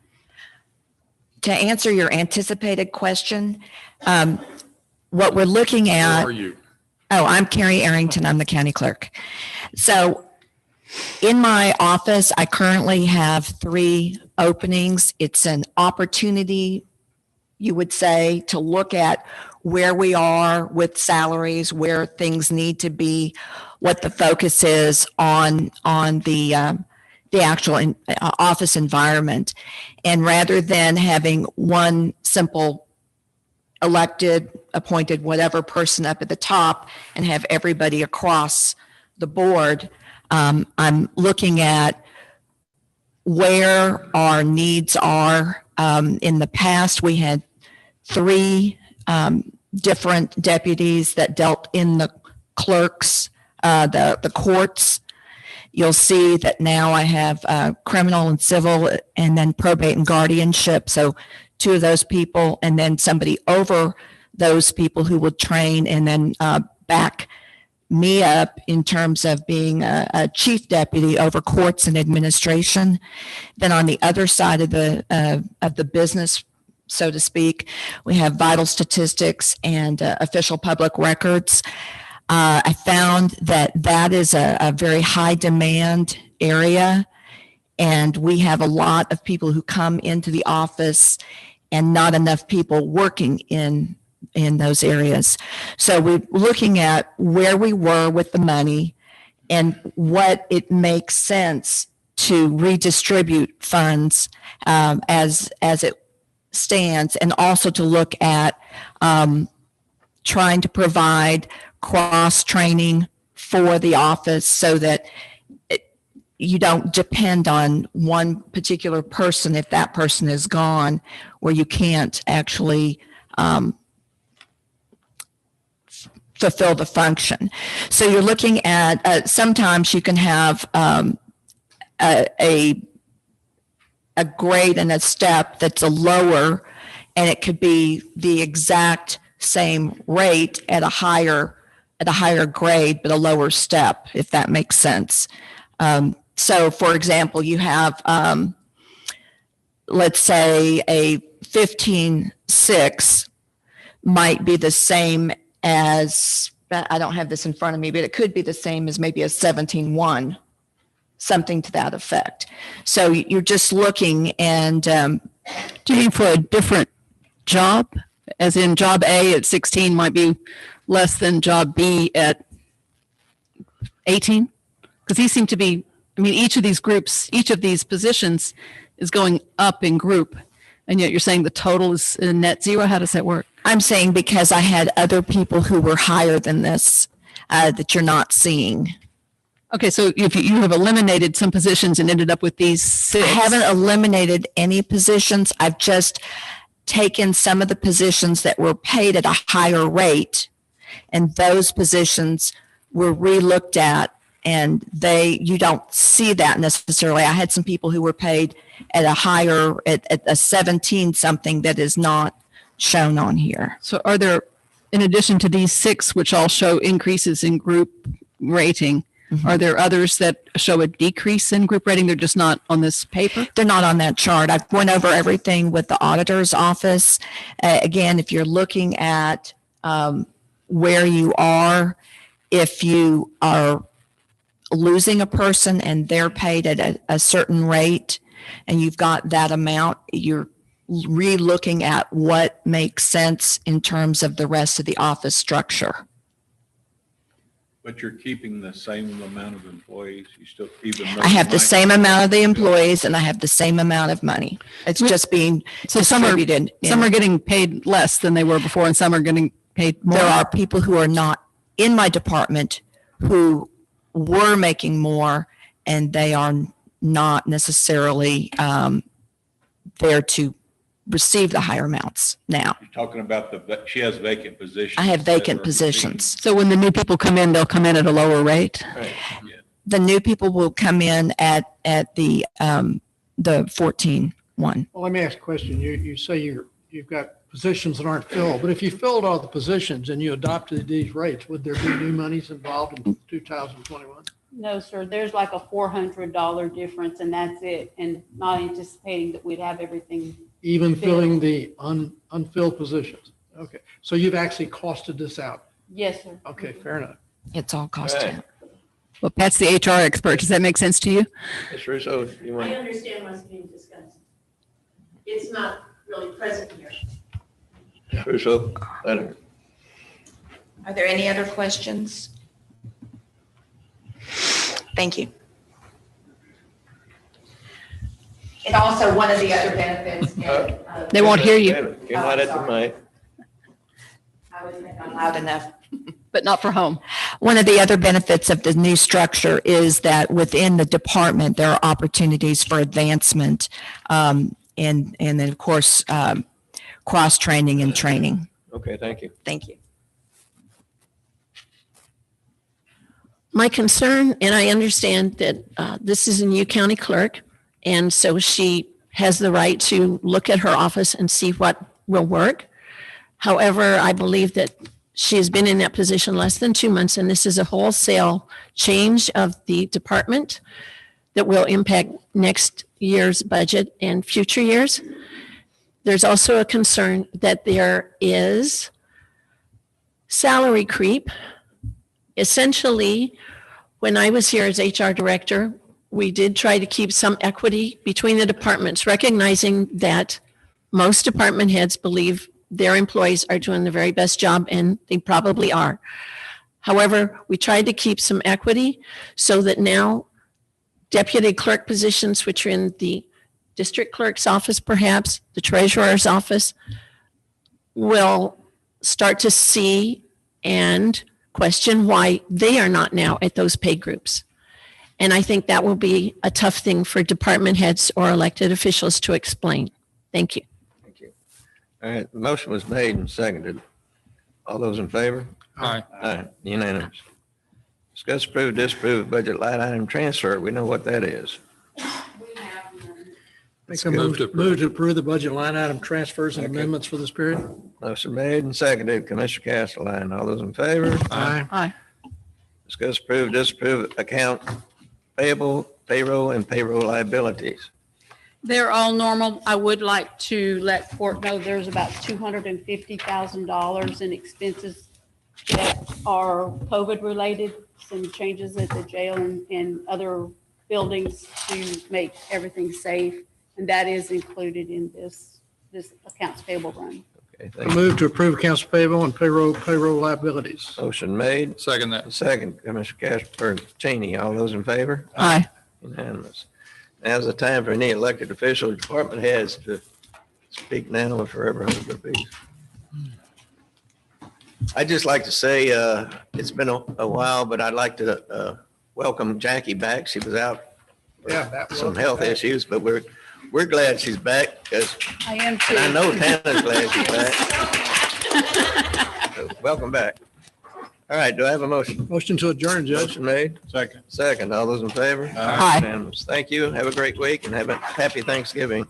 To answer your anticipated question, what we're looking at. Who are you? Oh, I'm Carrie Arrington. I'm the county clerk. So in my office, I currently have 3 openings. It's an opportunity, you would say, to look at where we are with salaries, where things need to be, what the focus is on the actual office environment. And rather than having one simple elected, appointed, whatever person up at the top and have everybody across the board, I'm looking at where our needs are. In the past, we had 3 different deputies that dealt in the clerks, the courts. You'll see that now I have criminal and civil and then probate and guardianship. So 2 of those people and then somebody over those people who would train and then back me up in terms of being a chief deputy over courts and administration. Then on the other side of the business, so to speak, we have vital statistics and official public records. I found that is a very high demand area, and we have a lot of people who come into the office and not enough people working in those areas. So we're looking at where we were with the money and what it makes sense to redistribute funds as it stands, and also to look at trying to provide cross-training for the office so that you don't depend on one particular person if that person is gone, where you can't actually fulfill the function. So you're looking at, sometimes you can have a grade and a step that's a lower, and it could be the exact same rate at a higher grade, but a lower step, if that makes sense. So for example, you have, let's say a 15.6 might be the same as, I don't have this in front of me, but it could be the same as maybe a 17.1, something to that effect. So you're just looking and. Do you mean for a different job? As in job A at 16 might be less than job B at 18? Because these seem to be, I mean, each of these groups, each of these positions is going up in group. And yet you're saying the total is a net zero. How does that work? I'm saying because I had other people who were higher than this that you're not seeing. Okay, so if you have eliminated some positions and ended up with these 6. I haven't eliminated any positions. I've just taken some of the positions that were paid at a higher rate, and those positions were re-looked at, and you don't see that necessarily. I had some people who were paid at a higher, at a 17 something that is not shown on here. So are there, in addition to these 6, which all show increases in group rating, are there others that show a decrease in group rating? They're just not on this paper? They're not on that chart. I've went over everything with the auditor's office. Again, if you're looking at where you are, if you are losing a person and they're paid at a certain rate and you've got that amount, you're re-looking at what makes sense in terms of the rest of the office structure. But you're keeping the same amount of employees, you still, even though. I have the same amount of the employees and I have the same amount of money. It's just being distributed. Some are getting paid less than they were before and some are getting paid more. There are people who are not in my department who were making more and they are not necessarily there to receive the higher amounts now. You're talking about she has vacant positions. I have vacant positions. So when the new people come in, they'll come in at a lower rate? Right. Yeah. The new people will come in at the 14.1. Well, let me ask a question. You say you've got positions that aren't filled, but if you filled all the positions and you adopted these rates, would there be new monies involved in 2021? No, sir. There's like a $400 difference and that's it. And not anticipating that we'd have everything. Even filling the unfilled positions? Okay. So you've actually costed this out? Yes, sir. Okay, fair enough. It's all costed out. Well, Pat's the HR expert. Does that make sense to you? Ms. Russo, you want? I understand what's being discussed. It's not really present here. Ms. Russo, letter. Are there any other questions? Thank you. And also one of the other benefits. They won't hear you. Came right at the mic. I was not loud enough. But not for home. One of the other benefits of the new structure is that within the department, there are opportunities for advancement and then, of course, cross-training and training. Okay, thank you. Thank you. My concern, and I understand that this is a new county clerk, and so she has the right to look at her office and see what will work. However, I believe that she has been in that position less than 2 months, and this is a wholesale change of the department that will impact next year's budget and future years. There's also a concern that there is salary creep. Essentially, when I was here as HR director, we did try to keep some equity between the departments, recognizing that most department heads believe their employees are doing the very best job, and they probably are. However, we tried to keep some equity so that now deputy clerk positions, which are in the district clerk's office, perhaps the treasurer's office, will start to see and question why they are not now at those pay groups. And I think that will be a tough thing for department heads or elected officials to explain. Thank you. Thank you. All right, the motion was made and seconded. All those in favor? Aye. Aye, unanimous. Discuss, approve, disapprove budget line item transfer. We know what that is. Make a move to approve the budget line item transfers and amendments for this period. Motion made and seconded. Commissioner Castleline, all those in favor? Aye. Aye. Discuss, approve, disapprove account payable, payroll, and payroll liabilities. They're all normal. I would like to let court know there's about $250,000 in expenses that are COVID related, some changes at the jail and other buildings to make everything safe. And that is included in this accounts payable run. Okay, I thank you. move to approve accounts payable and payroll liabilities. Motion made. Second that. Second, Commissioner Casper Cheney, all those in favor? Aye. Unanimous. Now's the time for any elected official, department heads to speak now or forever hold their peace. I'd just like to say, it's been a while, but I'd like to welcome Jackie back. She was out for some health issues, but we're glad she's back because, I am too. and I know Tana's glad she's back. So, welcome back. All right, do I have a motion? Motion to adjourn, Judge. Motion made. Second. Second, all those in favor? Aye. Unanimous. Thank you. Have a great week and have a happy Thanksgiving.